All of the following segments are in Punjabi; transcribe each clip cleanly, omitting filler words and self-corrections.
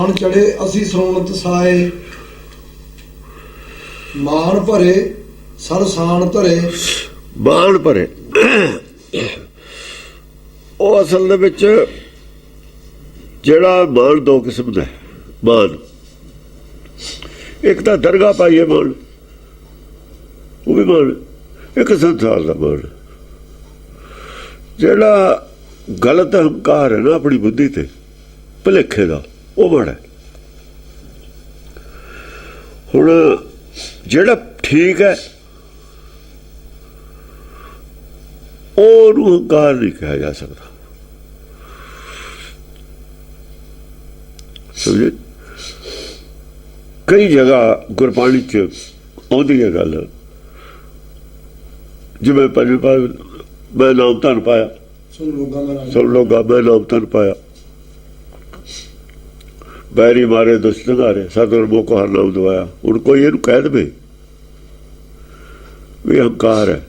ਸਾਣ ਚੜੇ ਅਸੀਂ ਸਰੋਣਤ ਸਾਏ, ਮਾਣ ਭਰੇ ਸਰ ਸਾਣ ਧਰੇ। ਮਾਣ ਭਰੇ ਉਹ ਅਸਲ ਦੇ ਵਿੱਚ ਜਿਹੜਾ ਮਾਣ ਦੋ ਕਿਸਮ ਦਾ ਹੈ। ਮਾਣ ਇੱਕ ਤਾਂ ਦਰਗਾਹ ਪਾਈਏ ਮਾਣ, ਉਹ ਵੀ ਮਾਣ। ਇੱਕ ਸੰਸਾਰ ਦਾ ਮਾਣ, ਜਿਹੜਾ ਗਲਤ ਹੰਕਾਰ ਹੈ ਨਾ ਆਪਣੀ ਬੁੱਧੀ ਤੇ ਭੁਲੇਖੇ ਦਾ, ਉਹ ਮਾੜਾ ਹੈ। ਹੁਣ ਜਿਹੜਾ ਠੀਕ ਹੈ ਉਹਨੂੰ ਹੰਕਾਰ ਨਹੀਂ ਕਿਹਾ ਜਾ ਸਕਦਾ, ਸਮਝੇ। ਕਈ ਜਗ੍ਹਾ ਗੁਰਬਾਣੀ 'ਚ ਆਉਂਦੀ ਹੈ ਗੱਲ, ਜਿਵੇਂ ਪੰਜਵੇਂ ਪਾਸੇ ਮੈਂ ਨਾਮ ਧਨ ਪਾਇਆ, ਸੁਣ ਲੋਗਾ ਮੈਂ ਨਾਮ ਧਨ ਪਾਇਆ, ਬੈਰੀ ਮਾਰੇ ਦੁਸ਼ਟ ਧਾਰੇ, ਸਤਿਗੁਰ ਮੋਹ ਕੋ ਹਰ ਨਾਮ ਦਵਾਇਆ। ਹੁਣ ਕੋਈ ਇਹਨੂੰ ਕਹਿ ਦੇਵੇ ਵੀ ਹੰਕਾਰ ਹੈ,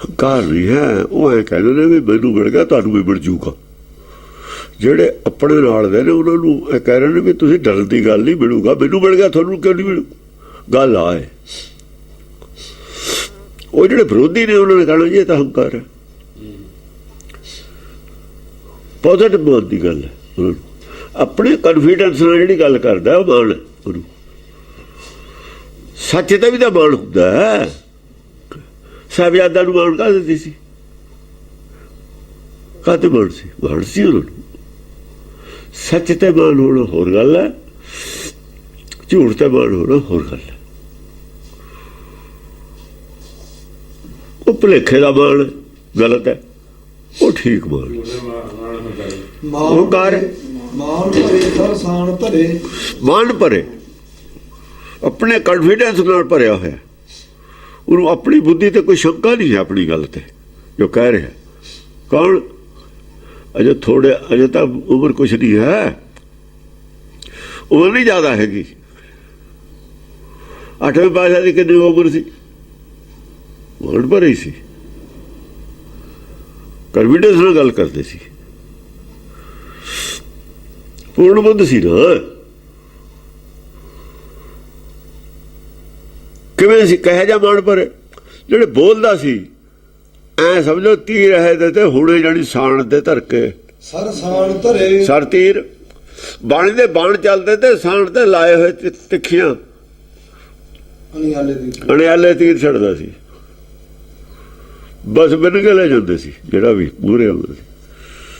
ਹੰਕਾਰ ਨਹੀਂ ਹੈ। ਉਹ ਐਂ ਕਹਿੰਦੇ ਨੇ ਵੀ ਮੈਨੂੰ ਮਿਲ ਗਿਆ ਤੁਹਾਨੂੰ ਵੀ ਮਿਲ ਜੂਗਾ। ਜਿਹੜੇ ਆਪਣੇ ਨਾਲ ਦੇ ਨੇ ਉਹਨਾਂ ਨੂੰ ਇਹ ਕਹਿ ਰਹੇ ਨੇ ਵੀ ਤੁਸੀਂ ਡਰਨ ਦੀ ਗੱਲ ਨਹੀਂ, ਮਿਲੂਗਾ। ਮੈਨੂੰ ਮਿਲ ਗਿਆ ਤੁਹਾਨੂੰ ਕਿਉਂ ਨਹੀਂ ਮਿਲੂ, ਗੱਲ ਆਏ। ਉਹ ਜਿਹੜੇ ਵਿਰੋਧੀ ਨੇ ਉਹਨਾਂ ਨੇ ਕਹਿਣਾ ਜੀ ਇਹ ਤਾਂ ਹੰਕਾਰ ਹੈ। ਪੋਜ਼ਿਟਿਵ ਮਨ ਦੀ ਗੱਲ ਹੈ, ਉਹਨਾਂ ਨੂੰ ਆਪਣੇ ਕਨਫੀਡੈਂਸ ਨਾਲ ਜਿਹੜੀ ਗੱਲ ਕਰਦਾ ਉਹ ਮਾਣ ਉਹਨੂੰ। ਸੱਚ ਦਾ ਵੀ ਤਾਂ ਮਾਣ ਹੁੰਦਾ ਹੈ। ਸਾਹਿਬਜ਼ਾਦਿਆਂ ਨੂੰ ਮਾਣ ਕਰ ਦਿੰਦੀ ਸੀ, ਕਾਹਤੇ ਮਾਣ ਸੀ? ਮਾਣ ਸੀ ਉਹਨਾਂ ਨੂੰ। ਸੱਚ ਤੇ ਮਾਣ ਹੋਣਾ ਹੋਰ ਗੱਲ ਹੈ, ਝੂਠ ਤੇ ਮਾਣ ਹੋਣਾ ਹੋਰ ਗੱਲ ਹੈ। ਉਹ ਭੁਲੇਖੇ ਦਾ ਮਾਣ ਗਲਤ ਹੈ, ਉਹ ਠੀਕ ਮਾਣ। ਮਾਣ ਭਰੇ ਆਪਣੇ ਕੌਨਫੀਡੈਂਸ ਨਾਲ ਭਰਿਆ ਹੋਇਆ, ਉਹਨੂੰ ਆਪਣੀ ਬੁੱਧੀ ਤੇ ਕੋਈ ਸ਼ੰਕਾ ਨਹੀਂ ਹੈ ਆਪਣੀ ਗੱਲ ਤੇ ਜੋ ਕਹਿ ਰਿਹਾ। ਕੌਣ? ਅਜੇ ਥੋੜੇ, ਅਜੇ ਤਾਂ ਉਮਰ ਕੁਛ ਨਹੀਂ ਹੈ, ਉਮਰ ਨਹੀਂ ਜ਼ਿਆਦਾ ਹੈਗੀ। 8ਵੇਂ ਪਾਤਸ਼ਾਹ ਦੀ ਕਿੰਨੀ ਉਮਰ ਸੀ? ਮਾਣ ਭਰੇ ਸੀ, ਕੌਨਫੀਡੈਂਸ ਨਾਲ ਗੱਲ ਕਰਦੇ ਸੀ, ਪੂਰਨ ਬੁੱਧ ਸੀ ਨਾ। ਕਿਵੇਂ ਸੀ? ਕਹਿ ਜਾ ਮਾਣ ਭਰੇ। ਜਿਹੜੇ ਬੋਲਦਾ ਸੀ ਐ ਸਮਝੋ ਤੀਰ ਹੈ ਤੇ ਹੁਣੇ ਜਾਣੀ ਸਾਣ ਦੇ ਧਰ ਕੇ ਸਰ ਸਾਣ ਧਰੇ। ਸਰ ਤੀਰ ਬਾਣੀ ਦੇ ਬਾਣ ਚੱਲਦੇ ਤੇ ਸਾਣ ਤੇ ਲਾਏ ਹੋਏ ਤਿੱਖੀਆਂ ਅਣਿਆਲੇ ਤੀਰ ਛੱਡਦਾ ਸੀ, ਬਸ ਬਿਨ ਕੇ ਲੈ ਜਾਂਦੇ ਸੀ। ਜਿਹੜਾ ਵੀ ਮੂਹਰੇ ਆਉਂਦਾ ਸੀ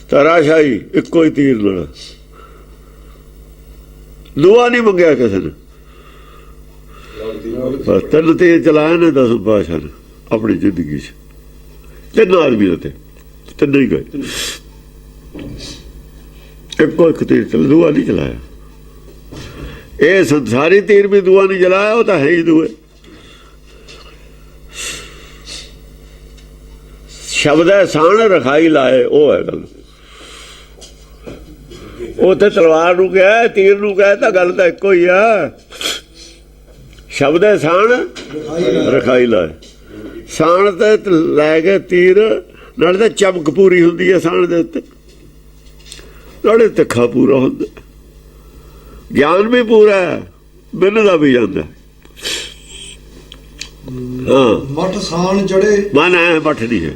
ਤਾਰਾਸ਼ਾਹੀ ਇੱਕੋ ਹੀ ਤੀਰ ਨਾਲ, ਦੁਆ ਨਹੀਂ ਮੰਗਿਆ ਕਿਸੇ ਨੇ। ਬਸ 3 ਤੀਰ ਚਲਾਏ ਨੇ 10 ਪਾਤਸ਼ਾਹ ਨੇ ਆਪਣੀ ਜ਼ਿੰਦਗੀ 'ਚ। 3 ਆਦਮੀ ਤੇ 3 ਹੀ ਗਏ, ਇੱਕੋ ਇੱਕ ਤੀਰ ਚਲਾ, ਦੁਆ ਨਹੀਂ ਚਲਾਇਆ। ਇਹ ਸੰਸਾਰੀ ਤੀਰ ਵੀ ਦੁਆ ਨਹੀਂ ਚਲਾਇਆ, ਉਹ ਤਾਂ ਹੈ ਹੀ ਦੂਏ। ਸ਼ਬਦ ਹੈ ਸਾਣ ਰਖਾਈ ਲਾਏ, ਉਹ ਹੈ ਗੱਲ। ਉਹ ਤੇ ਤਲਵਾਰ ਨੂੰ ਕਿਹਾ, ਤੀਰ ਨੂੰ ਕਿਹਾ, ਤਾਂ ਗੱਲ ਤਾਂ ਇੱਕੋ ਹੀ ਆ। ਸ਼ਬਦ ਹੈ ਸਾਣ ਰਖਾਈ ਲਾਏ। ਸਾਣ ਤੇ ਲੈ ਕੇ ਤੀਰ ਨਾਲੇ ਤਾਂ ਚਮਕ ਪੂਰੀ ਹੁੰਦੀ ਹੈ ਸਾਣ ਦੇ ਉੱਤੇ, ਨਾਲੇ ਤਿੱਖਾ ਪੂਰਾ ਹੁੰਦਾ, ਗਿਆਨ ਵੀ ਪੂਰਾ ਹੈ, ਬਿਨ ਦਾ ਵੀ ਜਾਂਦਾ। ਹਾਂ, ਮਠ ਸਾਣ ਚੜੇ। ਮਨ ਹੈ, ਮੱਠ ਨਹੀਂ ਹੈ।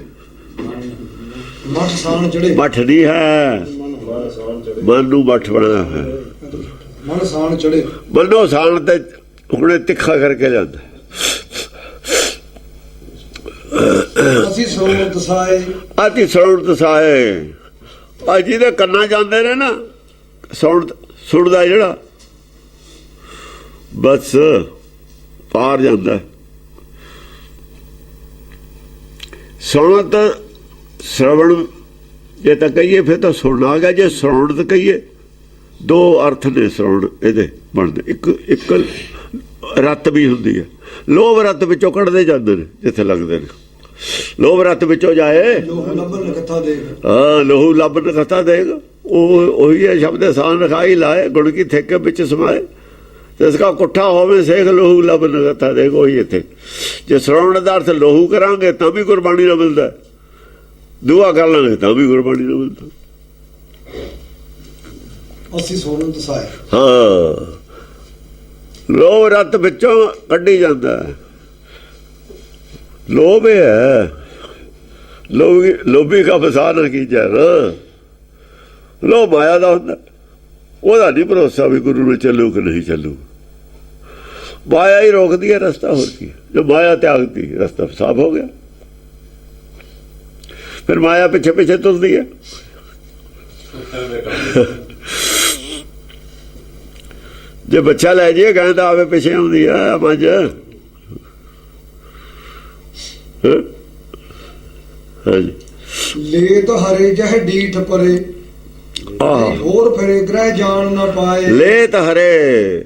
ਮਠ ਸਾਣ ਚੜੇ, ਮੱਠ ਨਹੀਂ ਹੈ, ਮਨ ਨੂੰ ਮੱਠ ਬਣਾਇਆ ਹੈ। ਮਨ ਸਾਣ ਚੜੇ, ਮਨੋ ਸਾਣ ਤੇ ਹੁਣੇ ਤਿੱਖਾ ਕਰਕੇ ਜਾਂਦਾ। ਅਸੀਂ ਸਰੋਣਤ ਸਾਏ। ਆਤੀ ਸਰੋਣਤ ਸਾਏ, ਆ ਜਿਹਦੇ ਕੰਨਾਂ ਜਾਂਦੇ ਨੇ ਨਾ ਸੁਣਦਾ ਜਿਹੜਾ, ਬਸ ਪਾਰ ਜਾਂਦਾ। ਸੁਣਤ ਸ਼ਰਵਣ ਜੇ ਤਾਂ ਕਹੀਏ ਫਿਰ ਤਾਂ ਸੁਣ ਆ ਗਿਆ। ਜੇ ਸਰੋਣਤ ਕਹੀਏ, 2 ਅਰਥ ਨੇ ਸਰੋਣ ਇਹਦੇ ਬਣਦੇ। ਇੱਕ ਰੱਤ ਵੀ ਹੁੰਦੀ ਹੈ, ਲੋਭ ਰੱਤ ਵਿੱਚੋਂ ਕੱਢਦੇ ਜਾਂਦੇ ਨੇ ਜਿੱਥੇ ਲੱਗਦੇ ਨੇ। ਲੋਭ ਰੱਤ ਵਿੱਚੋਂ ਜਾਏ, ਲੋਹੂ ਲੱਭ ਨਖੱਤਾ ਦੇਖ। ਹਾਂ, ਲੋਹੂ ਲੱਭ ਨਖੱਤਾ ਦੇਖ, ਉਹ ਉਹੀ ਹੈ ਸ਼ਬਦ ਸਾਨ ਰਖਾਈ ਲਾਏ, ਗੁਣ ਕੀ ਠੇਕੇ ਵਿੱਚ ਸਮਾਏ। ਤੇ ਇਸਕਾ ਕੁੱਠਾ ਹੋਵੇ ਸੇਖ ਲੋਹੂ ਲੱਭ ਨਖੱਤਾ ਦੇਖ, ਉਹੀ ਇੱਥੇ। ਜੇ ਸਰਵਣ ਦਾ ਅਰਥ ਲੋਹੂ ਕਰਾਂਗੇ ਤਾਂ ਵੀ ਗੁਰਬਾਣੀ ਨਾਲ ਮਿਲਦਾ, ਦੁਆ ਕਰ ਲਾਂਗੇ ਤਾਂ ਵੀ ਗੁਰਬਾਣੀ ਨਾਲ ਮਿਲਦਾ। ਅਸੀਂ ਸੋਨੂੰ ਦਸਾਏ। ਹਾਂ, ਲੋਭ ਰਤ ਵਿੱਚੋਂ ਕੱਢੀ ਜਾਂਦਾ। ਲੋਭ ਹੈ, ਲੋਭੀ ਕਾ ਫਸਾਦ ਨਾ ਕੀਜੈ ਨਾ। ਲੋਭ ਮਾਇਆ ਦਾ ਹੁੰਦਾ, ਉਹਦਾ ਨਹੀਂ ਭਰੋਸਾ ਵੀ ਗੁਰੂ ਨੂੰ ਚੱਲੂ ਕਿ ਨਹੀਂ ਚੱਲੂ। ਮਾਇਆ ਹੀ ਰੋਕਦੀ ਹੈ ਰਸਤਾ, ਹੋਰ ਕੀ। ਜੋ ਮਾਇਆ ਤਿਆਗਦੀ ਰਸਤਾ ਸਾਫ਼ ਹੋ ਗਿਆ। ਫਿਰ ਮਾਇਆ ਪਿੱਛੇ ਪਿੱਛੇ ਤੁਰਦੀ ਹੈ। ਜੇ ਬੱਚਾ ਲੈ ਜਾਈਏ ਗਾਂ ਤਾਂ ਆਵੇ ਪਿੱਛੇ ਆਉਂਦੀ ਆ ਮੱਝ। ਹਾਂਜੀ, ਲੇਤ ਹਰੇ ਜਹ ਡੀਠ ਪਰੇ, ਹੋਰ ਫਿਰੇ ਗ੍ਰਹਿ ਜਾਣ ਨਾ ਪਾਏ। ਲੇਤ ਹਰੇ,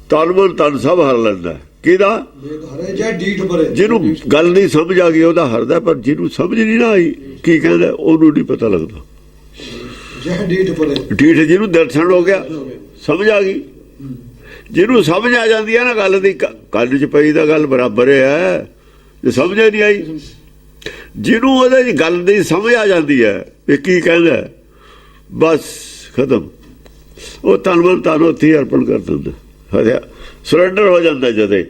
ਤਨ ਮਨ ਤਨ ਸਭ ਹਰ ਲੈਂਦਾ। ਕਿਹਦਾ? ਲੇਤ ਹਰੇ ਜਹ ਡੀਠ ਪਰੇ। ਜਿਹਨੂੰ ਗੱਲ ਨਹੀਂ ਸਮਝ ਆ ਗਈ ਉਹਦਾ ਹਰਦਾ, ਪਰ ਜਿਹਨੂੰ ਸਮਝ ਨਹੀਂ ਨਾ ਆਈ ਕੀ ਕਹਿੰਦਾ ਉਹਨੂੰ ਨਹੀਂ ਪਤਾ ਲੱਗਦਾ। ਜਹ ਡੀਠ ਪਰੇ, ਡੀਠ ਜਿਹਨੂੰ ਦਰਸ਼ਨ ਹੋ ਗਿਆ, ਸਮਝ ਆ ਗਈ। ਜਿਹਨੂੰ ਸਮਝ ਆ ਜਾਂਦੀ ਹੈ ਨਾ ਗੱਲ ਦੀ, ਕੰਨ 'ਚ ਪਈ ਤਾਂ ਗੱਲ ਬਰਾਬਰ ਹੈ। ਜੇ ਸਮਝ ਨਹੀਂ ਆਈ, ਜਿਹਨੂੰ ਉਹਦੇ ਦੀ ਗੱਲ ਦੀ ਸਮਝ ਆ ਜਾਂਦੀ ਹੈ ਇਹ ਕੀ ਕਹਿੰਦਾ, ਬਸ ਖਤਮ। ਉਹ ਤਨ ਮਨ ਤਨ ਉੱਥੇ ਅਰਪਣ ਕਰ ਦਿੰਦਾ, ਸਰੈਂਡਰ ਹੋ ਜਾਂਦਾ। ਜਦੇ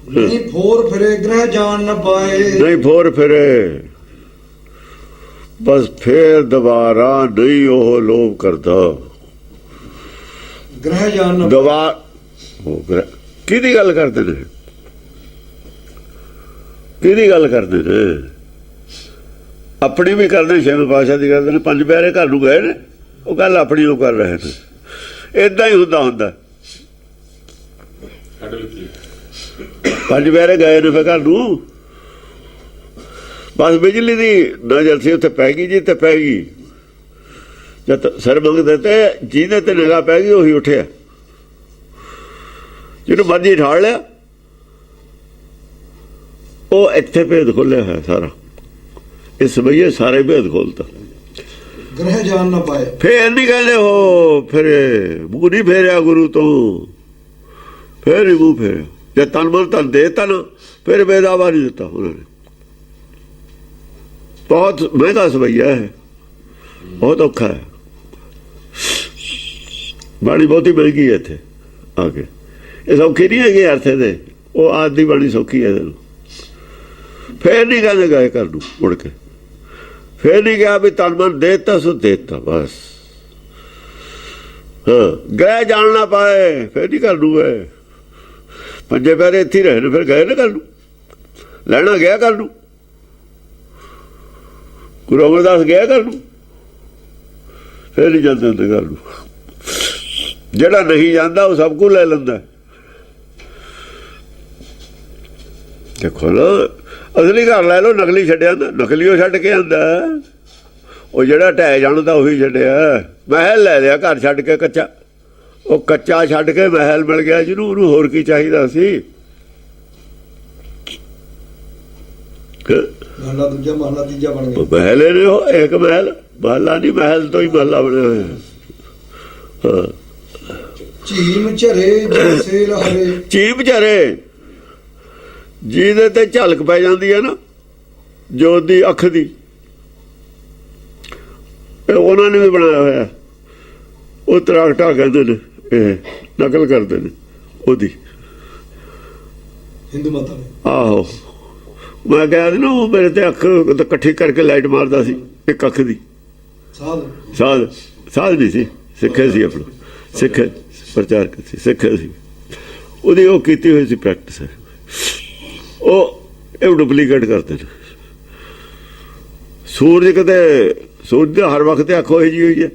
ਨਹੀਂ ਫੋਰ ਫਿਰੇ ਗ੍ਰਹਿ ਜਾਣ ਨਾ ਪਾਏ। ਨਹੀਂ ਫੋਰ ਫਿਰੇ, ਬਸ ਫੇਰ ਦੁਬਾਰਾ ਨਹੀਂ ਉਹ ਲੋਭ ਕਰਦਾ। ਗ੍ਰਹਿ ਜਾਣ ਨਾ ਕਿਹਦੀ ਗੱਲ ਕਰਦੇ ਨੇ? ਕਿਹਦੀ ਗੱਲ ਕਰਦੇ ਨੇ? ਆਪਣੀ ਵੀ ਕਰਦੇ, ਛੇਵੇਂ ਪਾਤਸ਼ਾਹ ਦੀ ਕਰਦੇ ਨੇ। ਪੰਜ ਪਿਆਰੇ ਘਰ ਨੂੰ ਗਏ ਨੇ, ਉਹ ਗੱਲ ਆਪਣੀ ਉਹ ਕਰ ਰਹੇ ਨੇ। ਏਦਾਂ ਹੀ ਹੁੰਦਾ। ਪੰਜ ਪਿਆਰੇ ਗਏ ਨੇ ਫਿਰ ਘਰ ਨੂੰ, ਬਸ ਬਿਜਲੀ ਦੀ ਨਜ਼ਰ ਸੀ ਉੱਥੇ ਪੈ ਗਈ। ਜੀ ਤੇ ਪੈ ਗਈ, ਜਦ ਸਿਰ ਮੰਗਦੇ ਤੇ ਜਿਹਦੇ ਤੇ ਨਿਗਾਹ ਪੈ ਗਈ ਉਹੀ ਉੱਠਿਆ। ਜਿਹਨੂੰ ਮਰਜ਼ੀ ਠਾਲ ਲਿਆ। ਉਹ ਇੱਥੇ ਭੇਦ ਖੋਲਿਆ ਹੈ ਸਾਰਾ। ਇਸ ਵਈਏ ਸਾਰੇ ਭੇਦ ਖੋਲਤਾ। ਗ੍ਰਹਿ ਜਾਣ ਨਾ ਪਾਏ। ਫੇਰ ਨਹੀਂ ਕਹਿੰਦੇ ਹੋ ਫਿਰ ਮੂੰਹ ਨਹੀਂ ਫੇਰਿਆ ਗੁਰੂ ਤੋਂ, ਫੇਰ ਹੀ ਮੂੰਹ ਫੇਰਿਆ। ਜੇ ਤਨ ਮਨ ਤਨ ਦੇ ਤਨ, ਫਿਰ ਬੇਦਾਵਾ ਨਹੀਂ ਦਿੱਤਾ ਉਹਨਾਂ ਨੇ। ਬਹੁਤ ਮਹਿੰਗਾ ਸਵਈਆ ਹੈ, ਬਹੁਤ ਔਖਾ ਹੈ। ਬਾਣੀ ਬਹੁਤੀ ਮਹਿੰਗੀ ਹੈ ਇੱਥੇ ਆ ਕੇ। ਇਹ ਸੌਖੀ ਨਹੀਂ ਹੈਗੀ ਅਰਥੇ ਦੇ, ਉਹ ਆਦਿ ਬਾਣੀ ਸੌਖੀ ਹੈ। ਇਹਨੂੰ ਫੇਰ ਨਹੀਂ ਕਹਿੰਦੇ ਗਏ ਘਰ ਨੂੰ ਮੁੜ ਕੇ। ਫੇਰ ਨਹੀਂ ਕਿਹਾ ਵੀ ਤਨ ਮਨ ਦੇਤਾ ਸੋ ਦੇਤਾ, ਬਸ। ਹਾਂ, ਗਏ ਜਾਣ ਨਾ ਪਾਏ, ਫੇਰ ਨਹੀਂ ਕਰ ਨੂੰ ਗਏ। ਪੰਜੇ ਪੈਰੇ ਇੱਥੇ ਰਹੇ ਨੇ, ਫਿਰ ਗਏ ਨਾ ਘਰ ਨੂੰ। ਲੈਣਾ ਗਿਆ ਘਰ ਨੂੰ, ਗੁਰੂ ਅਮਰਦਾਸ ਗਿਆ ਘਰ ਨੂੰ। ਫੇਰ ਨਹੀਂ ਜਾਂਦੇ ਹੁੰਦੇ ਘਰ ਨੂੰ। ਜਿਹੜਾ ਨਹੀਂ ਜਾਂਦਾ ਉਹ ਸਭ ਕੁਝ ਲੈ ਲੈਂਦਾ। ਦੇਖੋ ਨਾ, ਅਸਲੀ ਘਰ ਲੈ ਲਓ, ਨਕਲੀ ਛੱਡਿਆ ਆਂਦਾ। ਨਕਲੀ ਉਹ ਛੱਡ ਕੇ ਆਂਦਾ। ਉਹ ਜਿਹੜਾ ਢਹਿ ਜਾਣਦਾ ਉਹੀ ਛੱਡਿਆ। ਮਹਿਲ ਲੈ ਲਿਆ ਘਰ ਛੱਡ ਕੇ ਕੱਚਾ। ਉਹ ਕੱਚਾ ਛੱਡ ਕੇ ਮਹਿਲ ਮਿਲ ਗਿਆ ਜਿਹਨੂੰ, ਉਹਨੂੰ ਹੋਰ ਕੀ ਚਾਹੀਦਾ ਸੀ। ਮਹਲਾ ਦੂਜਾ ਮਹਲਾ ਤੀਜਾ ਬਣ ਗਿਆ। ਮਹਿਲੇ ਨੇ ਉਹ ਇੱਕ ਮਹਿਲ, ਮਹਲਾ ਨਹੀਂ, ਮਹਿਲ ਤੋਂ ਹੀ ਮਹਲਾ ਬਣਿਆ ਹੋਇਆ। ਹਾਂ, ਚੀਮ ਝਰੇ ਸੇਲ ਹਰੇ। ਚੀਮ ਝਰੇ, ਜਿਹਦੇ ਤੇ ਝਲਕ ਪੈ ਜਾਂਦੀ ਹੈ ਨਾ ਜੋਤ ਦੀ, ਅੱਖ ਦੀ, ਇਹ ਉਹਨਾਂ ਨੇ ਵੀ ਬਣਾਇਆ ਹੋਇਆ। ਉਹ ਤਰਾਕਟਾ ਕਹਿੰਦੇ ਨੇ, ਇਹ ਨਕਲ ਕਰਦੇ ਨੇ ਉਹਦੀ, ਹਿੰਦੂ ਮਾਤਾ ਨੇ। ਆਹੋ, ਮੈਂ ਕਿਹਾ ਨਾ ਉਹ ਮੇਰੇ ਤੇ ਅੱਖ ਇਕੱਠੀ ਕਰਕੇ ਲਾਈਟ ਮਾਰਦਾ ਸੀ ਇੱਕ ਅੱਖ ਦੀ। ਸਾਧ ਨਹੀਂ ਸੀ, ਸਿੱਖੇ ਸੀ ਆਪਣਾ, ਸਿੱਖੇ ਪ੍ਰਚਾਰ ਸੀ, ਸਿੱਖੇ ਸੀ। ਉਹਦੀ ਉਹ ਕੀਤੀ ਹੋਈ ਸੀ ਪ੍ਰੈਕਟਿਸ ਹੈ। ਉਹ ਇਹ ਡੁਪਲੀਕੇਟ ਕਰਦੇ ਨੇ। ਸੂਰਜ ਕਿਤੇ, ਸੂਰਜ ਹਰ ਵਕਤ ਅੱਖ ਹੋਈ ਜੀ ਹੋਈ ਹੈ।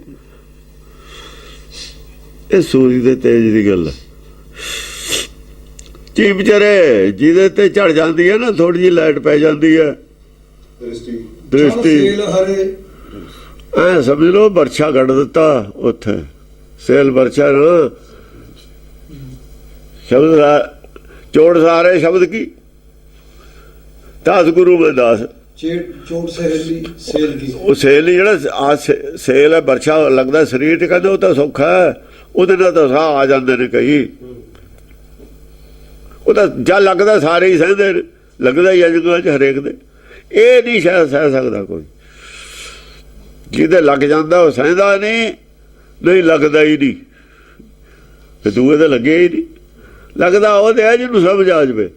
ਇਹ ਸੂਰਜ ਦੇ ਤੇਜ ਦੀ ਗੱਲ ਹੈ। ਚੀਮ ਚਰੇ, ਜਿਹਦੇ ਤੇ ਝੜ ਜਾਂਦੀ ਹੈ ਨਾ, ਥੋੜੀ ਜਿਹੀ ਲਾਈਟ ਪੈ ਜਾਂਦੀ ਹੈ, ਦ੍ਰਿਸ਼ਟੀ, ਐ ਸਮਝ ਲਓ ਵਰਸ਼ਾ ਕੱਢ ਦਿੱਤਾ ਉੱਥੇ। ਸੇਲ ਵਰਸ਼ਾ ਨਾ ਸ਼ਬਦ ਚੋੜ ਸਾਰੇ ਸ਼ਬਦ ਕੀ ਦਾਸ ਗੁਰੂ ਮੈਂ ਦਾਸ। ਚੋਟ ਸਹੇਲੀ ਸੇਲ ਕੀ, ਉਹ ਸੇਲ ਹੀ ਜਿਹੜਾ ਆ ਸੇਲ ਹੈ, ਵਰਸ਼ਾ ਲੱਗਦਾ ਸਰੀਰ ਤੇ, ਕਹਿੰਦੇ ਉਹ ਤਾਂ ਸੌਖਾ ਹੈ, ਉਹਦੇ ਨਾਲ ਤਾਂ ਸਾਹ ਆ ਜਾਂਦੇ ਨੇ ਕਈ। ਉਹ ਤਾਂ ਜਾਂ ਲੱਗਦਾ ਸਾਰੇ ਹੀ ਸਹਿੰਦੇ ਨੇ, ਲੱਗਦਾ ਹੀ ਅਜਗਾਂ 'ਚ ਹਰੇਕ ਦੇ। ਇਹ ਨਹੀਂ ਸਹਿ ਸਕਦਾ ਕੋਈ। ਜਿਹਦੇ ਲੱਗ ਜਾਂਦਾ ਉਹ ਸਹਿੰਦਾ ਨਹੀਂ ਲੱਗਦਾ ਹੀ ਨਹੀਂ, ਤੇ ਦੂਏ ਤੇ ਲੱਗਿਆ ਹੀ ਨਹੀਂ। ਲੱਗਦਾ ਉਹਦੇ ਆ ਜਿਹਨੂੰ ਸਮਝ ਆ ਜਾਵੇ,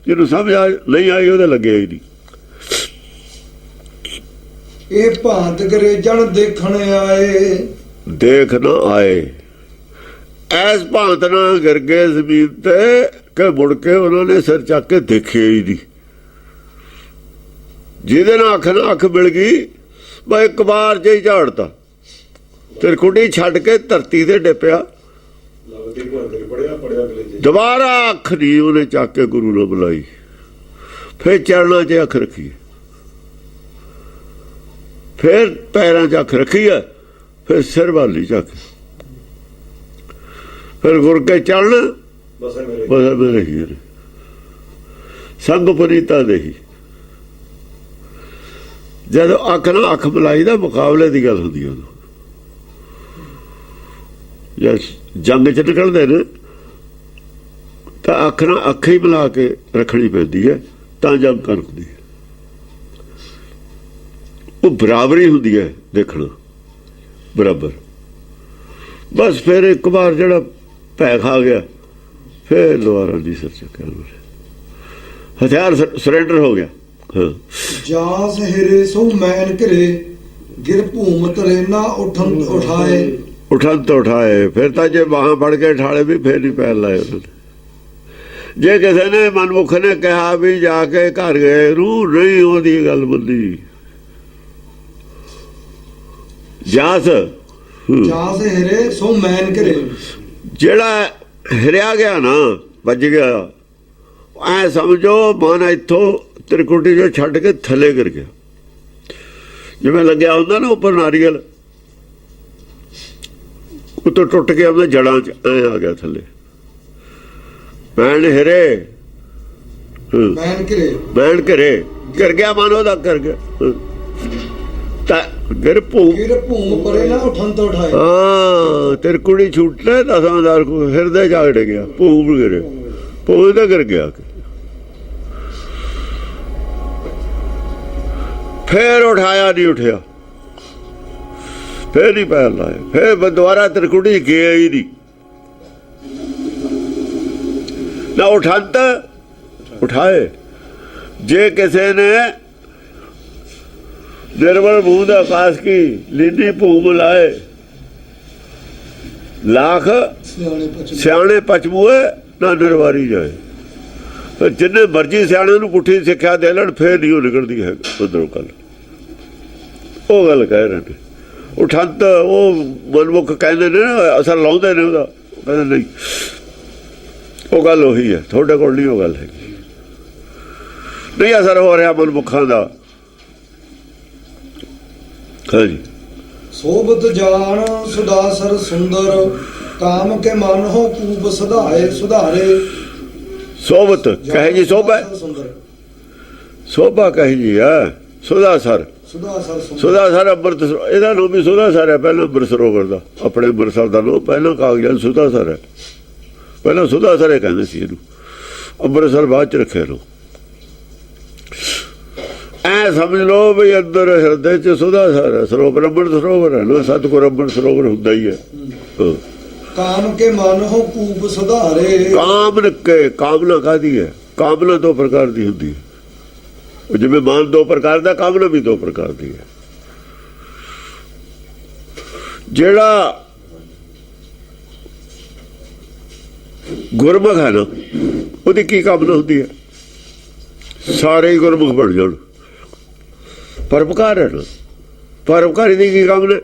ਜਿਹਨੂੰ ਸਮਝ ਆ ਨਹੀਂ ਆਈ ਉਹਦੇ ਲੱਗਿਆ ਹੀ ਨਹੀਂ। ਇਹ ਭਾਂਤ ਅੰਗਰੇਜ਼ਣ ਦੇਖਣ ਆਏ, ਦੇਖ ਨਾ ਆਏ, ਐਸ ਭਾਂਤ ਨਾਲ ਗਿਰ ਗਏ ਜ਼ਮੀਨ ਤੇ ਕਿ ਮੁੜ ਕੇ ਉਹਨਾਂ ਨੇ ਸਿਰ ਚੱਕ ਕੇ ਦੇਖਿਆ ਹੀ ਨਹੀਂ। ਜਿਹਦੇ ਨਾਲ ਅੱਖ ਮਿਲ ਗਈ ਬਈ ਇੱਕ ਵਾਰ ਜੇ ਝਾੜਤਾ, ਤਿਰਕੁਟੀ ਛੱਡ ਕੇ ਧਰਤੀ ਤੇ ਡਿੱਪਿਆ, ਦੁਬਾਰਾ ਅੱਖ ਨਹੀਂ ਉਹਨੇ ਚੱਕ ਕੇ ਗੁਰੂ ਨੂੰ ਬੁਲਾਈ। ਫਿਰ ਚਰਨਾਂ 'ਚ ਅੱਖ ਰੱਖੀ, ਫਿਰ ਪੈਰਾਂ 'ਚ ਅੱਖ ਰੱਖੀ ਹੈ, ਫਿਰ ਸਿਰ ਵਾਲੀ ਚੱਕ, ਫਿਰ ਗੁਰ ਕੇ ਚੜਨ ਬਸ ਮੇਰੇ ਹੀ ਸੰਗ ਪੁਰੀਤਾ ਦੇਹੀ। ਜਦੋਂ ਅੱਖ ਨਾਲ ਅੱਖ ਮਿਲਾਈ ਦਾ ਮੁਕਾਬਲੇ ਦੀ ਗੱਲ ਹੁੰਦੀ, ਉਦੋਂ ਜਦ ਜੰਗ 'ਚ ਨਿਕਲਦੇ ਨੇ ਤਾਂ ਅੱਖ ਨਾਲ ਅੱਖ ਹੀ ਮਿਲਾ ਕੇ ਰੱਖਣੀ ਪੈਂਦੀ ਹੈ, ਤਾਂ ਜੰਗ ਕਰਦੀ ਹੈ। ਉਹ ਬਰਾਬਰੀ ਹੁੰਦੀ ਹੈ, ਦੇਖਣਾ ਬਰਾਬਰ। ਬਸ ਫਿਰ ਇੱਕ ਵਾਰ ਜਿਹੜਾ ਪੈ ਖਾ ਗਿਆ, ਫਿਰ ਦੁਬਾਰਾ ਨਹੀਂ ਸਿਰ ਚੱਕਿਆ, ਹਥਿਆਰ ਸਰੈਂਡਰ ਹੋ ਗਿਆ। ਜਾਸ ਹਿਰੇ ਸੋ ਮੈਨ ਘਰੇ, ਗਿਰ ਭੂਮ ਤਰੇ ਨਾ ਉਠਨ ਉਠਾਏ। ਫਿਰ ਤਾਂ ਜੇ ਬਾਹਾਂ ਫੜ ਕੇ ਠਾਲੇ ਵੀ ਫਿਰ ਨਹੀਂ ਪੈਰ ਲਾਏ ਉਹਨਾਂ ਨੇ। ਜੇ ਕਿਸੇ ਨੇ ਮਨਮੁਖ ਨੇ ਕਿਹਾ ਵੀ ਜਾ ਕੇ ਘਰ ਗਏ ਨੂੰ, ਨਹੀਂ ਉਹਦੀ ਗੱਲ ਮੰਨੀ। ਜਾਸ ਹਿਰੇ ਸੋ ਮੈਨ ਘਰੇ, ਜਿਹੜਾ ਹਿਰਿਆ ਗਿਆ ਨਾ, ਵੱਜ ਗਿਆ, ਐ ਸਮਝੋ ਮਨ ਇੱਥੋਂ ਤਿਰਕੁਟੀ ਜੋ ਛੱਡ ਕੇ ਥੱਲੇ ਗਿਰ ਗਿਆ। ਜਿਵੇਂ ਲੱਗਿਆ ਹੁੰਦਾ ਨਾ ਉੱਪਰ ਨਾਰੀਅਲ, ਉੱਤੋਂ ਟੁੱਟ ਕੇ ਉਹਦੇ ਜੜਾਂ 'ਚ ਐ ਆ ਗਿਆ ਥੱਲੇ। ਮੈਨ ਹਿਰੇ ਮੈਨ ਘਰੇ ਗਿਰ ਗਿਆ, ਮਨ ਉਹਦਾ ਕਰ ਗਿਆ। ਤਾਂ ਗਿਰ ਭੂਮ ਪਰੇ ਨਾ ਉਠਨ ਤੋਂ ਉਠਾਏ। ਹਾਂ, ਤਿਰਕੁਟੀ ਛੁੱਟ ਲੈ ਦਸਾਂ ਕੋ ਹਿਰਦੇ ਜਾਗੜ ਗਿਆ, ਭੂਮ ਗਿਰੇ, ਭੂਮ ਤਾਂ ਗਿਰ ਗਿਆ। ਫਿਰ ਉਠਾਇਆ ਨਹੀਂ ਉੱਠਿਆ, ਫਿਰ ਨਹੀਂ ਪੈਰ ਲਾਏ, ਫਿਰ ਦੁਬਾਰਾ ਤਿਰਕੁਟੀ ਗਿਆ ਹੀ ਨਹੀਂ। ਨਾ ਉਠੰਤ ਉਠਾਏ। ਜੇ ਕਿਸੇ ਨੇ ਨਿਰਮਲ ਬੂੰਦ ਆਕਾਸ਼ ਕੀ ਲੀਨੀ ਭੂਮ ਲਾਏ, ਲੱਖ ਸਿਆਣੇ ਪਚਮੂਏ ਨਾ ਨਿਰਵਾਰੀ ਜਾਏ। ਫਿਰ ਜਿੰਨੇ ਮਰਜੀ ਸਿਆਣੇ ਨੂੰ ਪੁੱਠੀ ਸਿੱਖਿਆ ਦੇ ਲੈਣ, ਫੇਰ ਨਹੀਂ ਉਹ ਨਿਕਲਦੀ ਹੈ ਉਧਰੋਂ ਗੱਲ। ਉਹ ਗੱਲ ਕਹਿ ਰਹੇ ਨੇ ਉਠੰਤ, ਉਹ ਮਨਮੁਖ ਕਹਿੰਦੇ ਨੇ, ਅਸਰ ਲਾਉਂਦੇ ਨੇ ਉਹਦਾ, ਕਹਿੰਦੇ ਨਹੀਂ ਉਹ ਗੱਲ ਉਹੀ ਹੈ, ਤੁਹਾਡੇ ਕੋਲ ਨਹੀਂ ਉਹ ਗੱਲ ਹੈਗੀ, ਨਹੀਂ ਅਸਰ ਹੋ ਰਿਹਾ ਮਨਮੁਖਾਂ ਦਾ। ਹਾਂਜੀ, ਸੋਭਤ ਜਾਣ ਸੁਦਾਸਰ ਸੁੰਦਰ, ਕਾਮ ਕੇ ਮਨ ਹੋ ਕੂਪ ਸੁਧਾਰੇ। ਸੋਭਤ ਕਹੇ ਜੀ, ਸੋਭਾ ਸੋਭਾ ਕਹੇ ਜੀ ਆ, ਸੁਦਾਸਰ ਅੰਮ੍ਰਿਤ, ਇਹਦਾ ਨਾਮ ਵੀ ਸੁਦਾਸਰ ਹੈ। ਪਹਿਲਾਂ ਅੰਮ੍ਰਿਤ ਸਰੋਵਰ ਦਾ, ਆਪਣੇ ਅੰਮ੍ਰਿਤਸਰ ਦਾ ਨਾਮ ਪਹਿਲਾਂ ਕਾਗਜ਼ਾਂ ਸੁਦਾਸਰ ਹੈ। ਪਹਿਲਾਂ ਸੁਦਾਸਰ ਇਹ ਕਹਿੰਦੇ ਸੀ ਇਹਨੂੰ, ਅੰਮ੍ਰਿਤਸਰ ਬਾਅਦ 'ਚ ਰੱਖਿਆ ਲੋ। ਐ ਸਮਝ ਲਓ ਵੀ ਅੰਦਰ ਹਿਰਦੇ 'ਚ ਸੁਦਾਸਰ ਹੈ, ਸਰੋਵਰ ਅੰਮ੍ਰਿਤ ਸਰੋਵਰ ਹੈ ਨਾ, ਸਤਿਗੁਰ ਅੰਮ੍ਰਿਤ ਸਰੋਵਰ ਹੁੰਦਾ ਹੀ ਹੈ। ਕਾਮ ਕੇ ਮਨ ਹੋ ਕੂਪ ਸੁਧਾਰੇ। ਕਾਮਨਾ ਕਾਹਦੀ ਹੈ? ਕਾਮਨਾ ਦੋ ਪ੍ਰਕਾਰ ਦੀ ਹੁੰਦੀ ਹੈ। ਜਿਵੇਂ ਮਨ ਦੋ ਪ੍ਰਕਾਰ ਦਾ, ਕਾਮਨਾ ਵੀ ਦੋ ਪ੍ਰਕਾਰ ਦੀ ਹੈ। ਜਿਹੜਾ ਗੁਰਮੁਖ ਹੈ ਨਾ, ਉਹਦੀ ਕੀ ਕਾਮਨਾ ਹੁੰਦੀ ਹੈ? ਸਾਰੇ ਹੀ ਗੁਰਮੁਖ ਬਣ ਜਾਣ। ਪਰਉਪਕਾਰ ਹੈ ਨਾ, ਪਰਉਪਕਾਰੀ ਦੀ ਕੀ ਕਾਮਨਾ?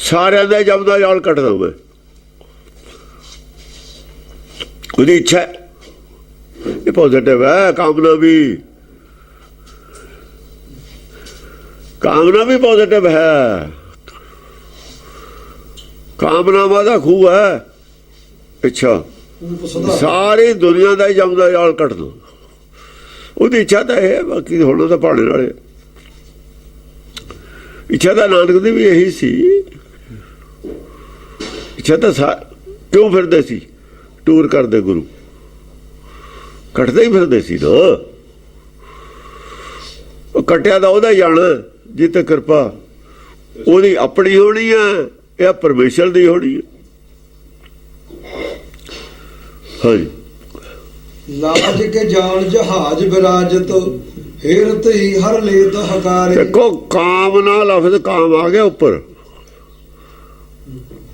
ਸਾਰਿਆਂ ਦਾ ਜਪਦਾ ਜਾਲ ਕੱਟਦਾ ਮੈਂ, ਉਹਦੀ ਇੱਛਾ। ਇਹ ਪੋਜ਼ਿਟਿਵ ਹੈ। ਕਾਮਨਾ ਵੀ ਪੋਜ਼ਿਟਿਵ ਹੈ। ਕਾਮਨਾਵਾਂ ਦਾ ਖੂਹ ਹੈ ਇੱਛਾ। ਸਾਰੀ ਦੁਨੀਆ ਦਾ ਹੀ ਜਪਦਾ ਜਾਲ ਕੱਟ ਦੋ, ਉਹਦੀ ਇੱਛਾ ਤਾਂ ਇਹ ਹੈ। ਬਾਕੀ ਹੁਣ ਤਾਂ ਭਾਣੇ ਵਾਲੇ, ਇੱਛਾ ਤਾਂ ਨਾਨਕ ਦੀ ਵੀ ਇਹੀ ਸੀ। ਇੱਛਾ ਤਾਂ ਕਿਉਂ ਫਿਰਦੇ ਸੀ? ਟੂਰ ਕਰਦੇ ਗੁਰੂ, ਕੱਟਦੇ ਹੀ ਫਿਰਦੇ ਸੀ ਨਾ। ਉਹ ਕੱਟਿਆ ਤਾਂ ਉਹਦਾ ਜਾਣਾ, ਜਿੱਤੇ ਕਿਰਪਾ ਉਹਦੀ ਆਪਣੀ ਹੋਣੀ ਹੈ, ਇਹ ਪਰਮੇਸ਼ਰ ਦੀ ਹੋਣੀ ਹੈ। ਹਾਂਜੀ, ਲਾਜ ਕੇ ਜਾਣ ਜਹਾਜ ਵਿਰਾਜਤ, ਹੇਰਤ ਹੀ ਹਰ ਲੇਤ ਹਕਾਰੇ। ਦੇਖੋ ਕਾਮ ਨਾਲ ਲਫ਼ਜ਼ ਕਾਮ ਆ ਗਿਆ ਉੱਪਰ,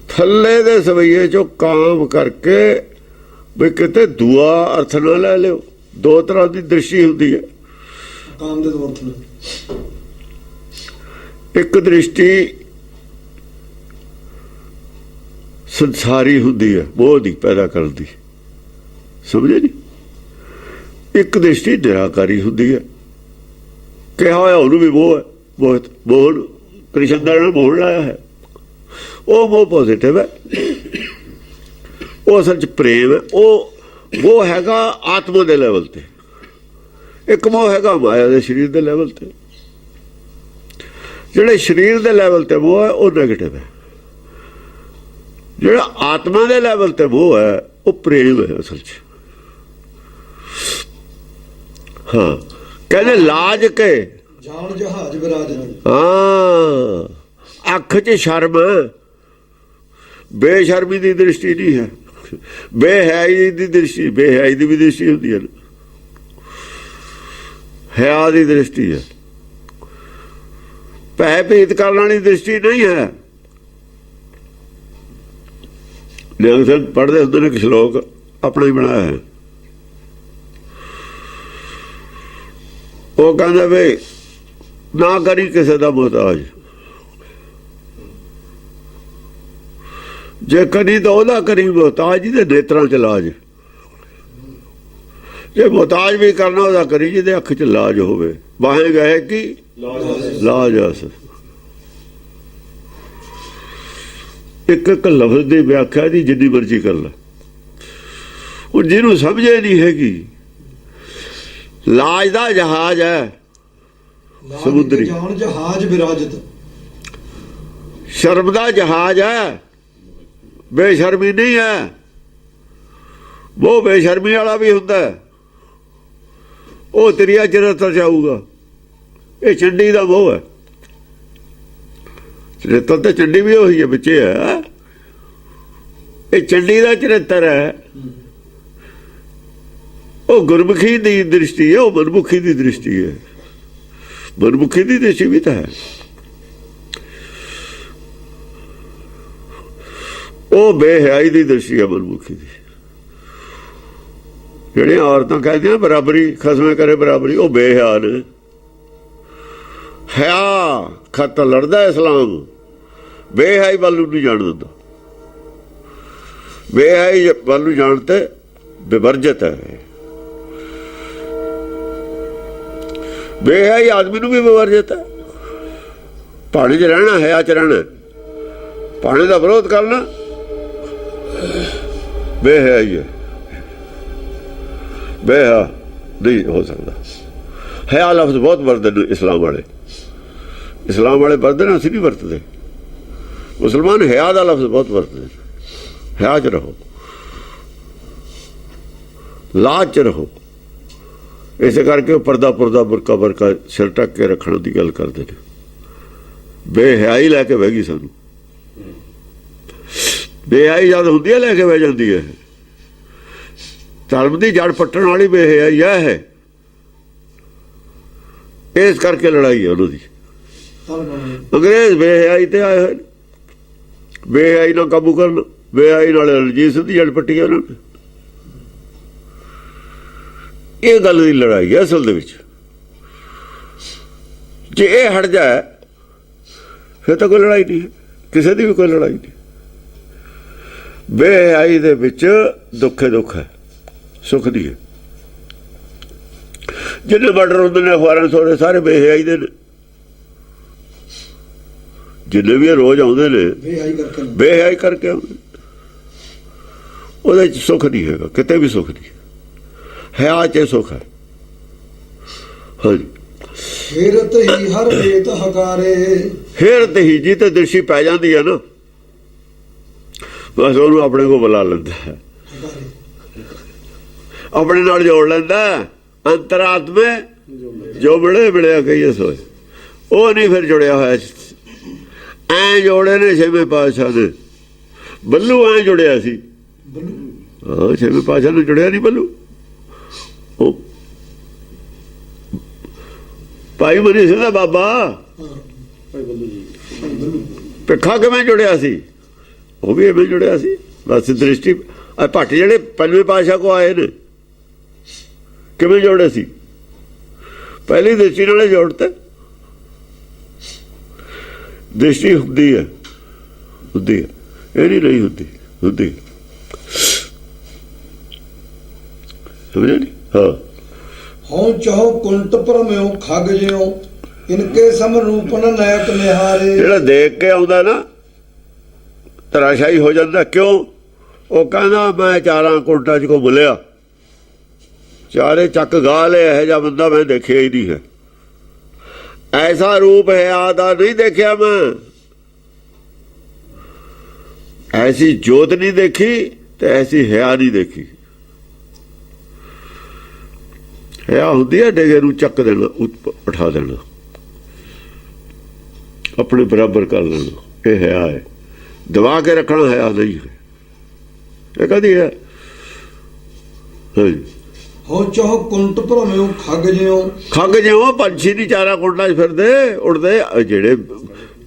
ਥੱਲੇ ਦੇ ਸਵਈਏ ਚੋਂ ਕਾਮ ਕਰਕੇ ਵੀ ਕਿਤੇ ਦੂਆ ਅਰਥ ਨਾ ਲੈ ਲਿਓ। ਦੋ ਤਰ੍ਹਾਂ ਦੀ ਦ੍ਰਿਸ਼ਟੀ ਹੁੰਦੀ ਹੈ। ਕਾਮ ਦੇ ਦੋ ਅਰਥ ਨੇ। ਇੱਕ ਦ੍ਰਿਸ਼ਟੀ ਸੰਸਾਰੀ ਹੁੰਦੀ ਹੈ, ਮੋਹ ਦੀ ਪੈਦਾ ਕਰਨ ਦੀ, ਸਮਝੇ ਜੀ। ਇੱਕ ਦ੍ਰਿਸ਼ਟੀ ਨਿਰਾਕਾਰੀ ਹੁੰਦੀ ਹੈ, ਕਿਹਾ ਹੋਇਆ ਉਹਨੂੰ ਵੀ ਮੋਹ ਹੈ, ਬਹੁਤ ਮੋਹ ਕ੍ਰਿਸ਼ਨ ਦਾ ਮੋਹ ਲਾਇਆ ਹੈ, ਉਹ ਮੋਹ ਪੋਜ਼ਿਟਿਵ ਹੈ, ਉਹ ਅਸਲ 'ਚ ਪ੍ਰੇਮ ਹੈ। ਉਹ ਹੈਗਾ ਆਤਮਾ ਦੇ ਲੈਵਲ ਤੇ, ਇੱਕ ਮੋਹ ਹੈਗਾ ਮਾਇਆ ਦੇ ਸਰੀਰ ਦੇ ਲੈਵਲ ਤੇ। ਜਿਹੜੇ ਸਰੀਰ ਦੇ ਲੈਵਲ ਤੇ ਮੋਹ ਹੈ ਉਹ ਨੈਗੇਟਿਵ ਹੈ, ਜਿਹੜਾ ਆਤਮਾ ਦੇ ਲੈਵਲ ਤੇ ਮੋਹ ਹੈ ਉਹ ਪ੍ਰੇਮ ਹੈ ਅਸਲ 'ਚ। ਹਾਂ, ਕਹਿੰਦੇ ਲਾਜ ਕੇ ਜਾਣ ਜਹਾਜ ਵਿਰਾਜਤ। ਹਾਂ, ਅੱਖ 'ਚ ਸ਼ਰਮ, ਬੇਸ਼ਰਮੀ ਦੀ ਦ੍ਰਿਸ਼ਟੀ ਨਹੀਂ ਹੈ, ਬੇਹਯਾਈ ਦੀ ਦ੍ਰਿਸ਼ਟੀ, ਬੇਹਯਾਈ ਦੀ ਵੀ ਦ੍ਰਿਸ਼ਟੀ ਹੁੰਦੀ ਹੈ, ਹਿਆ ਦੀ ਦ੍ਰਿਸ਼ਟੀ ਹੈ। ਭੈ ਭੀਤ ਕਰਨ ਵਾਲੀ ਦ੍ਰਿਸ਼ਟੀ ਨਹੀਂ ਹੈ। ਨਿਹੰਗ ਸਿੰਘ ਪੜ੍ਹਦੇ ਹੁੰਦੇ ਨੇ, ਇੱਕ ਸ਼ਲੋਕ ਆਪਣਾ ਹੀ ਬਣਾਇਆ ਹੈ। ਉਹ ਕਹਿੰਦਾ ਵੀ ਨਾ ਕਰੀ ਕਿਸੇ ਦਾ ਮੁਹਤਾਜ, ਜੇ ਕਰੀ ਤਾਂ ਉਹਦਾ ਕਰੀ ਮੁਹਤਾਜ ਜਿਹਦੇ ਨੇਤਰਾਂ 'ਚ ਲਾਜ, ਜੇ ਮੁਹਤਾਜ ਵੀ ਕਰਨਾ ਉਹਦਾ ਕਰੀ ਜਿਹਦੇ ਅੱਖ 'ਚ ਲਾਜ ਹੋਵੇ। ਬਾਹੇ ਗਏ ਕਿ ਲਾਜ ਆਸ। ਇੱਕ ਇੱਕ ਲਫ਼ਜ਼ ਦੀ ਵਿਆਖਿਆ ਦੀ ਜਿੰਨੀ ਮਰਜ਼ੀ ਕਰ ਲੈ, ਉਹ ਜਿਹਨੂੰ ਸਮਝੇ ਨਹੀਂ ਹੈਗੀ। ਲਾਜ ਦਾ ਜਹਾਜ਼ ਹੈ ਸਮੁੰਦਰੀ, ਜਾਣ ਜਹਾਜ ਵਿਰਾਜਤ। ਸ਼ਰਮ ਦਾ ਜਹਾਜ਼ ਹੈ, ਬੇਸ਼ਰਮੀ ਨਹੀਂ ਹੈ। ਉਹ ਬੇਸ਼ਰਮੀ ਵਾਲਾ ਵੀ ਹੁੰਦਾ, ਉਹ ਤੇਰੀਆ ਚਰਿੱਤਰ ਜਾਊਗਾ। ਇਹ ਚੰਡੀ ਦਾ ਮੋਹ ਹੈ, ਚਰਿੱਤਰ ਤੇ ਚੰਡੀ ਵੀ ਉਹੀ ਹੈ, ਬੱਚੇ ਹੈ। ਇਹ ਚੰਡੀ ਦਾ ਚਰਿੱਤਰ ਹੈ, ਉਹ ਗੁਰਮੁਖੀ ਦੀ ਦ੍ਰਿਸ਼ਟੀ ਹੈ, ਉਹ ਮਨਮੁਖੀ ਦੀ ਦ੍ਰਿਸ਼ਟੀ ਹੈ। ਮਨਮੁਖੀ ਦੀ ਦ੍ਰਿਸ਼ਟੀ ਵੀ ਤਾਂ ਹੈ, ਉਹ ਬੇਹਯਾਈ ਦੀ ਦ੍ਰਿਸ਼ਟੀ ਹੈ ਮਨਮੁਖੀ ਦੀ। ਜਿਹੜੀਆਂ ਔਰਤਾਂ ਕਹਿੰਦੀਆਂ ਬਰਾਬਰੀ ਖਸਮੇ ਕਰੇ ਬਰਾਬਰੀ, ਉਹ ਬੇਹਯਾ ਨੇ। ਹਿਆ ਖਤ ਲੜਦਾ ਇਸਲਾਮ, ਬੇਹਯਾਈ ਵੱਲ ਨੂੰ ਨਹੀਂ ਜਾਣ ਦਿੰਦਾ। ਬੇਹਯਾਈ ਵੱਲ ਨੂੰ ਜਾਣ ਤੇ ਵਿਵਰਜਿਤ ਹੈ। ਬੇਹਯਾਈ ਆਦਮੀ ਨੂੰ ਵੀ ਵਿਵਰਜਿਤ ਹੈ। ਪਾਣੀ 'ਚ ਰਹਿਣਾ, ਹਿਆ 'ਚ ਰਹਿਣਾ, ਪਾਣੀ ਦਾ ਵਿਰੋਧ ਕਰਨਾ ਬੇਹਯਾਈ ਹੈ। ਬੇਹਯਾ ਨਹੀਂ ਹੋ ਸਕਦਾ। ਹਿਆ ਲਫ਼ਜ਼ ਬਹੁਤ ਵਰਤਦੇ ਨੇ ਇਸਲਾਮ ਵਾਲੇ, ਇਸਲਾਮ ਵਾਲੇ ਵਰਤਦੇ ਨੇ, ਅਸੀਂ ਨਹੀਂ ਵਰਤਦੇ। ਮੁਸਲਮਾਨ ਹਿਆ ਦਾ ਲਫ਼ਜ਼ ਬਹੁਤ ਵਰਤਦੇ ਨੇ। ਹਿਆ 'ਚ ਰਹੋ, ਲਾਜ 'ਚ ਰਹੋ। ਇਸੇ ਕਰਕੇ ਉਹ ਪਰਦਾ ਬੁਰਕਾ ਬਰਕਾ ਸਿਰ ਢੱਕ ਕੇ ਰੱਖਣ ਦੀ ਗੱਲ ਕਰਦੇ ਨੇ। ਬੇਹਯਾਈ ਲੈ ਕੇ ਬਹਿ ਗਈ ਸਾਨੂੰ। ਬੇਹਯਾਈ ਜਦ ਹੁੰਦੀ ਹੈ ਲੈ ਕੇ ਬਹਿ ਜਾਂਦੀ ਹੈ। ਧਰਮ ਦੀ ਜੜ ਪੱਟਣ ਵਾਲੀ ਬੇਹਯਾਈ ਹੈ। ਇਸ ਕਰਕੇ ਲੜਾਈ ਹੈ ਉਹਨਾਂ ਦੀ। ਅੰਗਰੇਜ਼ ਬੇਹਯਾਈ ਤੇ ਆਏ ਹੋਏ, ਬੇਹਯਾਈ ਨਾਲ ਕਾਬੂ ਕਰਨ, ਬੇਹਯਾਈ ਨਾਲ ਰਣਜੀਤ ਸਿੰਘ ਦੀ ਜੜ ਪੱਟੀ ਉਹਨਾਂ ਨੇ। ਇਹ ਗੱਲ ਦੀ ਲੜਾਈ ਹੈ ਅਸਲ ਦੇ ਵਿੱਚ। ਜੇ ਇਹ ਹਟ ਜਾਏ ਫਿਰ ਤਾਂ ਕੋਈ ਲੜਾਈ ਨਹੀਂ ਹੈ, ਕਿਸੇ ਦੀ ਵੀ ਕੋਈ ਲੜਾਈ ਨਹੀਂ। ਬੇਹਯਾਈ ਦੇ ਵਿੱਚ ਦੁੱਖ ਹੈ, ਸੁੱਖ ਦੀ ਹੈ। ਜਿਹਨੇ ਮਰਡਰ ਹੁੰਦੇ ਨੇ ਅਖਬਾਰਾਂ ਸੋਰੇ ਸਾਰੇ ਬੇਹਯਾਈ ਦੇ ਨੇ। ਜਿੰਨੇ ਵੀ ਰੋਜ਼ ਆਉਂਦੇ ਨੇ ਬੇਹਯਾਈ ਕਰਕੇ ਆਉਂਦੇ। ਉਹਦੇ 'ਚ ਸੁੱਖ ਨਹੀਂ ਹੈਗਾ, ਕਿਤੇ ਵੀ ਸੁੱਖ ਨਹੀਂ। ਹਿਆ 'ਚ ਸੁੱਖ ਹੈ। ਹਾਂਜੀ, ਹੇਰਤ ਹੀ ਹਰ ਲੇਤ ਹਕਾਰੇ। ਹੇਰਤ ਹੀ ਜੀ ਤੇ ਦ੍ਰਿਸ਼ਟੀ ਪੈ ਜਾਂਦੀ ਹੈ ਨਾ, ਬਸ ਉਹਨੂੰ ਆਪਣੇ ਕੋਲ ਬੁਲਾ ਲੈਂਦਾ ਹੈ, ਆਪਣੇ ਨਾਲ ਜੋੜ ਲੈਂਦਾ। ਅੰਤਰਾਤਮੇ ਜੋ ਮਿਲਿਆ ਕਹੀਏ ਸੋਏ, ਉਹ ਨਹੀਂ ਫਿਰ ਜੁੜਿਆ ਹੋਇਆ। ਐ ਜੋੜੇ ਨੇ ਛੇਵੇਂ ਪਾਤਸ਼ਾਹ ਨੇ। ਬੱਲੂ ਐ ਜੁੜਿਆ ਸੀ, ਹਾਂ ਛੇਵੇਂ ਪਾਤਸ਼ਾਹ ਨੂੰ ਜੁੜਿਆ ਨਹੀਂ ਬੱਲੂ। ਉਹ ਭਾਈ ਮਨੀ ਸਿੰਘ ਦਾ ਬਾਬਾ ਭਿੱਖਾ ਕਿਵੇਂ ਜੁੜਿਆ ਸੀ? ਉਹ ਵੀ ਐਵੇਂ ਜੁੜਿਆ ਸੀ। ਬਸ ਦ੍ਰਿਸ਼ਟੀ ਭੱਟ ਜਿਹੜੇ ਪੰਜਵੇਂ ਪਾਤਸ਼ਾਹ ਕੋ ਆਏ ਨੇ ਕਿਵੇਂ ਜੋੜੇ ਸੀ? ਪਹਿਲੀ ਦ੍ਰਿਸ਼ਟੀ ਨਾਲੇ ਜੋੜਤੇ। ਦ੍ਰਿਸ਼ਟੀ ਹੁੰਦੀ ਹੈ, ਹੁੰਦੀ ਹੈ, ਇਹ ਨਹੀਂ ਹੁੰਦੀ, ਹੁੰਦੀ ਸਮਝਿਆ ਨਹੀਂ? ਹਾਂ। ਹਉ ਚਾਹੋ ਕੁੰਟ ਭਰਮਿਓ ਖਗ ਜਿਉ ਇਨਕੇ ਸਮ ਰੂਪਨ ਨਾਇਕ ਨਿਹਾਰੇ। ਜਿਹੜਾ ਦੇਖ ਕੇ ਆਉਂਦਾ ਨਾ ਤਰਾਸ਼ਾਈ ਹੋ ਜਾਂਦਾ। ਕਿਉਂ? ਉਹ ਕਹਿੰਦਾ ਮੈਂ ਚਾਰਾਂ ਕੁੰਟਾਂ 'ਚ ਕੋ ਬੁਲਿਆ, ਚਾਰੇ ਚੱਕ ਗਾ ਲਿਆ, ਇਹੋ ਜਿਹਾ ਬੰਦਾ ਮੈਂ ਦੇਖਿਆ ਹੀ ਨਹੀਂ ਹੈ। ਐਸਾ ਰੂਪ ਹੈ ਆਦਾ ਨਹੀਂ ਦੇਖਿਆ ਮੈਂ, ਐਸੀ ਜੋਤ ਨਹੀਂ ਦੇਖੀ ਤੇ ਐਸੀ ਹਿਆ ਨਹੀਂ ਦੇਖੀ। ਹਿਆ ਹੁੰਦੀ ਹੈ ਡੇਗੇ ਨੂੰ ਚੱਕ ਦੇਣਾ, ਉਠਾ ਦੇਣਾ, ਆਪਣੇ ਬਰਾਬਰ ਕਰ ਲੈਣਾ, ਇਹ ਹਿਆ ਹੈ। ਦਬਾ ਕੇ ਰੱਖਣਾ ਹਿਆ ਨਹੀਂ ਹੈ। ਇਹ ਕਦੀ ਹੈ? ਹਾਂਜੀ। ਹੋ ਚਾਹੋ ਕੁੰਟ ਭਰਮਿਓ ਖਗ ਜਿਉ। ਖੱਗ ਜਿਉਂ ਪੰਛੀ ਦੀ ਚਾਰਾ ਕੁੰਡਾਂ 'ਚ ਫਿਰਦੇ ਉੜਦੇ। ਜਿਹੜੇ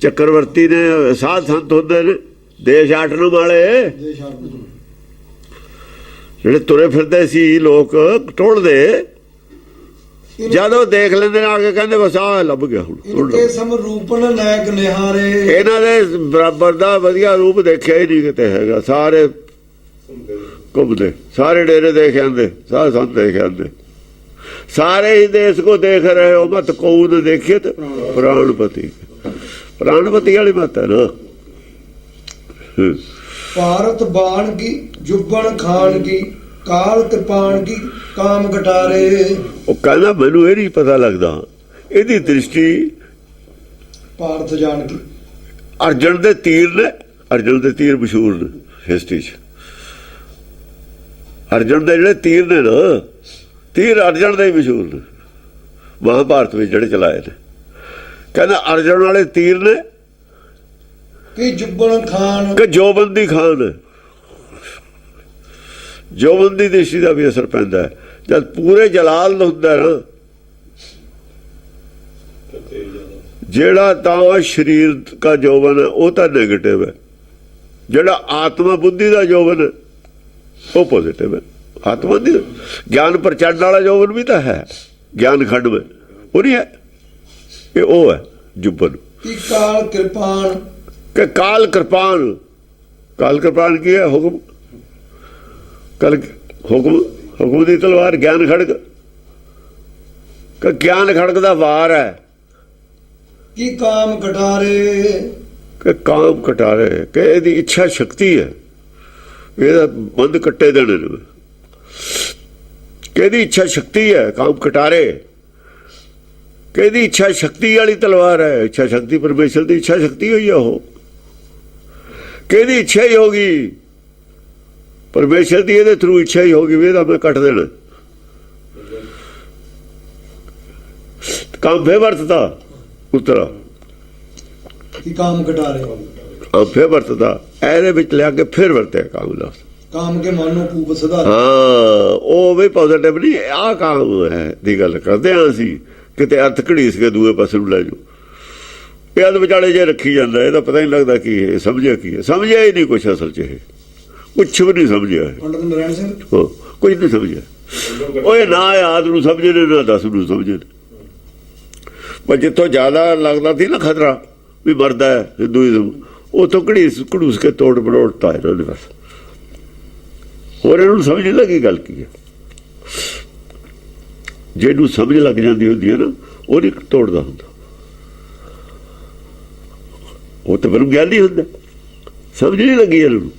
ਚੱਕਰਵਰਤੀ ਨੇ ਸਾਧ ਸੰਤ ਹੁੰਦੇ ਨੇ ਦੇਸ਼ ਆਟਣ ਵਾਲੇ, ਜਿਹੜੇ ਤੁਰੇ ਫਿਰਦੇ ਸੀ ਲੋਕ ਟੋਲਦੇ, ਜਦੋਂ ਦੇਖ ਲੈਂਦੇ ਨੇ ਆ ਕੇ ਕਹਿੰਦੇ ਬਸ ਆਹ ਲੱਭ ਗਿਆ ਹੁਣ। ਇਨਕੇ ਸਮ ਰੂਪਨ ਨਾਇਕ ਨਿਹਾਰੇ। ਇਹਨਾਂ ਦੇ ਬਰਾਬਰ ਦਾ ਵਧੀਆ ਰੂਪ ਦੇਖਿਆ ਹੀ ਨਹੀਂ ਕਿਤੇ ਹੈਗਾ। ਸਾਰੇ ਘੁੰਮਦੇ, ਸਾਰੇ ਡੇਰੇ ਦੇਖ ਆਂਦੇ, ਸਾਧ ਸੰਤ ਦੇਖ ਆਂਦੇ, ਸਾਰੇ ਹੀ ਦੇਸ਼ ਕੋ ਦੇਖ ਰਹੇ ਹੋ। ਮਤ ਕਉ ਨ ਦੇਖਿਏ ਤੇ ਪ੍ਰਾਣਪਤੀ, ਪ੍ਰਾਣਪਤੀ ਵਾਲੀ ਮਤ ਹੈ ਨਾ। ਭਾਰਤ ਬਾਣ ਕੀ ਜੁਬਨ ਖਾਨ ਕੀ ਕਾਲ ਕਿਰਪਾਨ ਕੀ ਕਾਮ ਘਟਾਰੇ। ਉਹ ਕਹਿੰਦਾ ਮੈਨੂੰ ਇਹ ਨਹੀਂ ਪਤਾ ਲੱਗਦਾ, ਇਹਦੀ ਦ੍ਰਿਸ਼ਟੀ ਭਾਰਤ ਜਾਣ ਕੀ। ਅਰਜਨ ਦੇ ਤੀਰ ਨੇ, ਅਰਜਨ ਦੇ ਤੀਰ ਮਸ਼ਹੂਰ ਨੇ ਹਿਸਟਰੀ 'ਚ। ਅਰਜਨ ਦੇ ਜਿਹੜੇ ਤੀਰ ਨੇ ਨਾ, ਤੀਰ ਅਰਜਨ ਦੇ ਹੀ ਮਸ਼ਹੂਰ ਨੇ ਮਹਾਭਾਰਤ ਵਿੱਚ ਜਿਹੜੇ ਚਲਾਏ ਨੇ। ਕਹਿੰਦਾ ਅਰਜਨ ਵਾਲੇ ਤੀਰ ਨੇ ਕਿ ਜੁਬਨ ਖਾਨ ਕਿ ਜੋਬੰਦੀ ਖਾਨ। ਜੋਬੰਦੀ ਦ੍ਰਿਸ਼ਟੀ ਦਾ ਵੀ ਅਸਰ ਪੈਂਦਾ ਹੈ। ਜਦ ਪੂਰੇ ਜਲਾਲ ਹੁੰਦਾ ਨਾ, ਜਿਹੜਾ ਤਾਂ ਸਰੀਰ ਦਾ ਜੋਬਨ ਹੈ ਉਹ ਤਾਂ ਨੈਗੇਟਿਵ ਹੈ। ਜਿਹੜਾ ਆਤਮਾ ਬੁੱਧੀ ਦਾ ਜੋਬਨ ਹੈ ਉਹ ਪੋਜ਼ਿਟਿਵ ਹੈ। ਆਤਮਾ ਦੀ ਗਿਆਨ ਪ੍ਰਚੰਡ ਵਾਲਾ ਜੋਬਨ ਵੀ ਤਾਂ ਹੈ, ਗਿਆਨ ਖੰਡ ਵਿੱਚ ਉਹ ਨਹੀਂ ਹੈ। ਇਹ ਉਹ ਹੈ ਜੁਬਨ। ਕਿ ਕਾਲ ਕਿਰਪਾਨ ਕਿ ਕਾਲ ਕਿਰਪਾਨ। ਕਾਲ ਕਿਰਪਾਨ ਕੀ ਹੈ? ਹੁਕਮ। ਕਲ ਹੁਕਮ, ਹੁਕਮ ਦੀ ਤਲਵਾਰ ਗਿਆਨ ਖੜਗ। ਕਿ ਗਿਆਨ ਖੜਗ ਦਾ ਵਾਰ ਹੈ। ਕਿ ਕਾਮ ਘਟਾਰੇ। ਕਿ ਕਾਮ ਕਟਾਰੇ, ਕਿ ਇਹਦੀ ਇੱਛਾ ਸ਼ਕਤੀ ਹੈ। ਇਹਦਾ ਬੰਦ ਕੱਟੇ ਦੇਣੇ ਨੇ। ਕਿਹਦੀ ਇੱਛਾ ਸ਼ਕਤੀ ਹੈ? ਕਾਮ ਕਟਾਰੇ। ਕਿਹਦੀ ਇੱਛਾ ਸ਼ਕਤੀ ਵਾਲੀ ਤਲਵਾਰ ਹੈ? ਇੱਛਾ ਸ਼ਕਤੀ ਪਰਮੇਸ਼ਰ ਦੀ ਇੱਛਾ ਸ਼ਕਤੀ ਹੋਈ ਹੈ। ਉਹ ਕਿਹਦੀ ਇੱਛਾ ਹੀ ਹੋਗੀ? ਪਰਮੇਸ਼ਰ ਦੀ ਇਹਦੇ ਥਰੂ ਇੱਛਾ ਹੀ ਹੋਗੀ ਵੀ ਇਹਦਾ ਮੈਂ ਕੱਟ ਦੇਣਾ। ਕੰਮ ਫੇਰ ਵਰਤਦਾ ਉਤਰਾ ਕਿ ਕਾਮ ਘਟਾਰੇ। ਫੇਰ ਵਰਤਦਾ ਇਹਦੇ ਵਿੱਚ ਲਿਆ ਕੇ ਫਿਰ ਵਰਤਿਆ ਕਾਮ ਲਫ਼ਜ਼। ਕਾਮ ਕੇ ਮਨ ਨੂੰ ਕੂਪ ਸੁਧਾਰ। ਹਾਂ ਉਹ ਵੀ ਪੋਜ਼ਿਟਿਵ ਨਹੀਂ, ਆਹ ਕਾਮ ਹੈ ਦੀ ਗੱਲ ਕਰਦੇ ਹਾਂ ਅਸੀਂ। ਕਿਤੇ ਅਰਥ ਘੜੀਸ ਕੇ ਦੂਏ ਪਾਸੇ ਨੂੰ ਲੈ ਜਾਓ। ਇਹ ਅਦ ਵਿਚਾਲੇ ਜੇ ਰੱਖੀ ਜਾਂਦਾ, ਇਹਦਾ ਪਤਾ ਨਹੀਂ ਲੱਗਦਾ ਕੀ ਹੈ। ਸਮਝਿਆ ਕੀ ਹੈ? ਸਮਝਿਆ ਹੀ ਨਹੀਂ ਕੁਛ। ਅਸਲ 'ਚ ਇਹ ਕੁਛ ਵੀ ਨਹੀਂ ਸਮਝਿਆ। ਪੰਡਤ ਨਰਾਇਣ ਸਿੰਘ ਕੁਝ ਨਹੀਂ ਸਮਝਿਆ। ਉਹ ਇਹ ਨਾ ਯਾਦ ਨੂੰ ਸਮਝੇ ਨੇ, ਨਾ 10 ਨੂੰ ਸਮਝੇ ਨੇ। ਪਰ ਜਿੱਥੋਂ ਜ਼ਿਆਦਾ ਲੱਗਦਾ ਸੀ ਨਾ ਖਤਰਾ ਵੀ ਮਰਦਾ ਹੈ ਹਿੰਦੂਇਜ਼ਮ, ਉੱਥੋਂ ਘੜੂਸ ਕੇ ਤੋੜ ਬੜੋੜਤਾ ਇਹਨਾਂ ਨੇ ਬਸ। ਹੋਰ ਇਹਨਾਂ ਨੂੰ ਸਮਝ ਨਹੀਂ ਲੱਗੀ ਗੱਲ ਕੀ ਹੈ। ਜਿਹਨੂੰ ਸਮਝ ਲੱਗ ਜਾਂਦੀ ਹੁੰਦੀ ਹੈ ਨਾ, ਉਹ ਨਹੀਂ ਤੋੜਦਾ ਹੁੰਦਾ। ਉਹ ਤਾਂ ਬਰੂ ਗਿਆਨੀ ਹੁੰਦਾ। ਸਮਝ ਨਹੀਂ ਲੱਗੀ ਇਹਨਾਂ ਨੂੰ।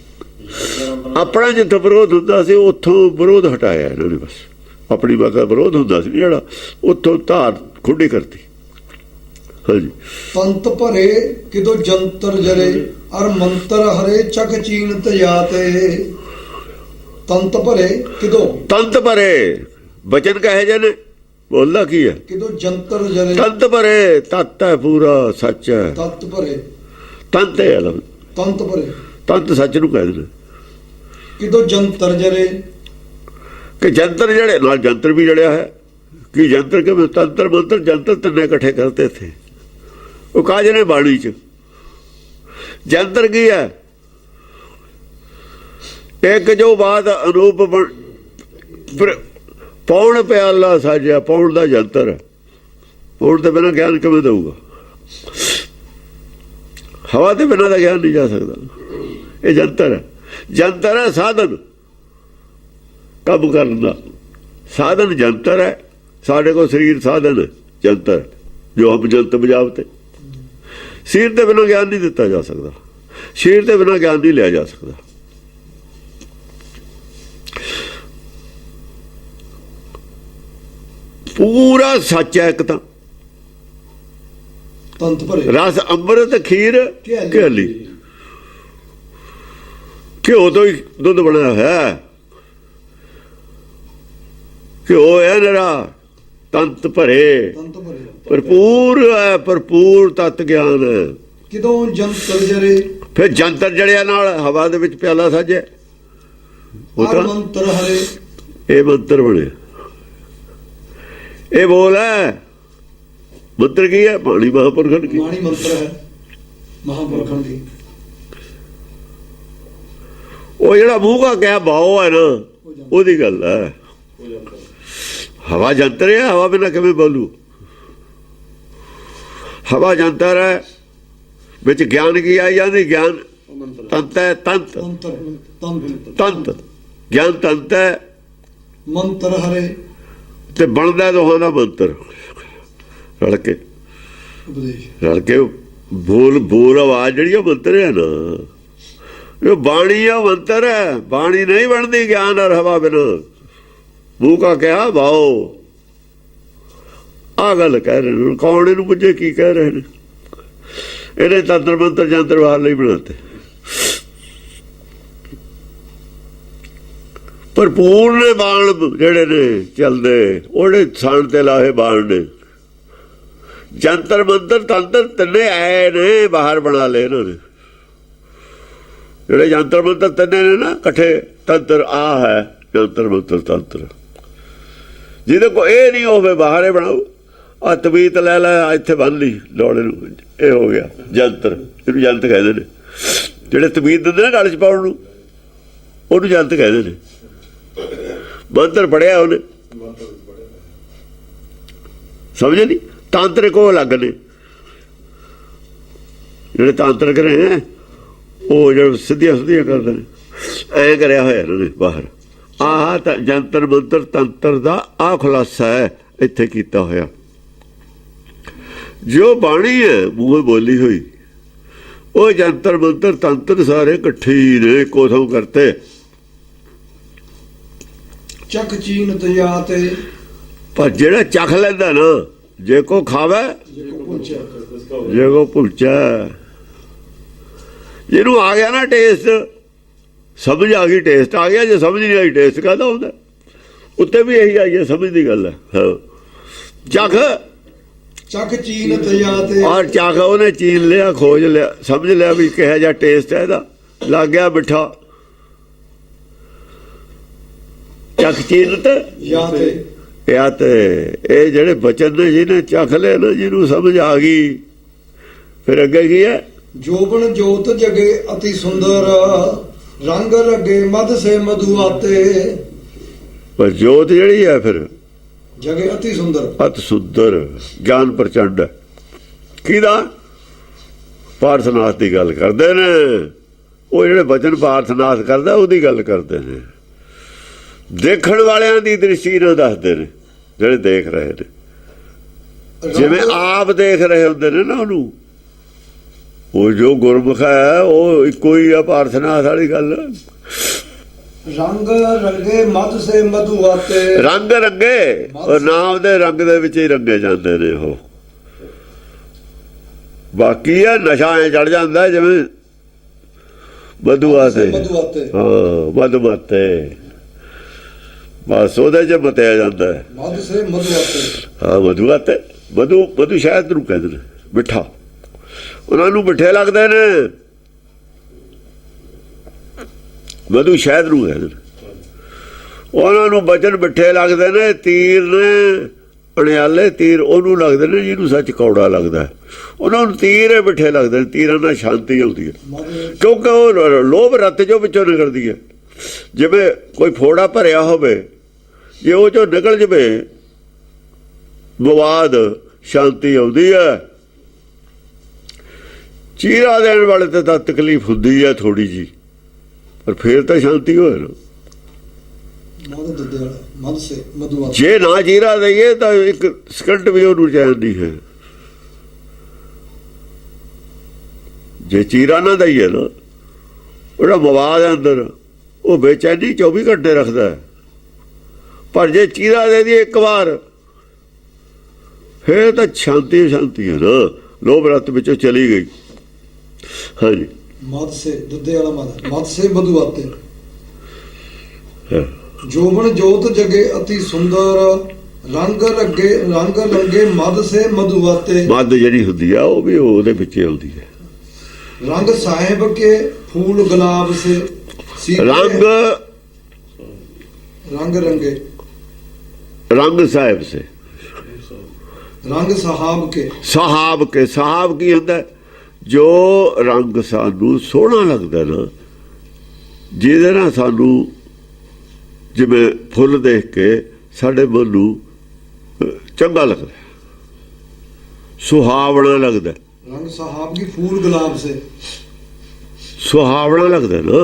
ਆਪਣਾ ਜਿੱਥੋਂ ਵਿਰੋਧ ਹੁੰਦਾ ਸੀ ਉੱਥੋਂ ਵਿਰੋਧ ਹਟਾਇਆ ਇਹਨਾਂ ਨੇ ਬਸ। ਆਪਣੀ ਬਾਤ ਦਾ ਵਿਰੋਧ ਹੁੰਦਾ ਸੀ ਜਿਹੜਾ, ਉੱਥੋਂ ਧਾਰ ਖੁੱਡੀ ਕਰਤੀ। ਹਾਂਜੀ। ਪੰਤ ਭਰੇ ਕਿਦੋਂ ਜੰਤਰ ਜਰੇ ਅਰ ਮੰਤਰ ਹਰੇ ਚੱਕ ਚੀਨ ਤਜਾਤੇ। ਤੰਤ ਭਰੇ ਕਿਦੋਂ। ਤੰਤ ਭਰੇ ਬਚਨ ਕਹੇ ਜੇ ਨੇ ਬੋਲਦਾ ਕੀ ਹੈ? ਕਿਦੋਂ ਜੰਤਰ ਜਰੇ ਤੰਤ ਭਰੇ, ਤਤ ਹੈ ਪੂਰਾ, ਸੱਚ ਹੈ। ਤਤ ਭਰੇ, ਤੰਤ ਹੈ ਲਫ਼ਜ਼, ਤੰਤ ਭਰੇ, ਤੰਤ ਸੱਚ ਨੂੰ ਕਹਿੰਦੇ ਨੇ। ਕਿਦੋਂ ਜੰਤਰ ਜਰੇ, ਕਿ ਜੰਤਰ ਜਿਹੜੇ ਨਾਲ ਜੰਤਰ ਵੀ ਜੜਿਆ ਹੈ। ਕਿ ਜੰਤਰ ਕਿ ਤੰਤਰ ਮੰਤਰ ਜੰਤਰ ਤਿੰਨੇ ਇਕੱਠੇ ਕਰਤੇ ਥੇ ਉਹ ਕਾਜ ਨੇ ਬਾਣੀ ਚ। ਜੰਤਰ ਕੀ ਹੈ? ਇੱਕ ਜੋ ਬਾਤ ਅਨੂਪ ਪੌਣ ਪਿਆਲਾ ਸਾਜਿਆ, ਪੌਣ ਦਾ ਜੰਤਰ ਹੈ। ਪੌਣ ਤੋਂ ਬਿਨਾਂ ਗਿਆਨ ਕਿਵੇਂ ਦਊਗਾ? ਹਵਾ ਦੇ ਬਿਨਾਂ ਦਾ ਗਿਆਨ ਨਹੀਂ ਜਾ ਸਕਦਾ। ਇਹ ਜੰਤਰ ਹੈ। ਜੰਤਰ ਹੈ ਸਾਧਨ ਕੰਮ ਕਰਨ ਦਾ। ਸਾਧਨ ਜੰਤਰ ਹੈ। ਸਾਡੇ ਕੋਲ ਸਰੀਰ ਸਾਧਨ ਹੈ, ਜੰਤਰ ਜੋ ਹਮ ਜੰਤ ਬਜਾਵਤੇ। ਸਰੀਰ ਦੇ ਬਿਨਾਂ ਗਿਆਨ ਨਹੀਂ ਦਿੱਤਾ ਜਾ ਸਕਦਾ। ਸਰੀਰ ਦੇ ਬਿਨਾਂ ਗਿਆਨ ਨਹੀਂ ਲਿਆ ਜਾ ਸਕਦਾ। ਪੂਰਾ ਸੱਚ ਹੈ ਇੱਕ ਤਾਂ। ਤੰਤ ਭਰੇ, ਰਸ ਅੰਮ੍ਰਿਤ ਖੀਰ ਘਿਆਲੀ। ਘਿਓ ਤੋਂ ਹੀ ਦੁੱਧ ਬਣਿਆ ਹੋਇਆ। ਘਿਓ ਹੈ ਨਿਰਾ, ਤੰਤ ਭਰੇ, ਤੰਤ ਭਰੇ, ਭਰਪੂਰ ਹੈ, ਭਰਪੂਰ ਤਤ ਗਿਆਨ ਹੈ। ਕਿਦੋਂ ਜੰਤਰ ਜਰੇ, ਫਿਰ ਜੰਤਰ ਜੜਿਆ ਨਾਲ ਹਵਾ ਦੇ ਵਿੱਚ ਪਿਆਲਾ ਸਾਜਿਆ। ਉਹ ਹਰ ਤਾਂ ਮੰਤਰ ਹਰੇ, ਇਹ ਮੰਤਰ ਬਣਿਆ। ਇਹ ਬੋਲ ਹੈ। ਮੰਤਰ ਕੀ ਹੈ? ਬਾਣੀ ਮਹਾਂਪੁਰਖਾਂ ਕੀ। ਬਾਣੀ ਮੰਤਰ ਹੈ ਮਹਾਂਪੁਰਖਾਂ ਦੀ। ਉਹ ਜਿਹੜਾ ਮੂੰਹ ਕਾ ਕਿਹਾ ਬਾਓ ਹੈ ਨਾ, ਉਹਦੀ ਗੱਲ ਹੈ। ਹਵਾ ਜੰਤਰ ਹੈ। ਹਵਾ ਬਿਨਾਂ ਕਿਵੇਂ ਬੋਲੂ? ਹਵਾ ਜੰਤਰ ਹੈ। ਵਿੱਚ ਗਿਆਨ ਕੀ ਆ ਜਾਂਦੀ? ਗਿਆਨ ਤੰਤ ਹੈ। ਤੰਤ ਤੰਤਰ, ਤੰਤ, ਤੰਤ ਗਿਆਨ ਤੰਤ ਹੈ। ਮੰਤਰ ਹਰੇ, ਤੇ ਬਣਦਾ ਦੋਹਾਂ ਦਾ ਮੰਤਰ ਰਲ ਕੇ। ਉਪਦੇਸ਼ ਰਲ ਕੇ ਬੋਲ ਆਵਾਜ਼ ਜਿਹੜੀ ਉਹ ਮੰਤਰ ਹੈ ਨਾ। ਇਹ ਬਾਣੀ ਆ ਮੰਤਰ ਹੈ। ਬਾਣੀ ਨਹੀਂ ਬਣਦੀ ਗਿਆਨ ਔਰ ਹਵਾ ਬਿਨਾਂ। ਮੂੰਹ ਕਾ ਕਿਹਾ ਵਾਓ। ਆ ਗੱਲ ਕਹਿ ਰਹੇ ਨੇ। ਕੌਣ ਇਹਨੂੰ ਪੁੱਛੇ ਕੀ ਕਹਿ ਰਹੇ ਨੇ? ਇਹਨੇ ਤੰਤਰ ਮੰਤਰ ਜੰਤਰ ਵਾਰ ਲਈ ਬਣਾਤੇ। ਭਰਪੂਰ ਨੇ ਬਾਣ ਜਿਹੜੇ ਨੇ ਚੱਲਦੇ, ਉਹਨੇ ਸਣ ਤੇ ਲਾਹੇ ਬਾਣ ਨੇ। ਜੰਤਰ ਮੰਤਰ ਤੰਤਰ ਤਿੰਨੇ ਆਏ ਨੇ, ਬਾਹਰ ਬਣਾ ਲਏ ਇਹਨਾਂ ਨੇ। ਜਿਹੜੇ ਜੰਤਰ ਮੰਤਰ ਤਿੰਨੇ ਨੇ ਨਾ ਇਕੱਠੇ, ਤੰਤਰ ਆ ਹੈ ਜੰਤਰ ਮੰਤਰ ਤੰਤਰ। ਜਿਹਦੇ ਕੋਲ ਇਹ ਨਹੀਂ ਹੋਵੇ ਬਾਹਰ ਬਣਾਓ। ਆ ਤਵੀਤ ਲੈ ਲੈ, ਇੱਥੇ ਬੰਨ ਲਈ ਲੋੜੇ ਨੂੰ, ਇਹ ਹੋ ਗਿਆ ਜੰਤਰ। ਇਹਨੂੰ ਜੰਤ ਕਹਿੰਦੇ ਨੇ। ਜਿਹੜੇ ਤਵੀਤ ਦਿੰਦੇ ਨੇ ਗਲ 'ਚ ਪਾਉਣ ਨੂੰ, ਉਹਨੂੰ ਜੰਤ ਕਹਿੰਦੇ ਨੇ। ਮੰਤਰ ਪੜਿਆ ਉਹਨੇ, ਸਮਝੇ ਨਹੀਂ? ਤਾਂਤਰਿਕ ਉਹ ਅਲੱਗ ਨੇ। ਜਿਹੜੇ ਤਾਂਤਰਿਕ ਨੇ ਉਹ ਜਿਹੜੇ ਸਿੱਧੀਆਂ ਕਰਦੇ ਨੇ, ਐ ਕਰਿਆ ਹੋਇਆ ਇਹਨਾਂ ਨੇ ਬਾਹਰ। ਆਹ ਤਾਂ ਜੰਤਰ ਮੰਤਰ ਤੰਤਰ ਦਾ ਆ ਖੁਲਾਸਾ ਹੈ ਇੱਥੇ ਕੀਤਾ ਹੋਇਆ। ਜੋ ਬਾਣੀ ਹੈ ਮੂੰਹ ਬੋਲੀ ਹੋਈ, ਉਹ ਜੰਤਰ ਮੰਤਰ ਤੰਤਰ ਸਾਰੇ ਇਕੱਠੇ ਹੀ ਨੇ, ਕੋਥੋਂ ਕਰਤੇ। ਚੱਕ ਚੀਨ ਤਿਆ ਤੇ, ਪਰ ਜਿਹੜਾ ਚੱਖ ਲੈਂਦਾ ਨਾ, ਜੇ ਕੋ ਖਾਵੇ ਜੇ ਕੋ ਪੁੱਛਿਆ, ਜੇ ਕੋ ਪੁੱਛਾ। ਜਿਹਨੂੰ ਆ ਗਿਆ ਨਾ ਟੇਸਟ, ਸਮਝ ਆ ਗਈ, ਟੇਸਟ ਆ ਗਿਆ। ਜੇ ਸਮਝ ਨਹੀਂ ਆਈ, ਟੇਸਟ ਕਾਹਦਾ ਹੁੰਦਾ? ਉੱਤੇ ਵੀ ਇਹੀ ਆਈ ਹੈ, ਸਮਝ ਦੀ ਗੱਲ ਹੈ। ਹਾਂ, ਚੱਖ ਚੱਕ ਚੀਨ ਤਿਆ ਤੇ, ਔਰ ਚੱਖ ਉਹਨੇ ਚੀਨ ਲਿਆ, ਖੋਜ ਲਿਆ, ਸਮਝ ਲਿਆ ਵੀ ਕਿਹੋ ਜਿਹਾ ਟੇਸਟ ਹੈ ਇਹਦਾ। ਲੱਗ ਗਿਆ ਮਿੱਠਾ। ਚੱਖ ਚੀਨਤ ਯਾ ਤੇ, ਯਾ ਤੇ ਇਹ ਜਿਹੜੇ ਬਚਨ ਨੇ, ਜਿਹਨੇ ਚੱਖ ਲਿਆ ਨਾ, ਜਿਹਨੂੰ ਸਮਝ ਆ ਗਈ, ਫਿਰ ਅੱਗੇ ਕੀ ਹੈ? ਜੋਬਨ ਜੋਤ ਜਗੇ ਅਤੀ ਸੁੰਦਰ, ਰੰਗ ਲੱਗੇ ਮਦ ਸੇ ਮਧੂ ਆਤੇ। ਪਰ ਜੋਤ ਜਿਹੜੀ ਹੈ ਫਿਰ ਜਗੇ ਅਤੀ ਸੁੰਦਰ, ਅਤ ਸੁੰਦਰ ਗਿਆਨ ਪ੍ਰਚੰਡ ਹੈ। ਕਿਹਦਾ? ਪਾਰਥਨਾਥ ਦੀ ਗੱਲ ਕਰਦੇ ਨੇ ਉਹ। ਜਿਹੜੇ ਬਚਨ ਪਾਰਥਨਾਥ ਕਰਦਾ ਉਹਦੀ ਗੱਲ ਕਰਦੇ ਨੇ। ਦੇਖਣ ਵਾਲਿਆਂ ਦੀ ਦ੍ਰਿਸ਼ਟੀ ਨੂੰ ਦੱਸਦੇ ਨੇ, ਜਿਹੜੇ ਦੇਖ ਰਹੇ ਨੇ। ਜਿਵੇਂ ਆਪ ਦੇਖ ਰਹੇ ਹੁੰਦੇ ਨੇ ਨਾ ਉਹਨੂੰ। ਉਹ ਜੋ ਗੁਰਮੁਖ ਹੈ ਉਹ ਇੱਕੋ ਹੀ ਆ ਪਾਰਥਨਾਥ ਵਾਲੀ ਗੱਲ। ਰੰਗ ਰੰਗੇ ਮਦ ਸੇ ਮਧੂ ਆਤੇ, ਰੰਗ ਰੰਗੇ, ਉਹ ਨਾਮ ਦੇ ਰੰਗ ਦੇ ਵਿੱਚ ਹੀ ਰੰਗੇ ਜਾਂਦੇ ਨੇ ਉਹ। ਬਾਕੀ ਆ ਨਸ਼ਾ ਐ ਚੜ ਜਾਂਦਾ ਜਿਵੇਂ ਮਧੂ ਆਤੇ। ਮਧੂ ਆਤੇ, ਹਾਂ, ਮਧੂ ਆਤੇ। ਬਸ ਉਹਦੇ 'ਚ ਮਤਿਆ ਜਾਂਦਾ ਹੈ। ਮਦ ਸੇ ਮਧੁਆਤੇ। ਹਾਂ ਮਧੂਆ ਤੇ ਮਧੂ ਸ਼ਾਇਦ ਨੂੰ ਕਹਿੰਦੇ ਨੇ ਮਿੱਠਾ, ਉਹਨਾਂ ਨੂੰ ਮਿੱਠੇ ਲੱਗਦੇ ਨੇ, ਮਧੂ ਸ਼ਾਇਦ ਨੂੰ ਕਹਿੰਦੇ ਨੇ, ਉਹਨਾਂ ਨੂੰ ਬਚਨ ਮਿੱਠੇ ਲੱਗਦੇ ਨੇ। ਤੀਰ ਨੇ ਅਣਿਆਲੇ ਤੀਰ ਉਹਨੂੰ ਲੱਗਦੇ ਨੇ ਜਿਹਨੂੰ ਸੱਚ ਕੌੜਾ ਲੱਗਦਾ, ਉਹਨਾਂ ਨੂੰ ਤੀਰ ਮਿੱਠੇ ਲੱਗਦੇ ਨੇ। ਤੀਰਾਂ ਨਾਲ ਸ਼ਾਂਤੀ ਆਉਂਦੀ ਹੈ, ਕਿਉਂਕਿ ਉਹ ਲੋਭ ਰੱਤ ਜੋ ਵਿੱਚੋਂ ਨਿਕਲਦੀ ਹੈ। ਜਿਵੇਂ ਕੋਈ ਫੋੜਾ ਭਰਿਆ ਹੋਵੇ, ਜੇ ਉਹ ਚੋਂ ਨਿਕਲ ਜਵੇ ਵਿਵਾਦ, ਸ਼ਾਂਤੀ ਆਉਂਦੀ ਹੈ। ਚੀਰਾ ਦੇਣ ਵਾਲੇ ਤੇ ਤਾਂ ਤਕਲੀਫ ਹੁੰਦੀ ਹੈ ਥੋੜੀ ਜੀ, ਪਰ ਫੇਰ ਤਾਂ ਸ਼ਾਂਤੀ ਹੋਏ ਨਾ। ਮਦ ਦੁੱਧੇ ਵਾਲਾ ਮਦ ਸੇ ਮਧੁਆਤੇ। ਜੇ ਨਾ ਚੀਰਾ ਦਈਏ ਤਾਂ ਇੱਕ ਸਕਿੰਟ ਵੀ ਉਹਨੂੰ ਚੈਨ ਨਹੀਂ ਹੈ। ਜੇ ਚੀਰਾ ਨਾ ਦਈਏ ਨਾ, ਉਹਦਾ ਮਵਾਦ ਹੈ ਅੰਦਰ, ਉਹ ਬੇਚੈਨੀ 24 ਘੰਟੇ ਰੱਖਦਾ ਹੈ। ਪਰ ਜੇ ਚੀਰਾ ਦੇ ਦੀ ਇੱਕ ਵਾਰ, ਫੇਰ ਤਾਂ ਸ਼ਾਂਤੀ ਸ਼ਾਂਤੀ ਹੈ ਨਾ, ਲੋਭ ਰੱਤ ਵਿੱਚੋਂ ਚਲੀ ਗਈ। ਹਾਂਜੀ ਮਦ ਸੇ ਦੁੱਧੇ ਵਾਲਾ ਮਦ ਸੇ ਮਧੁਆਤੇ। ਹਾਂ। ਜੋਬਨ ਜੋਤ ਜਗੇ ਅਤੀ ਸੁੰਦਰ, ਰੰਗ ਲੰਗੇ ਮਦ ਸੇ ਮਧੁਆਤੇ। ਮੱਧ ਜਿਹੜੀ ਹੁੰਦੀ ਆ ਉਹ ਵੀ ਉਹਦੇ ਵਿੱਚ ਆਉਂਦੀ ਹੈ। ਰੰਗ ਸਾਹਿਬ ਕੇ ਫੂਲ ਗੁਲਾਬ ਸੇ। ਰੰਗ ਰੰਗੇ ਰੰਗ ਸਾਹਿਬ ਸੇ, ਰੰਗ ਸਹਾਬ ਕੇ। ਸਾਹਬ ਕੀ ਹੁੰਦਾ? ਜੋ ਰੰਗ ਸਾਨੂੰ ਸੋਹਣਾ ਲੱਗਦਾ ਨਾ, ਜਿਹਦੇ ਨਾਲ ਸਾਨੂੰ ਜਿਵੇਂ ਫੁੱਲ ਦੇਖ ਕੇ ਸਾਡੇ ਮਨ ਨੂੰ ਚੰਗਾ ਲੱਗਦਾ, ਸੁਹਾਵਣਾ ਲੱਗਦਾ। ਰੰਗ ਸਹਾਬ ਕੀ ਫੂਲ ਗੁਲਾਬ ਸੇ। ਸੁਹਾਵਣਾ ਲੱਗਦਾ ਨਾ,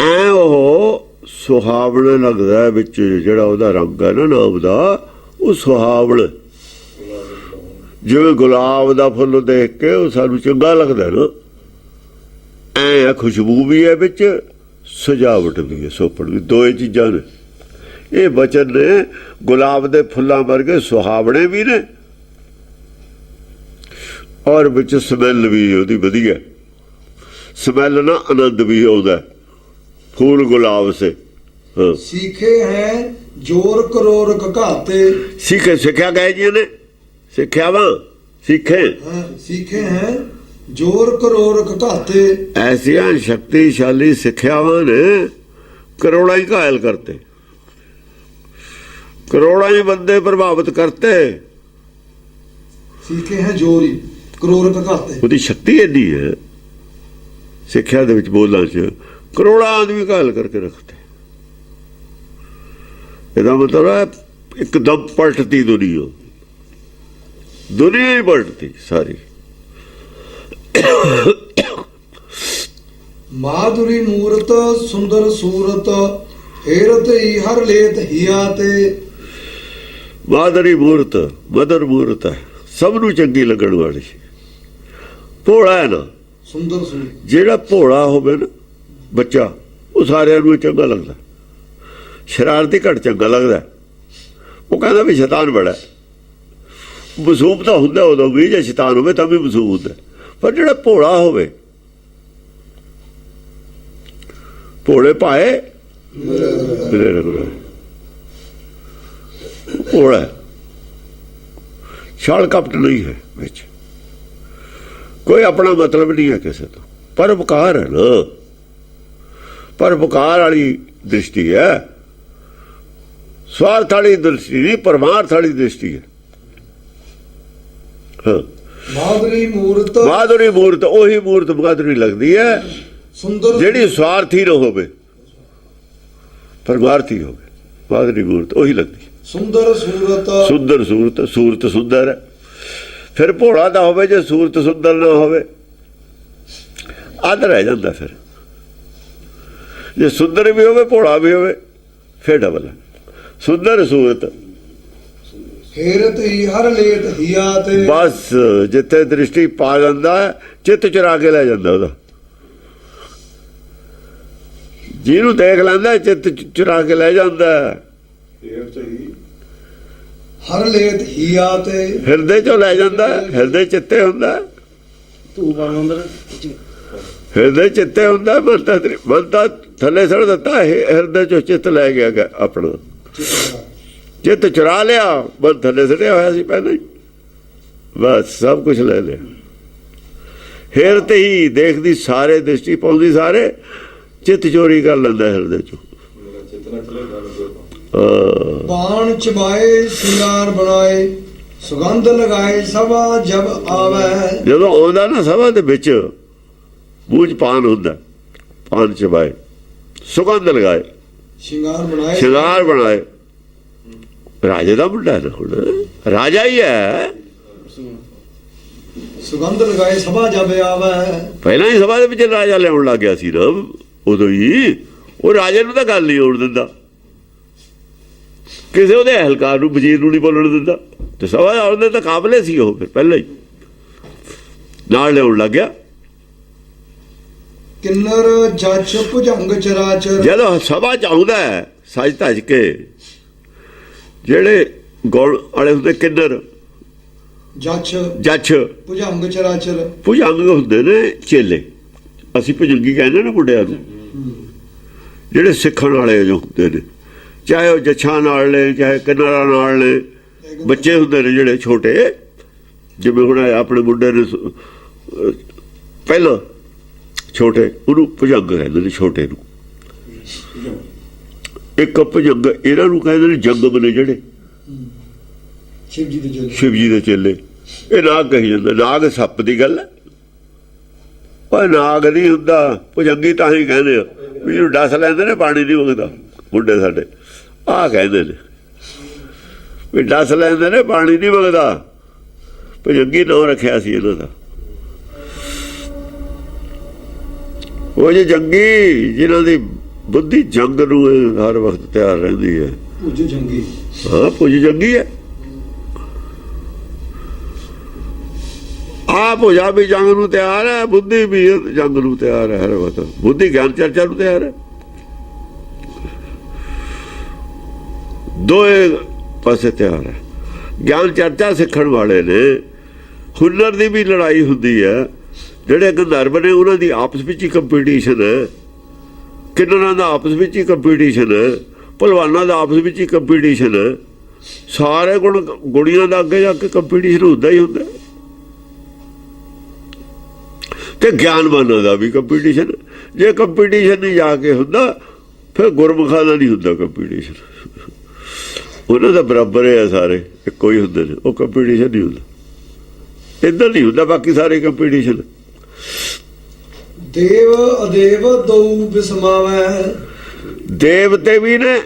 ਐ ਉਹ ਸੁਹਾਵਣਾ ਲੱਗਦਾ ਵਿੱਚ ਜਿਹੜਾ ਉਹਦਾ ਰੰਗ ਹੈ ਨਾ ਨਾਮ ਦਾ, ਉਹ ਸੁਹਾਵਣਾ। ਜਿਵੇਂ ਗੁਲਾਬ ਦਾ ਫੁੱਲ ਦੇਖ ਕੇ ਉਹ ਸਾਨੂੰ ਚੰਗਾ ਲੱਗਦਾ ਨਾ, ਐ ਖੁਸ਼ਬੂ ਵੀ ਹੈ ਵਿੱਚ, ਸਜਾਵਟ ਵੀ ਹੈ, ਸੋਪੜ ਵੀ, ਦੋਏ ਚੀਜ਼ਾਂ ਨੇ। ਇਹ ਬਚਨ ਨੇ ਗੁਲਾਬ ਦੇ ਫੁੱਲਾਂ ਵਰਗੇ ਸੁਹਾਵਣੇ ਵੀ ਨੇ, ਔਰ ਵਿੱਚ ਸਮੈਲ ਵੀ ਉਹਦੀ ਵਧੀਆ, ਸਮੈਲ ਨਾ ਆਨੰਦ ਵੀ ਆਉਂਦਾ। ਫੂਲ ਗੁਲਾਬ ਸੇ। ਹਾਂ। ਸੀਖੇ ਹੈ ਜੋਰ ਕਰੋਰ ਘਾਤੇ। ਸਿੱਖਿਆ ਗਏ ਜੀ ਨੇ, ਸਿੱਖਿਆਵਾਂ ਸੀਖੇ ਹੈ ਜੋਰ ਕਰੋਰ ਘਾਤੇ। ਐਸੀਆਂ ਸ਼ਕਤੀਸ਼ਾਲੀ ਸਿੱਖਿਆਵਾਂ ਨੇ ਕਰੋੜਾਂ ਹੀ ਘਾਇਲ ਕਰਤੇ, ਕਰੋੜਾਂ ਹੀ ਬੰਦੇ ਪ੍ਰਭਾਵਿਤ ਕਰਤੇ। ਸੀਖੇ ਹੈ ਜੋਰੀ ਕਰੋਰ ਘਾਤੇ। ਉਹਦੀ ਸ਼ਕਤੀ ਇੰਨੀ ਹੈ ਸਿੱਖਿਆ ਦੇ ਵਿੱਚ, ਬੋਲਾਂ 'ਚ ਕਰੋੜਾਂ ਆਦਮੀ ਘਾਇਲ ਕਰਕੇ ਰੱਖਤੇ। ਇਹਦਾ ਮਤਲਬ ਹੈ ਇੱਕਦਮ ਪਲਟਤੀ ਦੁਨੀਆ ਹੀ ਪਲਟਤੀ ਸਾਰੀ। ਮਾਧੁਰੀ ਮੂਰਤ ਸੁੰਦਰ ਸੂਰਤ, ਹੇਰਤ ਹੀ ਹਰ ਲੇਤ ਹਿਆ ਤੇ। ਮਾਧੁਰੀ ਮੂਰਤ, ਮਦਰ ਮੂਰਤ ਹੈ, ਸਭ ਨੂੰ ਚੰਗੀ ਲੱਗਣ ਵਾਲੀ। ਭੋਲਾ ਹੈ ਨਾ, ਸੁੰਦਰ ਸੂਰਤ। ਜਿਹੜਾ ਭੋਲਾ ਹੋਵੇ ਨਾ ਬੱਚਾ, ਉਹ ਸਾਰਿਆਂ ਨੂੰ ਚੰਗਾ ਲੱਗਦਾ। ਸ਼ਰਾਰਤੀ ਘੱਟ ਚੰਗਾ ਲੱਗਦਾ। ਉਹ ਕਹਿੰਦਾ ਵੀ ਸ਼ੈਤਾਨ ਬੜਾ। ਮਾਸੂਮ ਤਾਂ ਹੁੰਦਾ ਉਦੋਂ ਵੀ, ਜੇ ਸ਼ੈਤਾਨ ਹੋਵੇ ਤਾਂ ਵੀ ਮਾਸੂਮ ਹੁੰਦਾ। ਪਰ ਜਿਹੜਾ ਭੋਲਾ ਹੋਵੇ, ਭੋਲੇ ਭਾਏ ਭੋਲਾ, ਛਲ ਕਪਟ ਨਹੀਂ ਹੈ ਵਿੱਚ, ਕੋਈ ਆਪਣਾ ਮਤਲਬ ਨਹੀਂ ਹੈ ਕਿਸੇ ਤੋਂ। ਪਰਉਪਕਾਰ ਹੈ ਨਾ, ਪਰਉਪਕਾਰ ਵਾਲੀ ਦ੍ਰਿਸ਼ਟੀ ਹੈ, ਸਵਾਰਥ ਵਾਲੀ ਦ੍ਰਿਸ਼ਟੀ ਨਹੀਂ, ਪਰਮਾਰਥ ਵਾਲੀ ਦ੍ਰਿਸ਼ਟੀ ਹੈ। ਹਾਂ। ਮਾਧੁਰੀ ਮੂਰਤ ਉਹੀ ਮੂਰਤ ਮਾਧੁਰੀ ਲੱਗਦੀ ਹੈ ਸੁੰਦਰ, ਜਿਹੜੀ ਸਵਾਰਥੀ ਨਾ ਹੋਵੇ, ਪਰਮਾਰਥੀ ਹੋਵੇ। ਮਾਧੁਰੀ ਮੂਰਤ ਉਹੀ ਲੱਗਦੀ। ਸੁੰਦਰ ਸੂਰਤ ਸੂਰਤ ਸੁੰਦਰ ਹੈ। ਫਿਰ ਭੋਲਾ ਦਾ ਹੋਵੇ, ਜੇ ਸੂਰਤ ਸੁੰਦਰ ਨਾ ਹੋਵੇ ਅੱਧ ਰਹਿ ਜਾਂਦਾ। ਫਿਰ ਜੇ ਸੁੰਦਰ ਵੀ ਹੋਵੇ ਭੋਲਾ ਵੀ ਹੋਵੇ ਫਿਰ ਡਬਲ ਹੈ। ਸੁੰਦਰ ਸੂਰਤ, ਹੇਰਤ ਹੀ ਹਰ ਲੇਤ ਹਿਆ ਤੇ। ਬਸ ਜਿੱਥੇ ਦ੍ਰਿਸ਼ਟੀ ਪਾ ਜਾਂਦਾ, ਚਿੱਤ ਚੁਰਾ ਕੇ ਲੈ ਜਾਂਦਾ ਉਹਦਾ। ਜਿਹਨੂੰ ਦੇਖ ਲੈਂਦਾ ਚਿੱਤ ਚੁਰਾ ਕੇ ਲੈ ਜਾਂਦਾ। ਹਰ ਲੇਤ ਹਿਆ ਤੇ, ਹਿਰਦੇ ਚੋਂ ਲੈ ਜਾਂਦਾ। ਹਿਰਦੇ ਚਿੱਤੇ ਹੁੰਦਾ, ਹਿਰਦੇ ਚਿੱਤੇ ਹੁੰਦਾ। ਮਨ ਤਾਂ ਥੱਲੇ ਸੜ ਦਿੱਤਾ, ਹਿਰਦੇ ਚੋਂ ਚਿੱਤ ਲੈ ਗਿਆ ਆਪਣਾ, ਚਿੱਤ ਚੁਰਾ ਲਿਆ, ਮਨ ਥੱਲੇ ਸੜਿਆ ਹੋਇਆ ਸੀ ਪਹਿਲਾਂ ਹੀ, ਬਸ ਸਭ ਕੁਝ ਲੈ ਲਿਆ। ਹਿਰਤ ਹੀ ਦੇਖਦੀ ਸਾਰੇ, ਦ੍ਰਿਸ਼ਟੀ ਪਾਉਂਦੀ ਸਾਰੇ, ਚਿੱਤ ਚੋਰੀ ਕਰ ਲੈਂਦਾ ਹਿਰਦੇ ਚੋਂ। ਬਾਣ ਚਬਾਏ ਸਿੰਗਾਰ ਬਣਾਏ, ਸੁਗੰਧ ਲਗਾਏ ਸਭਾ ਜਬ ਆਵੇ। ਜਦੋਂ ਆਉਂਦਾ ਨਾ ਸਭਾ ਦੇ ਵਿੱਚ, ਮੂੰਹ 'ਚ ਪਾਨ ਹੁੰਦਾ, ਪਾਨ ਚਬਾਏ, ਸੁਗੰਧ ਲਗਾਏ, ਸ਼ਿੰਗਾਰ ਬਣਾਏ, ਸ਼ਿੰਗਾਰ ਬਣਾਏ। ਰਾਜੇ ਦਾ ਮੁੰਡਾ ਨਾ, ਹੁਣ ਰਾਜਾ ਹੀ ਹੈ। ਸੁਗੰਧ ਲਗਾਏ ਸਭਾ ਜਬ ਆਵੇ। ਪਹਿਲਾਂ ਹੀ ਸਭਾ ਦੇ ਵਿੱਚ ਰਾਜਾ ਲਿਆਉਣ ਲੱਗ ਗਿਆ ਸੀ ਨਾ, ਉਦੋਂ ਹੀ। ਉਹ ਰਾਜੇ ਨੂੰ ਤਾਂ ਗੱਲ ਨਹੀਂ ਹੋਣ ਦਿੰਦਾ, ਕਿਸੇ ਉਹਦੇ ਅਹਿਲਕਾਰ ਨੂੰ, ਵਜ਼ੀਰ ਨੂੰ ਨਹੀਂ ਬੋਲਣ ਦਿੰਦਾ। ਤੇ ਸਭਾ ਆਉਣ ਦੇ ਤਾਂ ਕਾਬਲੇ ਸੀ ਉਹ, ਫਿਰ ਪਹਿਲਾਂ ਹੀ ਨਾਲ ਲਿਆਉਣ ਲੱਗ ਗਿਆ। ਕਿੰਨਰ ਜੱਜ ਭੁਜੰਗ ਚਰਾਚਰ। ਜਦੋਂ ਸਭਾ ਚ ਆਉਂਦਾ ਸੱਜ ਧੱਜ ਕੇ, ਜਿਹੜੇ ਗੁਣ ਵਾਲੇ ਹੁੰਦੇ ਕਿੰਨਰ, ਜੱਜ ਭੁਜੰਗ ਚਰਾਚਰ, ਭੁਜੰਗ ਹੁੰਦੇ ਨੇ ਚੇਲੇ, ਅਸੀਂ ਭੁਜੰਗੀ ਕਹਿੰਦੇ ਨੇ ਮੁੰਡਿਆਂ ਨੂੰ, ਜਿਹੜੇ ਸਿੱਖਣ ਵਾਲੇ ਜੋ ਹੁੰਦੇ ਨੇ, ਚਾਹੇ ਉਹ ਜੱਛਾਂ ਨਾਲ ਨੇ, ਚਾਹੇ ਕਿੰਨਰਾਂ ਨਾਲ ਨੇ। ਬੱਚੇ ਹੁੰਦੇ ਨੇ ਜਿਹੜੇ ਛੋਟੇ, ਜਿਵੇਂ ਹੁਣ ਆਪਣੇ ਮੁੰਡੇ ਨੇ ਪਹਿਲਾਂ ਛੋਟੇ, ਉਹਨੂੰ ਭੁਜੰਗ ਕਹਿੰਦੇ ਨੇ, ਛੋਟੇ ਨੂੰ। ਇੱਕ ਭੁਜੰਗ ਇਹਨਾਂ ਨੂੰ ਕਹਿੰਦੇ ਨੇ ਜੰਗਮ ਨੇ, ਜਿਹੜੇ ਸ਼ਿਵ ਜੀ ਦੇ ਚੇਲੇ। ਇਹ ਨਾਗ ਕਹੀ ਜਾਂਦਾ, ਨਾਗ ਸੱਪ ਦੀ ਗੱਲ ਹੈ, ਉਹ ਨਾਗ ਨਹੀਂ ਹੁੰਦਾ। ਭੁਜੰਗੀ ਤਾਂ ਹੀ ਕਹਿੰਦੇ ਆ ਵੀ ਜਿਹਨੂੰ ਡਸ ਲੈਂਦੇ ਨੇ, ਪਾਣੀ ਨਹੀਂ ਮੰਗਦਾ। ਮੁੰਡੇ ਸਾਡੇ ਆਹ ਕਹਿੰਦੇ ਨੇ ਵੀ ਡਸ ਲੈਂਦੇ ਨੇ, ਪਾਣੀ ਨਹੀਂ ਮੰਗਦਾ। ਭੁਜੰਗੀ ਨਾਂ ਰੱਖਿਆ ਸੀ ਇਹਨਾਂ ਦਾ। ਉਹ ਜੇ ਜੰਗੀ, ਜਿਨ੍ਹਾਂ ਦੀ ਬੁੱਧੀ ਜੰਗ ਨੂੰ ਹਰ ਵਕਤ ਤਿਆਰ ਰਹਿੰਦੀ ਹੈ, ਪੁੱਜ ਜੰਗੀ। ਹਾਂ, ਪੁੱਜ ਜੰਗੀ ਹੈ। ਆਪ ਹੋ ਜਾ ਵੀ ਜੰਗ ਨੂੰ ਤਿਆਰ ਹੈ, ਬੁੱਧੀ ਵੀ ਜੰਗ ਨੂੰ ਤਿਆਰ ਹੈ ਹਰ ਵਕਤ। ਬੁੱਧੀ ਗਿਆਨ ਚਰਚਾ ਨੂੰ ਤਿਆਰ ਹੈ। ਦੋਏ ਪਾਸੇ ਤਿਆਰ ਹੈ। ਗਿਆਨ ਚਰਚਾ ਸਿੱਖਣ ਵਾਲੇ ਨੇ, ਹੁਨਰ ਦੀ ਵੀ ਲੜਾਈ ਹੁੰਦੀ ਹੈ। ਜਿਹੜੇ ਗੰਧਰਵ ਨੇ ਉਹਨਾਂ ਦੀ ਆਪਸ ਵਿੱਚ ਹੀ ਕੰਪੀਟੀਸ਼ਨ ਹੈ, ਕਿੰਨਰਾਂ ਦਾ ਆਪਸ ਵਿੱਚ ਹੀ ਕੰਪੀਟੀਸ਼ਨ ਹੈ, ਭਲਵਾਨਾਂ ਦਾ ਆਪਸ ਵਿੱਚ ਹੀ ਕੰਪੀਟੀਸ਼ਨ ਹੈ। ਸਾਰੇ ਗੁਣੀਆਂ ਦਾ ਅੱਗੇ ਜਾ ਕੇ ਕੰਪੀਟੀਸ਼ਨ ਹੁੰਦਾ ਹੀ ਹੁੰਦਾ। ਤੇ ਗਿਆਨਵਾਨਾਂ ਦਾ ਵੀ ਕੰਪੀਟੀਸ਼ਨ। ਜੇ ਕੰਪੀਟੀਸ਼ਨ ਨਹੀਂ ਜਾ ਕੇ ਹੁੰਦਾ, ਫਿਰ ਗੁਰਮੁਖਾਂ ਦਾ ਨਹੀਂ ਹੁੰਦਾ ਕੰਪੀਟੀਸ਼ਨ। ਉਹਨਾਂ ਦਾ ਬਰਾਬਰ ਹੈ, ਸਾਰੇ ਇੱਕੋ ਹੀ ਹੁੰਦੇ ਨੇ। ਉਹ ਕੰਪੀਟੀਸ਼ਨ ਨਹੀਂ ਹੁੰਦਾ, ਇੱਧਰ ਨਹੀਂ ਹੁੰਦਾ। ਬਾਕੀ ਸਾਰੇ ਕੰਪੀਟੀਸ਼ਨ। ਦੇਵ ਅਦੇਵ ਦੋ ਬਿਸਮਾਵੈ। ਦੇਵਤੇ ਵੀ ਨੇ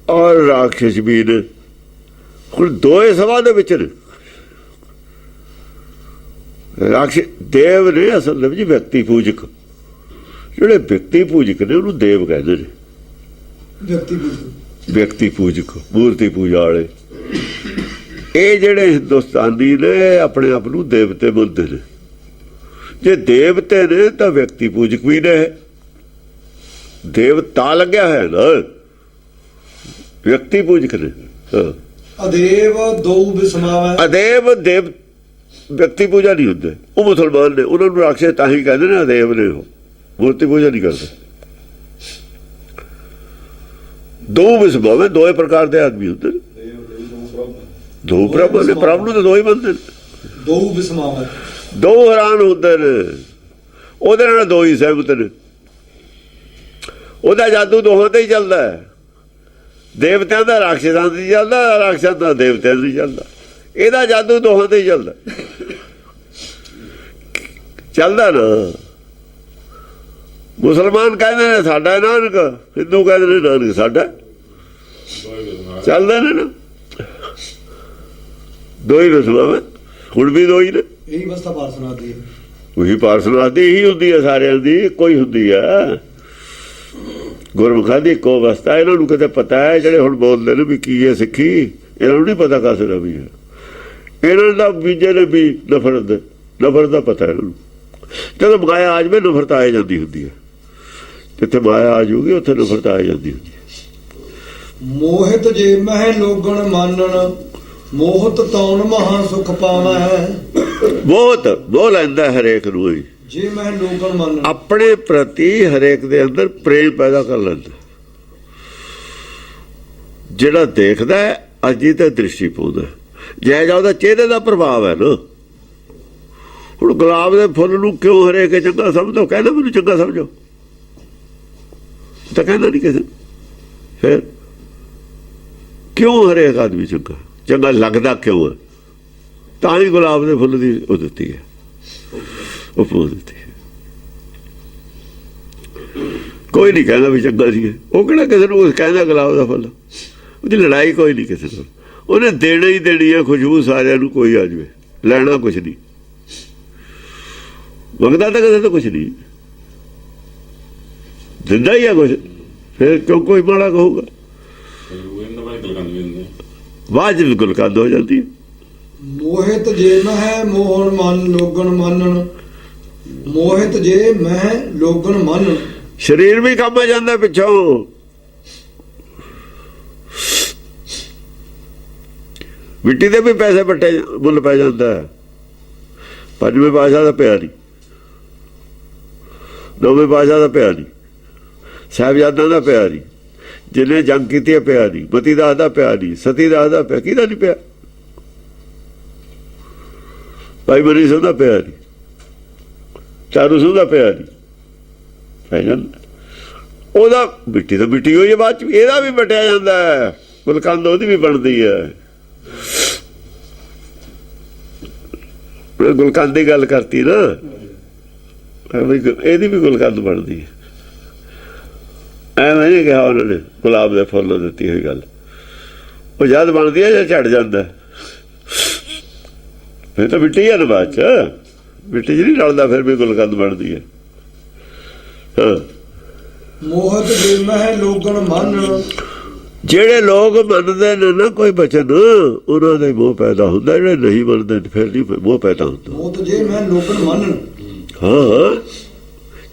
ਔਰ ਰਾਖਸ਼ ਵੀ ਨੇ। ਹੁਣ ਦੋਏ ਸਭਾ ਦੇ ਵਿੱਚ ਨੇ। ਰਾਖਸ਼ ਦੇਵ ਨੇ ਅਸਲ ਵਿੱਚ ਵਿਅਕਤੀ ਪੂਜਕ। ਜਿਹੜੇ ਵਿਅਕਤੀ ਪੂਜਕ ਨੇ ਉਹਨੂੰ ਦੇਵ ਕਹਿੰਦੇ ਨੇ। ਵਿਅਕਤੀ ਪੂਜਕ, ਮੂਰਤੀ ਪੂਜਾ ਵਾਲੇ। ਇਹ ਜਿਹੜੇ ਹਿੰਦੁਸਤਾਨੀ ਨੇ ਆਪਣੇ ਆਪ ਨੂੰ ਦੇਵਤੇ ਮੰਨਦੇ ਨੇ। ਜੇ ਦੇਵਤੇ ਨੇ ਤਾਂ ਵਿਅਕਤੀ ਪੂਜਕ ਵੀ ਨੇ। ਦੇਵਤਾ ਲੱਗਿਆ ਹੈ ਨਾ, ਵਿਅਕਤੀ ਪੂਜਕ ਨੇ। ਅਦੇਵ ਦੋ ਬਿਸਮਾਵੈ। ਅਦੇਵ ਦੇਵ ਵਿਅਕਤੀ ਪੂਜਾ ਨਹੀਂ ਹੁੰਦੇ। ਉਹ ਮੁਸਲਮਾਨ ਨੇ, ਉਹਨਾਂ ਨੂੰ ਰਾਖਸ਼ ਤਾਂ ਹੀ ਕਹਿੰਦੇ ਨੇ, ਅਦੇਵ ਨੇ। ਉਹ ਮੂਰਤੀ ਪੂਜਾ ਨਹੀਂ ਕਰਦੇ। ਦੋ ਬਿਸਮਾਵੈ, ਦੋਏ ਪ੍ਰਕਾਰ ਦੇ ਆਦਮੀ ਹੁੰਦੇ ਨੇ। ਦੋ ਪ੍ਰਭ ਨੇ, ਪ੍ਰਭ ਨੂੰ ਤਾਂ ਦੋ ਹੀ ਬੰਦੇ ਨੇ। ਦੋ ਬਿਸਮਾਵੈ, ਦੋ ਹੈਰਾਨ ਹੁੰਦੇ ਨੇ। ਉਹਦੇ ਨਾਲ ਦੋ ਹੀ ਸਹਿਮਤ ਨੇ। ਉਹਦਾ ਜਾਦੂ ਦੋਹਾਂ ਤੇ ਹੀ ਚੱਲਦਾ ਹੈ। ਦੇਵਤਿਆਂ ਦਾ ਰਾਖਸ਼ਾਂ ਤੇ ਚੱਲਦਾ, ਰਾਖਸ਼ਾਂ ਦਾ ਦੇਵਤਿਆਂ ਤੇ ਚੱਲਦਾ। ਇਹਦਾ ਜਾਦੂ ਦੋਹਾਂ ਤੇ ਹੀ ਚੱਲਦਾ। ਚੱਲਦਾ ਨਾ। ਮੁਸਲਮਾਨ ਕਹਿੰਦੇ ਨੇ ਸਾਡਾ ਨਾਨਕ, ਹਿੰਦੂ ਕਹਿੰਦੇ ਨੇ ਨਾਨਕ ਸਾਡਾ। ਚੱਲਦਾ ਨੇ ਨਾ, ਦੋ ਹੀ ਰਸਮਾਂ। ਹੁਣ ਵੀ ਦੋ ਹੀ ਨੇ। ਇਹੀ ਅਵਸਥਾ ਪਾਰਸਨਾਥ ਦੀ। ਉਹੀ ਪਾਰਸਨਾਥ ਦੀ ਇਹੀ ਹੁੰਦੀ ਹੈ, ਸਾਰਿਆਂ ਦੀ ਕੋਈ ਹੁੰਦੀ ਹੈ। ਗੁਰਮੁਖਾਂ ਦੀ ਇੱਕੋ ਅਵਸਥਾ। ਇਹਨਾਂ ਨੂੰ ਕਿਤੇ ਪਤਾ ਹੈ, ਜਿਹੜੇ ਹੁਣ ਬੋਲਦੇ ਨੇ ਵੀ ਕੀ ਹੈ ਸਿੱਖੀ, ਇਹਨਾਂ ਨੂੰ ਨਹੀਂ ਪਤਾ ਕਾਸੇ ਦਾ ਵੀ ਹੈ। ਇਹਨਾਂ ਦਾ ਬੀਜੇ ਨੇ ਵੀ ਨਫ਼ਰਤ ਦਾ ਪਤਾ ਇਹਨਾਂ ਨੂੰ। ਜਦੋਂ ਮਾਇਆ ਆ ਜਾਵੇ ਨਫ਼ਰਤ ਆ ਜਾਂਦੀ ਹੁੰਦੀ ਹੈ। ਜਿੱਥੇ ਮਾਇਆ ਆ ਜਾਊਗੀ ਉੱਥੇ ਨਫ਼ਰਤ ਆ ਜਾਂਦੀ ਹੁੰਦੀ ਹੈ। ਮੋਹਿਤ ਜੇ ਮਹਿ ਲੋਗਣ ਮਾਨਣ, ਮੋਹਤ ਤੌਣ ਮਹਾ ਸੁਖ ਪਾਵੈ। ਬਹੁਤ ਲੈਂਦਾ ਹਰੇਕ ਨੂੰ ਹੀ। ਜੇ ਮੈਂ ਲੋਕਣ ਮੰਨ ਆਪਣੇ ਪ੍ਰਤੀ ਹਰੇਕ ਦੇ ਅੰਦਰ ਪ੍ਰੇਮ ਪੈਦਾ ਕਰ ਲੈਂਦਾ। ਜਿਹੜਾ ਦੇਖਦਾ ਅੱਜ ਹੀ ਤਾਂ ਦ੍ਰਿਸ਼ਟੀ ਪਾਉਂਦਾ, ਜੈ ਜਾ ਉਹਦਾ ਚਿਹਰੇ ਦਾ ਪ੍ਰਭਾਵ ਹੈ ਨਾ। ਹੁਣ ਗੁਲਾਬ ਦੇ ਫੁੱਲ ਨੂੰ ਕਿਉਂ ਹਰੇਕ ਚੰਗਾ ਸਮਝੋ? ਕਹਿੰਦਾ ਮੈਨੂੰ ਚੰਗਾ ਸਮਝੋ, ਤਾਂ ਕਹਿੰਦਾ ਨਹੀਂ ਕਿਸੇ। ਫਿਰ ਕਿਉਂ ਹਰੇਕ ਆਦਮੀ ਚੰਗਾ ਚੰਗਾ ਲੱਗਦਾ ਕਿਉਂ ਹੈ? ਤਾਂ ਹੀ ਗੁਲਾਬ ਦੇ ਫੁੱਲ ਦੀ ਉਹ ਦਿੱਤੀ ਹੈ, ਉਪੋਜ ਦਿੱਤੀ ਹੈ। ਕੋਈ ਨਹੀਂ ਕਹਿੰਦਾ ਵੀ ਚੰਗਾ ਸੀ, ਉਹ ਕਿਹੜਾ ਕਿਸੇ ਨੂੰ ਕਹਿੰਦਾ ਗੁਲਾਬ ਦਾ ਫੁੱਲ। ਉਹਦੀ ਲੜਾਈ ਕੋਈ ਨਹੀਂ ਕਿਸੇ ਨਾਲ, ਉਹਨੇ ਦੇਣਾ ਹੀ ਦੇਣੀ ਹੈ ਖੁਸ਼ਬੂ ਸਾਰਿਆਂ ਨੂੰ, ਕੋਈ ਆ ਜਾਵੇ, ਲੈਣਾ ਕੁਛ ਨਹੀਂ, ਮੰਗਦਾ ਤਾਂ ਕਿਸੇ ਤੋਂ ਕੁਛ ਨਹੀਂ, ਦਿੰਦਾ ਹੀ ਆ ਕੁਛ। ਫਿਰ ਕਿਉਂ ਕੋਈ ਮਾੜਾ ਕਹੂਗਾ? ਬਾਅਦ ਚ ਗੁਲਕੰਦ ਹੋ ਜਾਂਦੀ ਹੈ। ਮੋਹਿਤ ਜੇ ਮੈਂ ਮੋਹਣ ਮਨ ਲੋਗਣ ਮਾਨਣ, ਮੋਹਿਤ ਜੇ ਮੈਂ ਲੋਗਣ ਮਾਨਣ। ਸਰੀਰ ਵੀ ਕੰਮ ਆ ਜਾਂਦਾ ਪਿੱਛੋਂ। ਮਿੱਟੀ ਦੇ ਵੀ ਪੈਸੇ ਵੱਟੇ ਮੁੱਲ ਪੈ ਜਾਂਦਾ ਹੈ। ਪੰਜਵੇਂ ਪਾਤਸ਼ਾਹ ਦਾ ਪਿਆ ਨਹੀਂ, ਨੌਵੇਂ ਪਾਤਸ਼ਾਹ ਦਾ ਪਿਆ ਨਹੀਂ, ਸਾਹਿਬਜ਼ਾਦਿਆਂ ਦਾ ਪਿਆ ਨਹੀਂ, ਜਿਹਨੇ ਜੰਗ ਕੀਤੀ ਹੈ ਪਿਆ ਨਹੀਂ, ਮਤੀ ਦਾਸ ਦਾ ਪਿਆ ਨਹੀਂ, ਸਤੀ ਦਾਸ ਦਾ ਪਿਆ, ਕਿਹਦਾ ਨਹੀਂ ਪਿਆ? ਭਾਈ ਮਨੀ ਸਿੰਘ ਦਾ ਪਿਆ ਨਹੀਂ, ਚਾਰੂ ਸਿੰਘ ਦਾ ਪਿਆ ਨਹੀਂ, ਪੈ ਜਾਂਦਾ। ਉਹਦਾ ਮਿੱਟੀ ਤਾਂ ਮਿੱਟੀ ਹੋਈ ਹੈ, ਬਾਅਦ ਚ ਇਹਦਾ ਵੀ ਵਟਿਆ ਜਾਂਦਾ ਹੈ, ਗੁਲਕੰਦ ਉਹਦੀ ਵੀ ਬਣਦੀ ਹੈ। ਗੁਲਕੰਦ ਦੀ ਗੱਲ ਕਰਤੀ ਨਾ, ਇਹਦੀ ਵੀ ਗੁਲਕੰਦ ਬਣਦੀ ਹੈ। ਐਵੇਂ ਨਹੀਂ ਕਿਹਾ ਉਹਨਾਂ ਨੇ ਗੁਲਾਬ ਦੇ ਫੁੱਲ ਦਿੱਤੀ ਹੋਈ ਗੱਲ। ਉਹ ਜਦ ਬਣਦੀ ਹੈ ਜਾਂ ਝੜ ਜਾਂਦਾ, ਫਿਰ ਤਾਂ ਮਿੱਟੀ ਹੈ ਨਾ, ਬਾਅਦ ਚ ਮਿੱਟੀ ਚ ਨਹੀਂ ਰਲਦਾ, ਫਿਰ ਵੀ ਗੁਲਕੰਦ ਬਣਦੀ ਹੈ। ਹਾਂ, ਮੋਹਤ ਜੇ ਮੈਂ ਲੋਗਣ ਮਾਨਣ। ਜਿਹੜੇ ਲੋਕ ਮੰਨਦੇ ਨੇ ਨਾ ਕੋਈ ਬਚਨ, ਉਹਨਾਂ ਦਾ ਮੋਹ ਪੈਦਾ ਹੁੰਦਾ। ਜਿਹੜੇ ਨਹੀਂ ਮੰਨਦੇ ਫਿਰ ਨਹੀਂ ਮੋਹ ਪੈਦਾ ਹੁੰਦਾ। ਮੋਹਤ ਜੇ ਮੈਂ ਲੋਗਣ ਮਾਨਣ। ਹਾਂ,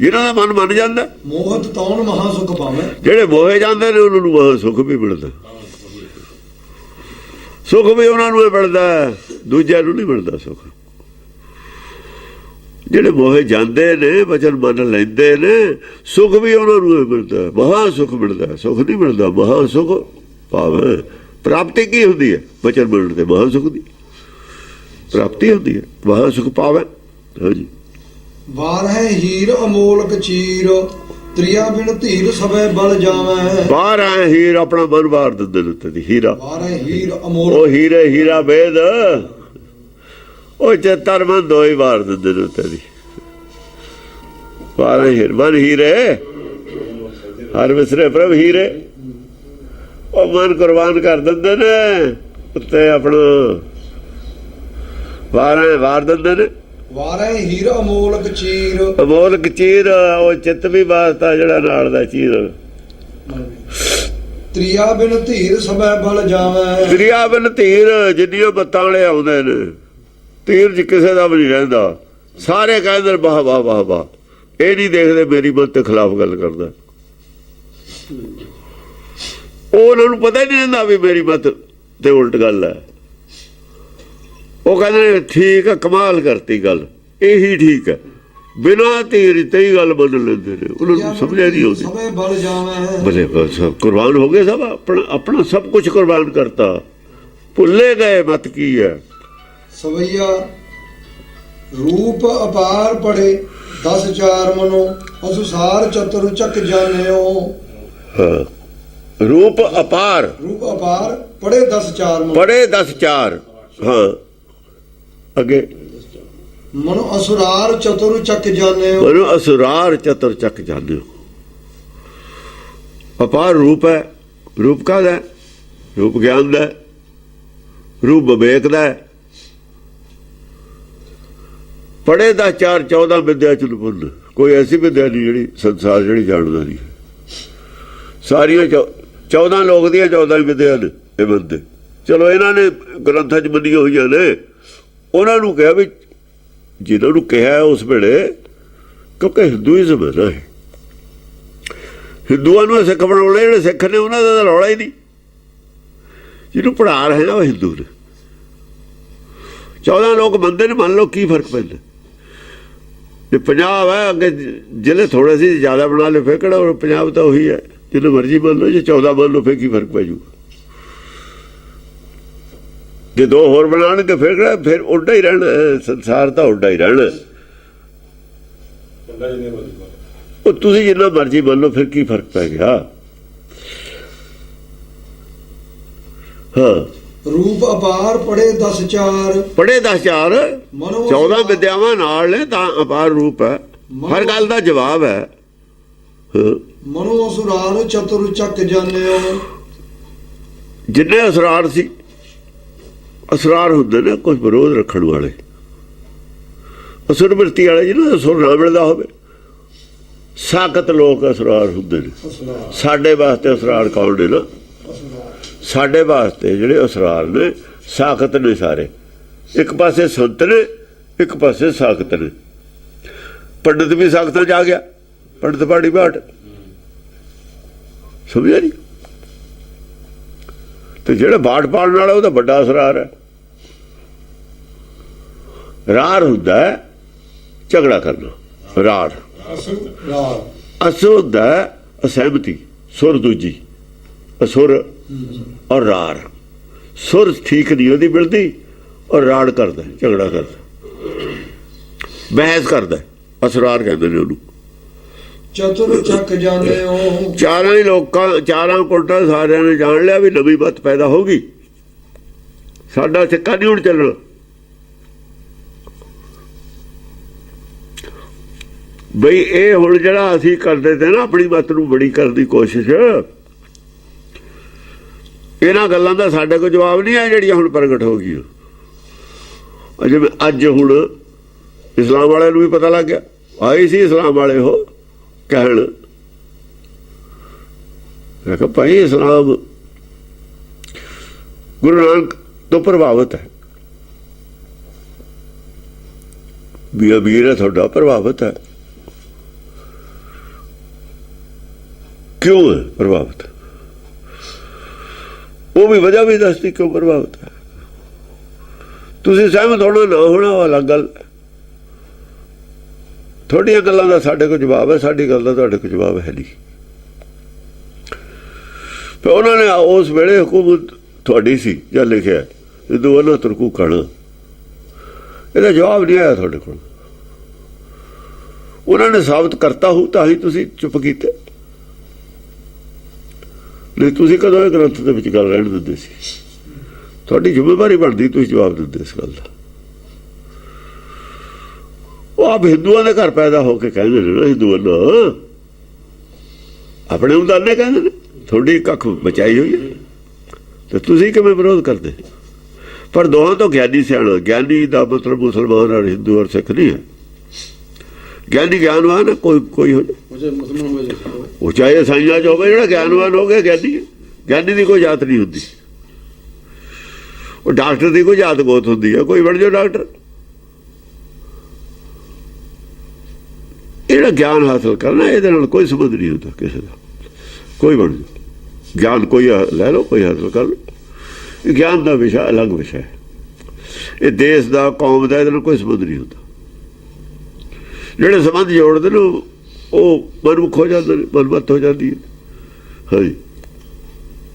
ਜਿਹਨਾਂ ਦਾ ਮਨ ਮੰਨ ਜਾਂਦਾ, ਮੋਹਤ ਤੌਣ ਮਹਾ ਸੁਖ ਪਾਵੇਂ। ਜਿਹੜੇ ਮੋਹੇ ਜਾਂਦੇ ਨੇ ਉਹਨਾਂ ਨੂੰ ਮਹਾ ਸੁਖ ਵੀ ਮਿਲਦਾ, ਸੁਖ ਵੀ ਉਹਨਾਂ ਨੂੰ ਮਿਲਦਾ, ਦੂਜਿਆਂ ਨੂੰ ਨਹੀਂ ਮਿਲਦਾ ਸੁਖ। ਜਿਹੜੇ ਮੋਹੇ ਜਾਂਦੇ ਨੇ, ਬਚਨ ਮੰਨ ਲੈਂਦੇ ਨੇ, ਸੁਖ ਵੀ ਉਹਨਾਂ ਨੂੰ ਮਿਲਦਾ, ਮਹਾ ਸੁਖ ਮਿਲਦਾ। ਸੁਖ ਨਹੀਂ ਮਿਲਦਾ, ਮਹਾ ਸੁਖ ਪਾਵੇ। ਪ੍ਰਾਪਤੀ ਕੀ ਹੁੰਦੀ ਹੈ? ਬਚਨ ਮੰਨਣ ਤੇ ਮਹਾ ਸੁਖ ਦੀ ਪ੍ਰਾਪਤੀ ਹੁੰਦੀ ਹੈ, ਮਹਾ ਸੁਖ ਪਾਵੇ। ਹਾਂਜੀ, ਵਾਰ ਹੈ ਹੀਰ ਅਮੋਲਕ ਚੀਰ, ਤ੍ਰਿਆ ਬਿਨ ਧੀਰ ਸਭੇ ਬਲ ਜਾਵੇਂ। ਬਾਹਰ ਆਏ ਹੀਰ ਆਪਣਾ ਮਨ ਬਾਹਰ ਦਿੰਦੇ ਨੇ ਉੱਤੇ ਦੀ ਹੀਰਾ। ਵਾਰ ਹੈ ਹੀਰ ਅਮੋਲਕ, ਉਹ ਹੀਰੇ ਹੀਰਾ ਵੇਦ, ਉਹ ਚੇਤਰ ਮਨ ਦੋ ਹੀ ਵਾਰ ਦਿੰਦੇ ਨੇ ਉੱਤੇ ਦੀ। ਬਾਹਰ ਹੀਰ ਮਨ ਹੀਰੇ, ਹਰ ਵਿਸਰੇ ਪ੍ਰਭ ਹੀਰੇ। ਉਹ ਮਨ ਕੁਰਬਾਨ ਕਰ ਦਿੰਦੇ ਨੇ ਉੱਤੇ ਆਪਣਾ, ਵਾਰ ਦਿੰਦੇ ਨੇ। ਵਾਰ ਹੈ ਹੀਰ ਅਮੋਲਕ ਚੀਰ, ਅਮੋਲਕ ਚੀਰ, ਉਹ ਚਿੱਤ ਵੀ ਵਾਸਤਾ ਜਿਹੜਾ ਨਾਲ ਦਾ ਚੀਰ। ਤ੍ਰਿਆ ਬਿਨ ਧੀਰ ਸਭੇ ਬਲ ਜਾਵੇਂ। ਤ੍ਰਿਆ ਬਿਨ ਧੀਰ, ਜਿੰਨੀਆਂ ਬੱਤਾਂ ਵਾਲੇ ਆਉਂਦੇ ਨੇ, ਤੀਰ ਚ ਕਿਸੇ ਦਾ ਵੀ ਨਹੀਂ ਰਹਿੰਦਾ। ਸਾਰੇ ਕਹਿੰਦੇ ਵਾਹ ਵਾਹ ਵਾਹ ਵਾਹ, ਇਹ ਨਹੀਂ ਦੇਖਦੇ ਮੇਰੀ ਮਤ ਦੇ ਖਿਲਾਫ ਗੱਲ ਕਰਦਾ। ਉਹਨਾਂ ਨੂੰ ਪਤਾ ਹੀ ਨਹੀਂ ਰਹਿੰਦਾ ਵੀ ਮੇਰੀ ਮਤ ਤੇ ਉਲਟ ਗੱਲ ਹੈ। ਉਹ ਕਹਿੰਦੇ ਠੀਕ ਹੈ, ਕਮਾਲ ਕਰਤੀ ਗੱਲ, ਇਹੀ ਠੀਕ ਹੈ। ਬਿਨਾਂ ਧੀਰ ਤੇ ਹੀ ਗੱਲ ਮੰਨ ਲੈਂਦੇ ਨੇ, ਉਹਨਾਂ ਨੂੰ ਸਮਝਿਆ ਨਹੀਂ ਆਉਂਦੀ। ਸਭੇ ਬਲ ਜਾਵੇਂ। ਬਲੇ ਸਭ ਕੁਰਬਾਨ ਹੋ ਗਏ, ਸਭ ਆਪਣਾ ਸਭ ਕੁਝ ਕੁਰਬਾਨ ਕਰਤਾ, ਭੁੱਲੇ ਗਏ ਮਤ ਕੀ ਹੈ। ਸਵਈਆ ਰੂਪ ਅਪਾਰ ਪੜੇ 10 4 ਮਨੋ, ਅਸੁਸਾਰ ਚਤੁਰ ਚੱਕ ਜਾਣਿਓ। ਹਾਂ, ਰੂਪ ਅਪਾਰ, ਰੂਪ ਅਪਾਰ ਪੜੇ 10 4 ਮਨੋ, ਪੜੇ 10 4। ਹਾਂ, ਅੱਗੇ ਮਨੋ ਅਸੁਰਾਰ ਚਤੁਰ ਚੱਕ ਜਾਣਿਓ। ਮਨੋ ਅਸੁਰਾਰ ਚਤੁਰ ਚੱਕ ਜਾਣਿਓ। ਅਪਾਰ ਰੂਪ ਹੈ। ਰੂਪ ਕਾਹਦਾ ਹੈ? ਰੂਪ ਗਿਆਨ ਦਾ, ਰੂਪ ਵਿਵੇਕ ਦਾ। ਪੜੇ 10 4 14 ਵਿਦਿਆ ਚ ਨਿਪੁੰਨ। ਕੋਈ ਐਸੀ ਵਿਦਿਆ ਨਹੀਂ ਜਿਹੜੀ ਸੰਸਾਰ ਜਿਹੜੀ ਜਾਣਦਾ ਨਹੀਂ। ਸਾਰੀਆਂ 14 ਲੋਕ ਦੀਆਂ 14 ਵਿਦਿਆ ਨੇ ਇਹ ਬੰਦੇ। ਚਲੋ ਇਹਨਾਂ ਨੇ ਗ੍ਰੰਥਾਂ ਚ ਮੰਨੀਆਂ ਹੋਈਆਂ ਨੇ। ਉਹਨਾਂ ਨੂੰ ਕਿਹਾ ਵੀ, ਜਿਹਨਾਂ ਨੂੰ ਕਿਹਾ ਉਸ ਵੇਲੇ, ਕਿਉਂਕਿ ਹਿੰਦੂਇਜ਼ਮ ਹੈ ਨਾ, ਹਿੰਦੂਆਂ ਨੂੰ ਸਿੱਖ ਬਣਾਉਣੇ, ਜਿਹੜੇ ਸਿੱਖ ਨੇ ਉਹਨਾਂ ਦਾ ਤਾਂ ਰੌਲਾ ਹੀ ਨਹੀਂ। ਜਿਹਨੂੰ ਪੜ੍ਹਾ ਰਹੇ ਨਾ ਉਹ ਹਿੰਦੂ ਨੇ। 14 ਲੋਕ ਮੰਨਦੇ ਨੇ, ਮੰਨ ਲਓ ਕੀ ਫਰਕ ਪੈਂਦਾ। ਜੇ ਪੰਜਾਬ ਹੈ ਅੱਗੇ ਜ਼ਿਲ੍ਹੇ ਥੋੜੇ ਸੀ ਜ਼ਿਆਦਾ ਬਣਾ ਲਏ ਫਿਰ ਕਿਹੜਾ ਪੰਜਾਬ ਤਾਂ ਉਹੀ ਹੈ ਜਿਹਨੂੰ ਮਰਜ਼ੀ ਮੰਨ ਲਓ। ਜੇ 14 ਮੰਨ ਲਓ ਫਿਰ ਕੀ ਫਰਕ ਪੈ ਜੂ। ਜੇ 2 ਹੋਰ ਬਣਾਉਣਗੇ ਫਿਰ ਕਿਹੜਾ ਫਿਰ ਉੱਡਾ ਹੀ ਰਹਿਣਾ। ਸੰਸਾਰ ਤਾਂ ਉੱਡਾ ਹੀ ਰਹਿਣਾ। ਉਹ ਤੁਸੀਂ ਜਿੰਨਾ ਮਰਜ਼ੀ ਮੰਨ ਲਓ ਫਿਰ ਕੀ ਫਰਕ ਪੈ ਗਿਆ। ਹਾਂ ਰੂਪ ਅਪਾਰ ਪੜੇ 10 4 ਪੜੇ 10 4 14 ਵਿਦਿਆਵਾਂ ਨਾਲ ਨੇ ਤਾਂ ਅਪਾਰ ਰੂਪ ਹੈ। ਹਰ ਗੱਲ ਦਾ ਜਵਾਬ ਹੈ। ਮਨੋ ਅਸੁਰਾਰ ਚਤੁਰ ਚੱਕ ਜਾਣਿਓ। ਜਿੰਨੇ ਅਸਰਾਰ ਸੀ ਅਸਰਾਰ ਹੁੰਦੇ ਨੇ ਕੁਝ ਵਿਰੋਧ ਰੱਖਣ ਵਾਲੇ ਅਸੁਰ ਬਿਰਤੀ ਵਾਲੇ ਜਿਹਨਾਂ ਸੁਰ ਨਾ ਮਿਲਦਾ ਹੋਵੇ। ਸਾਖਤ ਲੋਕ ਅਸਰਾਰ ਹੁੰਦੇ ਨੇ। ਸਾਡੇ ਵਾਸਤੇ ਅਸਰਾਰ ਕੌਣ ਨੇ ਨਾ ਸਾਡੇ ਵਾਸਤੇ ਜਿਹੜੇ ਅਸਰਾਰ ਨੇ ਸਾਖਤ ਨੇ ਸਾਰੇ। ਇੱਕ ਪਾਸੇ ਸੰਤ ਨੇ ਇੱਕ ਪਾਸੇ ਸਾਖਤ ਨੇ। ਪੰਡਿਤ ਵੀ ਸਾਖਤਾਂ 'ਚ ਆ ਗਿਆ। ਪੰਡਿਤ ਪਾੜੀ ਬਾਟ ਸਮਝਿਆ ਨਹੀਂ। ਤੇ ਜਿਹੜਾ ਬਾਟ ਪਾੜਨ ਵਾਲਾ ਉਹਦਾ ਵੱਡਾ ਅਸਰਾਰ ਹੈ। ਰਾਰ ਹੁੰਦਾ ਝਗੜਾ ਕਰਨਾ। ਰਾਰ ਅਸੁਰ ਹੁੰਦਾ ਅਸਹਿਮਤੀ। ਸੁਰ ਦੂਜੀ ਅਸੁਰ ਔਰ ਰਾਰ। ਸੁਰ ਠੀਕ ਨਹੀਂ ਉਹਦੀ ਮਿਲਦੀ ਔਰ ਰਾੜ ਕਰਦਾ ਝਗੜਾ ਕਰਦਾ ਬਹਿਸ ਕਰਦਾ। ਅਸਰਾਰ ਕਹਿੰਦੇ ਨੇ ਉਹਨੂੰ। ਚਤੁਰ ਚੱਕ ਜਾਣਿਓ। ਚਾਰਾਂ ਹੀ ਲੋਕਾਂ ਚਾਰਾਂ ਕੋਟਾਂ ਸਾਰਿਆਂ ਨੇ ਜਾਣ ਲਿਆ ਵੀ ਨਵੀਂ ਮੱਤ ਪੈਦਾ ਹੋ ਗਈ। ਸਾਡਾ ਸਿੱਕਾ ਨਹੀਂ ਹੁਣ ਚੱਲਣਾ। ਬਈ ਇਹ ਹੁਣ ਜਿਹੜਾ ਅਸੀਂ ਕਰਦੇ ਤੇ ਨਾ ਆਪਣੀ ਮੱਤ ਨੂੰ ਬੜੀ ਕਰਨ ਦੀ ਕੋਸ਼ਿਸ਼ ਇਹਨਾਂ ਗੱਲਾਂ ਦਾ ਸਾਡੇ ਕੋਲ ਜਵਾਬ ਨਹੀਂ ਹੈ ਜਿਹੜੀਆਂ ਹੁਣ ਪ੍ਰਗਟ ਹੋ ਗਈਆਂ। ਜਿਵੇਂ ਅੱਜ ਹੁਣ ਇਸਲਾਮ ਵਾਲਿਆਂ ਨੂੰ ਵੀ ਪਤਾ ਲੱਗ ਗਿਆ। ਆਏ ਸੀ ਇਸਲਾਮ ਵਾਲੇ ਉਹ ਕਹਿਣ ਮੈਂ ਕਿਹਾ ਭਾਈ ਇਸਲਾਮ ਗੁਰੂ ਨਾਨਕ ਤੋਂ ਪ੍ਰਭਾਵਿਤ ਹੈ। ਵੀ ਅਮੀਰ ਹੈ ਤੁਹਾਡਾ ਪ੍ਰਭਾਵਿਤ ਹੈ। ਕਿਉਂ ਹੈ ਪ੍ਰਭਾਵਿਤ? ਉਹ ਵੀ ਵਜ੍ਹਾ ਵੀ ਦੱਸਦੀ ਕਿਉਂ ਪ੍ਰਭਾਵਿਤ ਹੈ। ਤੁਸੀਂ ਸਹਿਮਤ ਹੋਣਾ ਨਾ ਹੋਣਾ ਉਹ ਅਲੱਗ ਗੱਲ। ਤੁਹਾਡੀਆਂ ਗੱਲਾਂ ਦਾ ਸਾਡੇ ਕੋਲ ਜਵਾਬ ਹੈ। ਸਾਡੀ ਗੱਲ ਦਾ ਤੁਹਾਡੇ ਕੋਲ ਜਵਾਬ ਹੈ ਨਹੀਂ। ਫਿਰ ਉਹਨਾਂ ਨੇ ਉਸ ਵੇਲੇ ਹਕੂਮਤ ਤੁਹਾਡੀ ਸੀ ਜਾਂ ਲਿਖਿਆ ਹਿੰਦੂ ਵੱਲੋਂ ਤੁਰਕੂ ਖਾਣਾ। ਇਹਦਾ ਜਵਾਬ ਨਹੀਂ ਆਇਆ ਤੁਹਾਡੇ ਕੋਲ। ਉਹਨਾਂ ਨੇ ਸਾਬਤ ਕਰਤਾ ਹੋ ਤਾਂ ਹੀ ਤੁਸੀਂ ਚੁੱਪ ਕੀਤੇ। ਨਹੀਂ ਤੁਸੀਂ ਕਦੋਂ ਇਹ ਗ੍ਰੰਥ ਦੇ ਵਿੱਚ ਗੱਲ ਰਹਿਣ ਦਿੰਦੇ ਸੀ? ਤੁਹਾਡੀ ਜ਼ਿੰਮੇਵਾਰੀ ਬਣਦੀ ਤੁਸੀਂ ਜਵਾਬ ਦਿੰਦੇ ਇਸ ਗੱਲ ਦਾ। ਉਹ ਆਪ ਹਿੰਦੂਆਂ ਦੇ ਘਰ ਪੈਦਾ ਹੋ ਕੇ ਕਹਿੰਦੇ ਨੇ ਨਾ ਹਿੰਦੂ ਵੱਲੋਂ ਆਪਣੇ ਉਦਾਨੇ ਕਹਿੰਦੇ ਨੇ ਤੁਹਾਡੀ ਕੱਖ ਬਚਾਈ ਹੋਈ ਹੈ ਤੇ ਤੁਸੀਂ ਕਿਵੇਂ ਵਿਰੋਧ ਕਰਦੇ? ਪਰ ਦੋਹਾਂ ਤੋਂ ਗਿਆਨੀ ਸਿਆਣਾ। ਗਿਆਨੀ ਦਾ ਮਤਲਬ ਮੁਸਲਮਾਨ ਔਰ ਹਿੰਦੂ ਔਰ ਸਿੱਖ ਨਹੀਂ ਹੈ। ਗਿਆਨੀ ਗਿਆਨਵਾਨ ਕੋਈ ਹੋ ਉਹ ਚਾਹੇ ਸਾਈਆਂ 'ਚ ਹੋਵੇ। ਜਿਹੜਾ ਗਿਆਨਵਾਨ ਹੋ ਗਿਆ ਗਿਆਨੀ। ਗਿਆਨੀ ਦੀ ਕੋਈ ਜਾਤ ਨਹੀਂ ਹੁੰਦੀ। ਉਹ ਡਾਕਟਰ ਦੀ ਕੋਈ ਜਾਤ ਗੋਤ ਹੁੰਦੀ ਹੈ। ਕੋਈ ਬਣ ਜਾਓ ਡਾਕਟਰ। ਜਿਹੜਾ ਗਿਆਨ ਹਾਸਲ ਕਰਨਾ ਇਹਦੇ ਨਾਲ ਕੋਈ ਸੰਬੰਧ ਨਹੀਂ ਹੁੰਦਾ ਕਿਸੇ ਦਾ। ਕੋਈ ਬਣ ਜਾਓ ਗਿਆਨ ਕੋਈ ਲੈ ਲਓ ਕੋਈ ਹਾਸਲ ਕਰ ਲਓ। ਇਹ ਗਿਆਨ ਦਾ ਵਿਸ਼ਾ ਅਲੱਗ ਵਿਸ਼ਾ ਹੈ। ਇਹ ਦੇਸ਼ ਦਾ ਕੌਮ ਦਾ ਇਹਦੇ ਨਾਲ ਕੋਈ ਸੰਬੰਧ ਨਹੀਂ ਹੁੰਦਾ। ਜਿਹੜੇ ਸੰਬੰਧ ਜੋੜਦੇ ਨੇ ਉਹ ਮਨਮੁਖ ਹੋ ਜਾਂਦੇ ਨੇ। ਮਨਮਤ ਹੋ ਜਾਂਦੀ ਹੈ। ਹਾਂਜੀ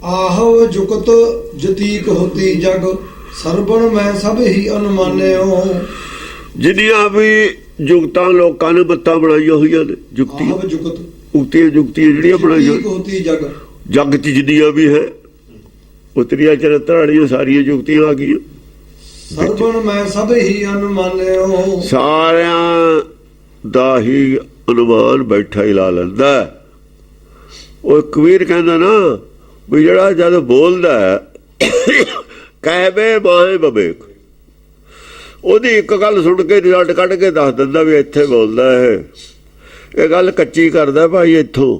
ਆਹਵ ਜੁਗਤ ਜਤੀਕ ਹੋਤੀ ਜਗ ਸਰਬਣ ਮੈਂ ਸਭ ਹੀ ਅਨੁਮਾਨਿਓ। ਜਿੰਨੀਆਂ ਵੀ ਜੁਗਤਾਂ ਲੋਕਾਂ ਨੇ ਮੱਤਾਂ ਬਣਾਈਆਂ ਹੋਈਆਂ ਨੇ ਜੁਗਤੀਆਂ ਉਕਤੀਆਂ ਜੁਗਤੀਆਂ ਜਿਹੜੀਆਂ ਬਣਾਈਆਂ ਜੱਗ 'ਚ ਜਿੰਨੀਆਂ ਵੀ ਹੈ ਉਤਰੀਆਂ ਚਰਿੱਤਰ ਵਾਲੀਆਂ ਸਾਰੀਆਂ ਜੁਗਤੀਆਂ ਆ ਗਈਆਂ। ਸਰਬਣ ਮੈਂ ਸਭ ਹੀ ਅਨੁਮਾਨਿਓ। ਸਾਰਿਆਂ ਦਾ ਹੀ ਅਨੁਮਾਨ ਬੈਠਾ ਹੀ ਲਾ ਲੈਂਦਾ। ਉਹ ਕਬੀਰ ਕਹਿੰਦਾ ਨਾ ਵੀ ਜਿਹੜਾ ਜਦ ਬੋਲਦਾ ਕਹਿਵੇ ਮਾਹੇ ਬਵੇਕ ਉਹਦੀ ਇੱਕ ਗੱਲ ਸੁਣ ਕੇ ਰਿਜ਼ਲਟ ਕੱਢ ਕੇ ਦੱਸ ਦਿੰਦਾ ਵੀ ਇੱਥੇ ਬੋਲਦਾ ਇਹ ਗੱਲ ਕੱਚੀ ਕਰਦਾ ਭਾਈ ਇੱਥੋਂ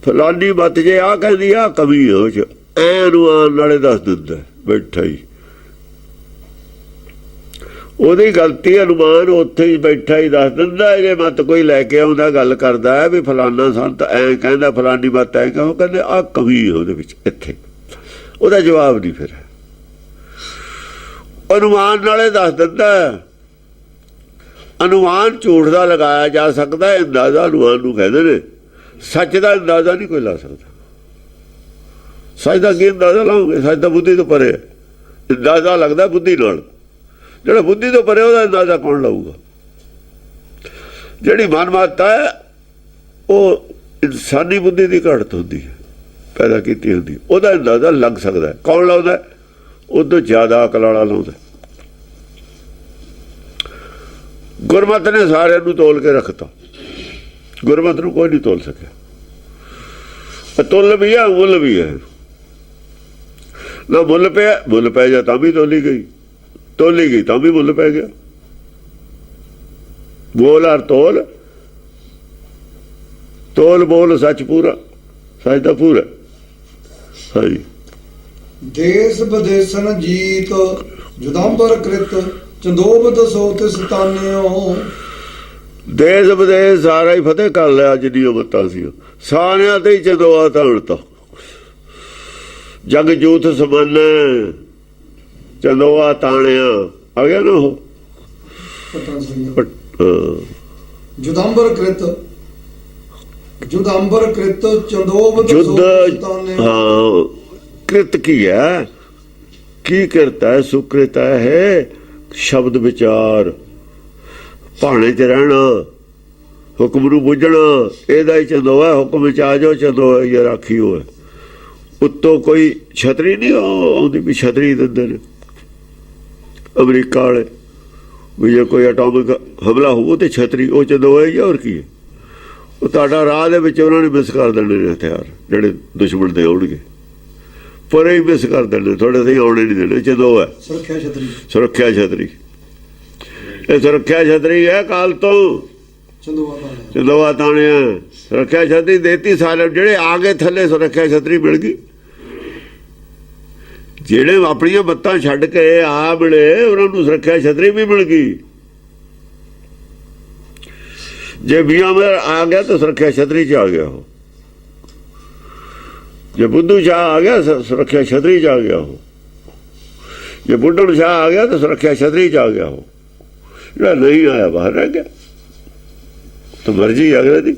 ਫਲਾਨੀ ਮੱਤ ਜੇ ਆਹ ਕਹਿੰਦੀ ਆਹ ਕਵੀ ਹੋ ਚ ਐ ਅਨੁਮਾਨ ਨਾਲੇ ਦੱਸ ਦਿੰਦਾ ਬੈਠਾ ਹੀ। ਉਹਦੀ ਗਲਤੀ ਅਨੁਮਾਨ ਉੱਥੇ ਹੀ ਬੈਠਾ ਹੀ ਦੱਸ ਦਿੰਦਾ। ਜੇ ਮੱਤ ਕੋਈ ਲੈ ਕੇ ਆਉਂਦਾ ਗੱਲ ਕਰਦਾ ਹੈ ਵੀ ਫਲਾਨਾ ਸੰਤ ਐਂ ਕਹਿੰਦਾ ਫਲਾਨੀ ਮੱਤ ਐਂ ਉਹ ਕਹਿੰਦੇ ਆਹ ਕਵੀ ਉਹਦੇ ਵਿੱਚ ਇੱਥੇ ਉਹਦਾ ਜਵਾਬ ਨਹੀਂ। ਫਿਰ ਅਨੁਮਾਨ ਨਾਲੇ ਦੱਸ ਦਿੰਦਾ ਅਨੁਮਾਨ ਝੂਠ ਦਾ ਲਗਾਇਆ ਜਾ ਸਕਦਾ ਹੈ, ਅੰਦਾਜ਼ਾ ਅਨੁਮਾਨ ਨੂੰ ਕਹਿੰਦੇ ਨੇ। ਸੱਚ ਦਾ ਅੰਦਾਜ਼ਾ ਨਹੀਂ ਕੋਈ ਲਾ ਸਕਦਾ। ਸੱਚ ਦਾ ਕੀ ਅੰਦਾਜ਼ਾ ਲਾਓਗੇ? ਸੱਚ ਤਾਂ ਬੁੱਧੀ ਤੋਂ ਪਰੇ ਹੈ। ਅੰਦਾਜ਼ਾ ਲੱਗਦਾ ਬੁੱਧੀ ਨਾਲ, ਜਿਹੜਾ ਬੁੱਧੀ ਤੋਂ ਪਰੇ ਉਹਦਾ ਅੰਦਾਜ਼ਾ ਕੌਣ ਲਾਊਗਾ? ਜਿਹੜੀ ਮਨਮਾਨਤਾ ਹੈ ਉਹ ਇਨਸਾਨੀ ਬੁੱਧੀ ਦੀ ਘਾਟ ਹੁੰਦੀ ਹੈ, ਪੈਦਾ ਕੀਤੀ ਹੁੰਦੀ, ਉਹਦਾ ਅੰਦਾਜ਼ਾ ਲੱਗ ਸਕਦਾ। ਕੌਣ ਲਾਉਂਦਾ? ਉਦੋਂ ਜ਼ਿਆਦਾ ਅਕਲ ਵਾਲਾ ਲਾਉਂਦਾ। ਗੁਰਮਤਿ ਨੇ ਸਾਰਿਆਂ ਨੂੰ ਤੋਲ ਕੇ ਰੱਖਤਾ, ਗੁਰਮਤਿ ਨੂੰ ਕੋਈ ਨਹੀਂ ਤੋਲ ਸਕਿਆ। ਤੁੱਲ ਵੀ ਹੈ, ਮੁੱਲ ਵੀ ਹੈ। ਨਾ ਮੁੱਲ ਪਿਆ, ਮੁੱਲ ਪੈ ਜਾ ਤਾਂ ਵੀ ਤੋਲੀ ਗਈ ਤਾਂ ਵੀ ਮੁੱਲ ਪੈ ਗਿਆ। ਬੋਲ ਔਰ ਤੋਲ, ਤੋਲ ਬੋਲ ਸੱਚ ਪੂਰਾ, ਸੱਚ ਦਾ ਪੂਰਾ। ਹਾਂਜੀ। ਦੇਸ ਵਿਦੇਸਨ ਜੀਤ ਜੁਦਾਂਬਰ ਕ੍ਰਿਤ ਚੰਦੋਬ ਦਸੋ ਤਿਸ ਤਾਨਿਓ। ਦੇਸ਼ ਵਿਦੇਸ਼ ਸਾਰਾ ਹੀ ਫਤਿਹ ਕਰ ਲਿਆ, ਜਿੰਨੀਆਂ ਮੱਤਾਂ ਸੀ ਸਾਰਿਆਂ ਤੇ ਹੀ ਚੰਦੋਆ ਤਾਣਤਾ। ਜਗ ਜੂਥ ਸਮਾਨ ਚੰਦੋਆ ਤਾਣਿਆ, ਆ ਗਿਆ ਨਾ ਉਹ। ਜੁਦਾਂਬਰ ਕ੍ਰਿਤ ਚੰਦੋਬ ਦਸੋ ਤਿਸ ਤਾਨਿਓ। ਹਾਂ, कृत की है, की करता है? सुकृत है शब्द विचार, भाने च रहना, हुक्म नूं बुझना, ਇਹਦਾ ਹੀ ਚੰਦੋਆ। ਹੁਕਮ ਚ ਆ ਜਾਓ, ਚੰਦੋਆ ਹੀ ਰਾਖੀ ਹੋਏ। ਉੱਤੋਂ ਕੋਈ ਛਤਰੀ ਨਹੀਂ ਆਉਂਦੀ ਵੀ ਛਤਰੀ ਦਿੰਦੇ ਨੇ ਅਮਰੀਕਾ ਵਾਲੇ, ਵੀ ਜੇ ਕੋਈ ਐਟੋਮਿਕ ਹਮਲਾ ਹੋਊ ਤੇ ਛਤਰੀ, ਉਹ ਚੰਦੋਆ ਹੀ। ਹੋਰ ਕੀ ਹੈ? ਉਹ ਤੁਹਾਡਾ ਰਾਹ ਦੇ ਵਿੱਚ ਉਹਨਾਂ ਨੇ ਮਿਸ ਕਰ ਦੇਣੇ ਨੇ ਹਥਿਆਰ, ਜਿਹੜੇ ਦੁਸ਼ਮਣ ਦੇ ਆਉਣਗੇ ਪਰ ਹੀ ਮਿਸ ਕਰ ਦੇਣੇ, ਥੋੜੇ ਸਹੀ ਆਉਣੇ ਨਹੀਂ ਦੇਣੇ। ਜਦੋਂ ਹੈ ਸੁਰੱਖਿਆ ਛਤਰੀ, ਇਹ ਸੁਰੱਖਿਆ ਛਤਰੀ ਹੈ ਕਾਲ ਤੋਂ ਚੰਦੋਆ ਤਾਣਿਆ। ਸੁਰੱਖਿਆ ਛਤਰੀ ਦੇਤੀ ਸਾਰੇ, ਜਿਹੜੇ ਆ ਗਏ ਥੱਲੇ ਸੁਰੱਖਿਆ ਛਤਰੀ ਮਿਲ ਗਈ। ਜਿਹੜੇ ਆਪਣੀਆਂ ਬੱਤਾਂ ਛੱਡ ਕੇ ਆ ਮਿਲੇ, ਉਹਨਾਂ ਨੂੰ ਸੁਰੱਖਿਆ ਛਤਰੀ ਵੀ ਮਿਲ ਗਈ। ਜੇ ਬੀਆਂ ਮੇਂ ਆ ਗਿਆ ਤਾਂ ਸੁਰੱਖਿਆ ਛਤਰੀ ਚ ਆ ਗਿਆ ਉਹ। ਜੇ ਬੁੱਧੂ ਸ਼ਾਹ ਆ ਗਿਆ ਸੁਰੱਖਿਆ ਛਤਰੀ ਚ ਆ ਗਿਆ ਉਹ। ਜੇ ਬੁੱਢਣ ਸ਼ਾਹ ਆ ਗਿਆ ਤਾਂ ਸੁਰੱਖਿਆ ਛਤਰੀ ਚ ਆ ਗਿਆ ਉਹ। ਜਿਹੜਾ ਨਹੀਂ ਆਇਆ ਬਾਹਰ ਰਹਿ ਗਿਆ। ਤਾਂ ਮਰਜੀ ਅਗਲੇ ਦੀ।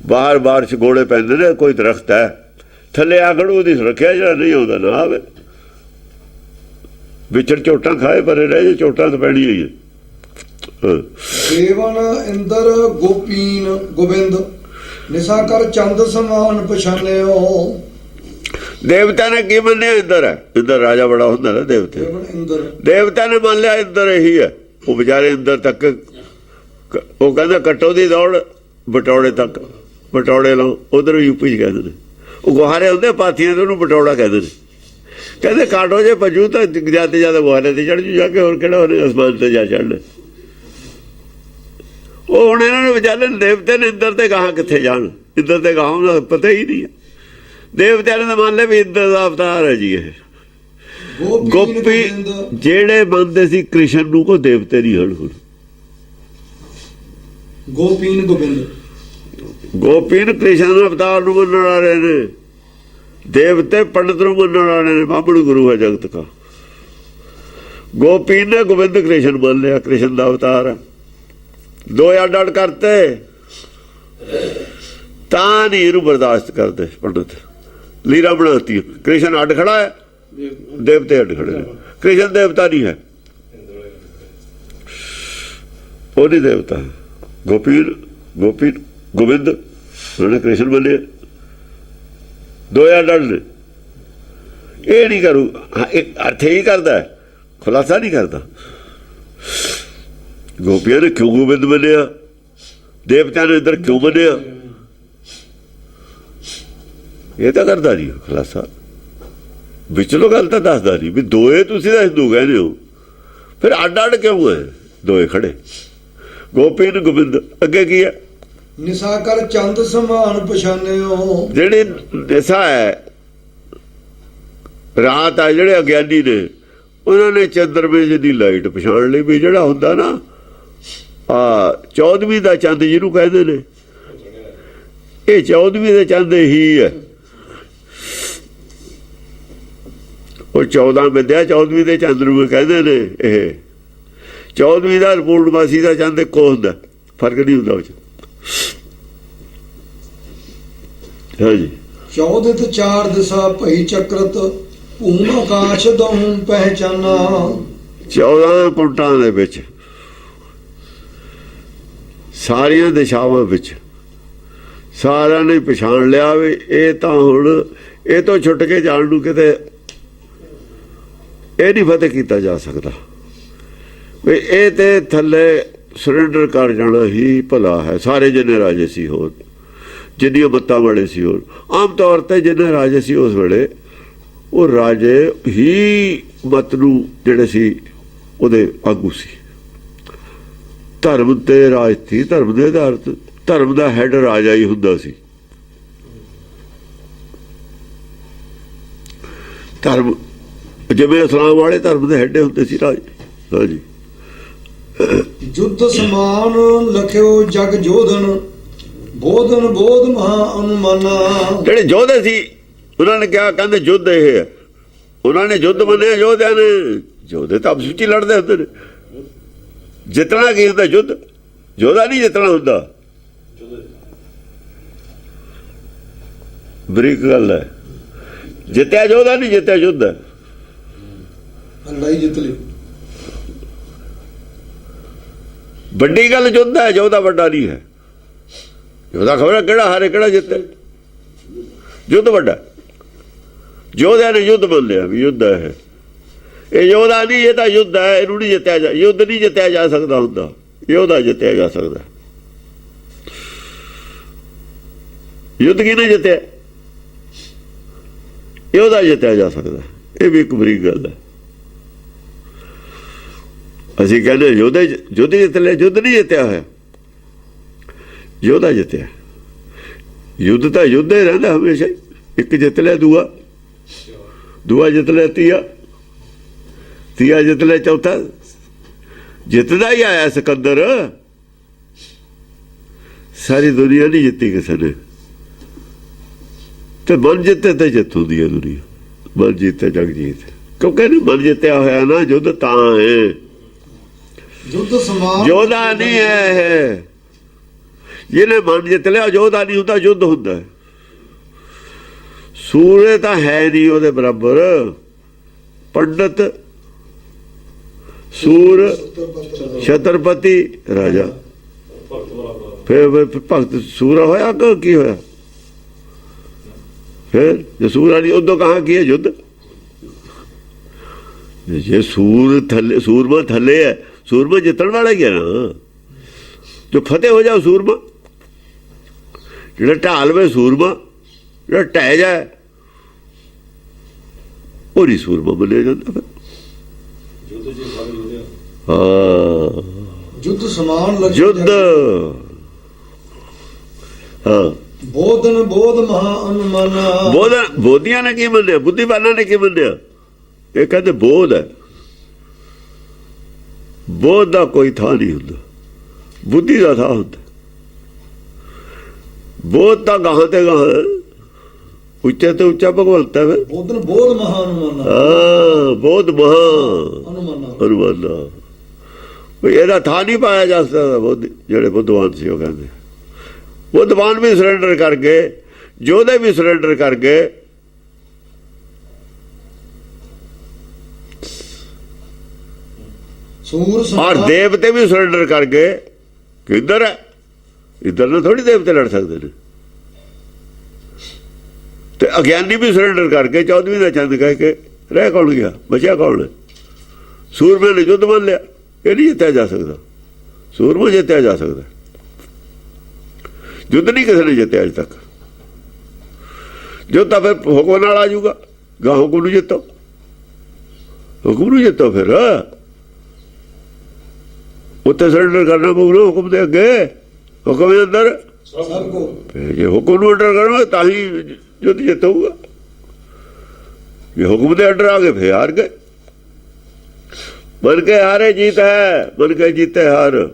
ਬਾਹਰ ਬਾਹਰ ਚ ਗੋਲੇ ਪੈਂਦੇ ਨੇ, ਕੋਈ ਦਰਖਤ ਹੈ ਥੱਲੇ ਆ ਖੜੂ, ਉਹਦੀ ਸੁਰੱਖਿਆ। ਜਿਹੜਾ ਨਹੀਂ ਆਉਂਦਾ ਨਾ ਆਵੇ, ਵਿਚੜ ਝੋਟਾਂ ਖਾਏ ਪਰੇ ਰਹਿ ਜੇ, ਝੋਟਾਂ ਤਾਂ ਪੈਣੀ ਹੋਈ ਹੈ। ਦੇਵਨ ਇੰਦਰ ਗੋਪੀਨ ਗੋਬਿੰਦ ਨਿਸਾ ਕਰ ਚੰਦ ਸਮਾਨ ਪਛਾਨਿਓ। ਦੇਵਤਾ ਨੇ ਕੀ ਮੰਨਿਆ? ਇੰਦਰ ਹੈ। ਇੰਦਰ ਰਾਜਾ ਬੜਾ ਹੁੰਦਾ ਨਾ ਦੇਵਤੇ। ਦੇਵਤਾ ਨੇ ਮੰਨ ਲਿਆ ਇੰਦਰ ਇਹੀ ਹੈ। ਉਹ ਵਿਚਾਰੇ ਇੰਦਰ ਤੱਕ, ਉਹ ਕਹਿੰਦਾ ਕੱਟੋ ਦੀ ਦੌੜ ਬਟੌੜੇ ਤੱਕ, ਬਟੌੜੇ ਲਾਓ। ਉਧਰ ਯੂਪੀ ਚ ਕਹਿੰਦੇ ਨੇ, ਉਹ ਗੁਹਾਰੇ ਹੁੰਦੇ ਪਾਥੀਆਂ ਤੇ, ਉਹਨੂੰ ਬਟੌੜਾ ਕਹਿੰਦੇ ਨੇ। ਕਹਿੰਦੇ ਕਾਟੋ ਜੇ ਭਜੂ ਤਾਂ ਜਿਆਦਾ ਜਿਆਦਾ ਗੁਹਾਰੇ ਤੇ ਚੜ ਜੂ ਜਾ ਕੇ, ਹੋਰ ਕਿਹੜਾ ਉਹਨੇ ਅਸਮਾਨ ਤੇ ਜਾ ਚੜਨਾ। ਉਹ ਹੁਣ ਇਹਨਾਂ ਨੂੰ ਵਿਚਾਰੇ ਦੇਵਤੇ ਨੇ ਇੰਦਰ ਤੇ ਗਾਹਾਂ ਕਿੱਥੇ ਜਾਣ? ਇੰਦਰ ਤੇ ਗਾਹਾਂ ਦਾ ਪਤਾ ਹੀ ਨਹੀਂ ਹੈ। ਦੇਵਤਿਆਂ ਨੇ ਤਾਂ ਮੰਨ ਲਿਆ ਵੀ ਇੰਦਰ ਦਾ ਅਵਤਾਰ ਹੈ ਜੀ ਇਹ। ਗੋਪੀ ਜਿਹੜੇ ਮੰਨਦੇ ਸੀ ਕ੍ਰਿਸ਼ਨ ਨੂੰ, ਕੋ ਦੇਵਤੇ ਨਹੀਂ ਹਨ। ਹੁਣ ਗੋਪੀਨ ਕ੍ਰਿਸ਼ਨ ਦੇ ਅਵਤਾਰ ਨੂੰ ਮੰਨਣ ਵਾਲੇ ਨੇ। ਦੇਵਤੇ ਪੰਡਤ ਨੂੰ ਮੰਨਣ ਵਾਲੇ ਨੇ। ਬਾਬੜ ਗੁਰੂ ਹੈ ਜਗਤ ਦਾ। ਗੋਪੀਨ ਨੇ ਗੋਬਿੰਦ ਕ੍ਰਿਸ਼ਨ ਮੰਨ ਲਿਆ, ਕ੍ਰਿਸ਼ਨ ਦਾ ਅਵਤਾਰ ਹੈ। ਦੋ ਅੱਡ ਅੱਡ ਕਰਤੇ ਤਾਂ ਨਹੀਂ ਇਹਨੂੰ ਬਰਦਾਸ਼ਤ ਕਰਦੇ ਪੰਡਤ। ਲੀਰਾ ਬਣਾਤੀ। ਕ੍ਰਿਸ਼ਨ ਅੱਡ ਖੜਾ ਹੈ, ਦੇਵਤੇ ਅੱਡ ਖੜੇ ਨੇ। ਕ੍ਰਿਸ਼ਨ ਦੇਵਤਾ ਨਹੀਂ ਹੈ, ਉਹ ਨਹੀਂ ਦੇਵਤਾ ਹੈ। ਗੋਪੀਨ ਗੋਬਿੰਦ ਉਹਨੇ ਕ੍ਰਿਸ਼ਨ ਮੰਨਿਆ। ਦੋ ਅੱਡ ਅੱਡ ਨੇ। ਇਹ ਨਹੀਂ ਕਰੂ, ਇੱਕ ਅਰਥ ਹੀ ਕਰਦਾ, ਖੁਲਾਸਾ ਨਹੀਂ ਕਰਦਾ। ਗੋਪੀਆਂ ਨੇ ਕਿਉਂ ਗੋਬਿੰਦ ਮੰਨਿਆ? ਦੇਵਤਿਆਂ ਨੇ ਇੱਧਰ ਕਿਉਂ ਮੰਨਿਆ? ਇਹ ਤਾਂ ਕਰਦਾ ਨਹੀਂ ਖੁਲਾਸਾ। ਵਿਚਲੋ ਗੱਲ ਤਾਂ ਦੱਸਦਾ ਨਹੀਂ ਵੀ ਦੋਏ ਤੁਸੀਂ ਤਾਂ ਹਿੰਦੂ ਕਹਿੰਦੇ ਹੋ, ਫਿਰ ਅੱਡ ਅੱਡ ਕਿਉਂ ਹੈ ਦੋਏ ਖੜੇ? ਗੋਪੀਨ ਗੋਬਿੰਦ। ਅੱਗੇ ਕੀ ਹੈ? ਨਿਸਾ ਕਰ ਚੰਦ ਸਮਾਨ ਪਛਾਨਿਓ। ਜਿਹੜੇ ਨਿਸਾ ਹੈ, ਰਾਤ ਆ, ਜਿਹੜੇ ਅਗਿਆਨੀ ਨੇ ਉਹਨਾਂ ਨੇ ਚੰਦਰਮੇ ਜਿਹੀ ਲਾਈਟ ਪਛਾਣ ਲਈ ਵੀ ਜਿਹੜਾ ਹੁੰਦਾ ਨਾ 14ਵੀਂ ਦਾ ਚੰਦ ਜਿਹਨੂੰ ਕਹਿੰਦੇ ਨੇ, ਇਹ 14ਵੀਂ ਦੇ ਚੰਦ ਹੀ ਹੈ। ਉਹ 14 ਵਿਦਿਆ 14ਵੀਂ ਦੇ ਚੰਦ ਨੂੰ ਕਹਿੰਦੇ ਨੇ। ਇਹ 14ਵੀਂ ਦਾ ਪੂਰਨਮਾਸੀ ਦਾ ਚੰਦ ਇੱਕੋ ਹੁੰਦਾ, ਫਰਕ ਨਹੀਂ ਹੁੰਦਾ ਵਿੱਚ। ਹਾਂਜੀ। ਚੌਦਿਤ ਚਾਰ ਦਿਸ਼ਾ ਭਈ ਚੱਕਰਤ ਭੂਮ ਆਕਾਸ਼ ਦਹੂੰ ਪਹਿਚਾਨਾ। 14 ਕੁੰਟਾਂ ਦੇ ਵਿੱਚ ਸਾਰੀਆਂ ਦਿਸ਼ਾਵਾਂ ਵਿੱਚ ਸਾਰਿਆਂ ਨੇ ਪਛਾਣ ਲਿਆ ਵੀ ਇਹ ਤਾਂ ਹੁਣ ਇਹ ਤੋਂ ਛੁੱਟ ਕੇ ਜਾਣ ਨੂੰ ਕਿਤੇ ਇਹ ਨਹੀਂ ਫਤਿਹ ਕੀਤਾ ਜਾ ਸਕਦਾ ਵੀ ਇਹ ਤੇ ਥੱਲੇ ਸਰੈਂਡਰ ਕਰ ਜਾਣਾ ਹੀ ਭਲਾ ਹੈ। ਸਾਰੇ ਜਿੰਨੇ ਰਾਜੇ ਸੀ ਹੋਰ, ਜਿੰਨੀਆਂ ਮੱਤਾਂ ਵਾਲੇ ਸੀ ਹੋਰ, ਆਮ ਤੌਰ ਤੇ ਜਿੰਨੇ ਰਾਜੇ ਸੀ ਉਸ ਵੇਲੇ ਉਹ ਰਾਜੇ ਹੀ ਮਤ ਨੂੰ ਜਿਹੜੇ ਸੀ ਉਹਦੇ ਆਗੂ ਸੀ। ਧਰਮ ਤੇ ਰਾਜ ਸੀ, ਧਰਮ ਦੇ ਆਧਾਰ ਤੇ ਧਰਮ ਦਾ ਹੈਡ ਰਾਜਾ ਹੀ ਹੁੰਦਾ ਸੀ। ਧਰਮ ਜਿਵੇਂ ਇਸਲਾਮ ਵਾਲੇ ਧਰਮ ਦੇ ਹੈਡੇ ਹੁੰਦੇ ਸੀ ਰਾਜ। ਹਾਂਜੀ। ਜੁੱਧ ਸਮਾਨ ਲਖਿਓ ਜਗ ਜੋਧਨ ਬੋਧਨ ਬੋਧ ਮਹਾ ਅਨੁਮਾਨਾ। ਜਿਹੜੇ ਯੋਧੇ ਸੀ ਉਹਨਾਂ ਨੇ ਕਿਹਾ, ਕਹਿੰਦੇ ਯੁੱਧ ਇਹ ਹੈ। ਉਹਨਾਂ ਨੇ ਯੁੱਧ ਮੰਨਿਆ ਯੋਧਿਆਂ ਨੇ। ਯੋਧੇ ਤਾਂ ਆਪਸ ਵਿੱਚ ਹੀ ਲੜਦੇ ਹੁੰਦੇ ਨੇ। ਜਿੱਤਣਾ ਕੀ ਹੁੰਦਾ? ਯੁੱਧ। ਯੋਧਾ ਨਹੀਂ ਜਿੱਤਣਾ ਹੁੰਦਾ। ਬਰੀਕ ਗੱਲ ਹੈ। ਜਿੱਤਿਆ ਯੋਧਾ ਨਹੀਂ, ਜਿੱਤਿਆ ਯੁੱਧ ਹੈ। ਲੜਾਈ ਜਿੱਤ ਲਈ। ਵੱਡੀ ਗੱਲ ਯੁੱਧ ਹੈ, ਯੋਧਾ ਵੱਡਾ ਨਹੀਂ ਹੈ। ਯੋਧਾ ਖਬਰ ਕਿਹੜਾ ਹਾਰੇ ਕਿਹੜਾ ਜਿੱਤੇ। ਯੁੱਧ ਵੱਡਾ। ਯੋਧਿਆਂ ਨੇ ਯੁੱਧ ਮੰਨ ਲਿਆ ਵੀ ਯੁੱਧ ਹੈ ਇਹ। ਯੋਧਾ ਨਹੀਂ, ਇਹ ਤਾਂ ਯੁੱਧ ਹੈ, ਇਹਨੂੰ ਨਹੀਂ ਜਿੱਤਿਆ ਜਾ। ਯੁੱਧ ਨਹੀਂ ਜਿੱਤਿਆ ਜਾ ਸਕਦਾ ਹੁੰਦਾ, ਯੋਧਾ ਜਿੱਤਿਆ ਜਾ ਸਕਦਾ। ਯੁੱਧ ਕਿਹਨੇ ਜਿੱਤਿਆ? ਯੋਧਾ ਜਿੱਤਿਆ ਜਾ ਸਕਦਾ। ਇਹ ਵੀ ਇੱਕ ਬਰੀਕ ਗੱਲ ਹੈ। ਅਸੀਂ ਕਹਿੰਦੇ ਯੋਧੇ ਯੁੱਧ ਜਿੱਤ ਲਿਆ, ਯੁੱਧ ਨਹੀਂ ਜਿੱਤਿਆ ਹੋਇਆ, ਯੋਧਾ ਜਿੱਤਿਆ। ਯੁੱਧ ਤਾਂ ਯੁੱਧ ਹੀ ਰਹਿੰਦਾ ਹਮੇਸ਼ਾ। ਇੱਕ ਜਿੱਤ ਲਿਆ, ਦੂਆ ਜਿੱਤ ਲਿਆ, ਤੀਆ ਜਿੱਤ ਲਿਆ, ਚੌਥਾ ਜਿੱਤਦਾ ਹੀ ਆਇਆ ਸਿਕੰਦਰ। ਸਾਰੀ ਦੁਨੀਆ ਨਹੀਂ ਜਿੱਤੀ ਕਿਸੇ ਨੇ। ਤੇ ਮਨ ਜਿੱਤੇ ਤੇ ਜਿੱਤ ਹੁੰਦੀ ਹੈ ਦੁਨੀਆ। ਮਨ ਜਿੱਤੇ ਜਗ ਜੀਤ, ਕਿਉਂਕਿ ਮਨ ਜਿੱਤਿਆ ਹੋਇਆ ਨਾ ਯੁੱਧ ਤਾਂ ਹੈ। ਜੁੱਧ ਸਮਾਨ ਯੋਧਾ ਨਹੀਂ ਹੈ। ਜਿਹਨੇ ਮਨ ਜਿੱਤ ਲਿਆ ਯੋਧਾ ਨਹੀਂ ਹੁੰਦਾ, ਯੁੱਧ ਹੁੰਦਾ। ਸੂਰੇ ਤਾਂ ਹੈ ਨਹੀਂ ਉਹਦੇ ਬਰਾਬਰ। ਪੰਡਤ, ਸੂਰ, ਛਤਰਪਤੀ, ਰਾਜਾ। ਫਿਰ ਭਗਤ ਸੂਰਾ ਹੋਇਆ ਕਿ ਕੀ ਹੋਇਆ? ਫਿਰ ਜੇ ਸੂਰਾ ਨਹੀਂ ਉਦੋਂ ਕਹਾਂ ਕੀ ਹੈ ਯੁੱਧ? ਜੇ ਸੂਰਮਾ ਥੱਲੇ ਹੈ, ਸੂਰਮਾ ਜਿੱਤਣ ਵਾਲਾ ਹੀ ਹੈ ਨਾ। ਜੋ ਫਤਿਹ ਹੋ ਜਾ ਸੂਰਮਾ। ਜਿਹੜਾ ਢਾਲ ਵੇ ਸੂਰਮਾ, ਜਿਹੜਾ ਢਹਿ ਜਾਏ ਉਹ ਨਹੀਂ ਸੂਰਮਾ ਮੰਨਿਆ ਜਾਂਦਾ। ਫਿਰ ਹਾਂ, ਜੁੱਧ ਸਮਾਨ ਯੁੱਧ। ਹਾਂ, ਬੋਧਨ ਬੋਧ ਮਹਾ ਅਨੁਮਾਨਾ। ਬੋਧੀਆਂ ਨੇ ਕੀ ਮੰਨਿਆ? ਬੁੱਧੀਵਾਨਾਂ ਨੇ ਕੀ ਮੰਨਿਆ? ਇਹ ਕਹਿੰਦੇ ਬੋਧ ਹੈ। ਬੋਧ ਦਾ ਕੋਈ ਥਾਂ ਨਹੀਂ ਹੁੰਦਾ, ਬੁੱਧੀ ਦਾ ਥਾਂ ਹੁੰਦਾ। ਬੋਧ ਤਾਂ ਗਾਹਾਂ ਤੇ ਗਾਹਾਂ, ਉੱਚੇ ਤੇ ਉੱਚਾ ਭਗਵੰਤ ਹੈ। ਫਿਰ ਬੋਧਨ ਬੋਧ ਮਹਾ ਅਨੁਮਾਨਾ। ਹਾਂ, ਬੋਧ ਮਹਾ ਅਨੁਮਾਨਾ। ਇਹਦਾ ਥਾਂ ਨਹੀਂ ਪਾਇਆ ਜਾ ਸਕਦਾ। ਬੁੱਧ ਜਿਹੜੇ ਬੁੱਧਵਾਨ ਸੀ ਉਹ ਕਹਿੰਦੇ ਬੁੱਧਵਾਨ ਵੀ ਸਰੈਂਡਰ ਕਰ ਗਏ, ਯੋਧੇ ਵੀ ਸਰੈਂਡਰ ਕਰ ਗਏ। ਔਰ ਦੇਵਤੇ ਵੀ ਸਰੈਂਡਰ ਕਰ ਗਏ ਕਿ ਇੱਧਰ ਹੈ, ਇੱਧਰ ਨਾਲ ਥੋੜੀ ਦੇਵਤੇ ਲੜ ਸਕਦੇ ਨੇ। ਤੇ ਅਗਿਆਨੀ ਵੀ ਸਰੈਂਡਰ ਕਰਕੇ 14ਵੀਂ ਦਾ ਚੰਦ ਕਹਿ ਕੇ ਰਹਿ ਕੌਣ ਗਿਆ? ਬਚਿਆ ਕੌਣ? ਸੂਰਮੇ ਨੇ ਯੁੱਧ ਮੰਨ ਲਿਆ। ਇਹ ਨਹੀਂ ਜਿੱਤਿਆ ਜਾ ਸਕਦਾ। ਸੂਰਮਾ ਜਿੱਤਿਆ ਜਾ ਸਕਦਾ, ਯੁੱਧ ਨਹੀਂ ਕਿਸੇ ਨੇ ਜਿੱਤਿਆ ਅਜੇ ਤੱਕ। ਜੋ ਤਾਂ ਫਿਰ ਹੁਕਮ ਨਾਲ ਆ ਜਾਊਗਾ। ਗਾ ਹੁਕਮ ਨੂੰ ਜਿੱਤੋ, ਹੁਕਮ ਨੂੰ ਜਿੱਤੋ। ਫਿਰ ਉੱਥੇ ਸਰੈਂਡਰ ਕਰਨਾ ਪਊਗਾ ਹੁਕਮ ਦੇ ਅੱਗੇ। ਹੁਕਮ ਦੇ ਅੰਦਰ ਜੇ ਹੁਕਮ ਨੂੰ ਅੰਡਰ ਕਰਨਾ ਤਾਂ ਹੀ ਯੁੱਧ ਜਿੱਤੂਗਾ। ਜੇ ਹੁਕਮ ਦੇ ਅੰਡਰ ਆ ਗਏ ਫਿਰ ਹਾਰ ਗਏ। ਮਨ ਕੇ ਹਾਰੇ ਜੀਤ ਹੈ, ਮਨ ਕੇ ਜੀਤੇ ਹਾਰ।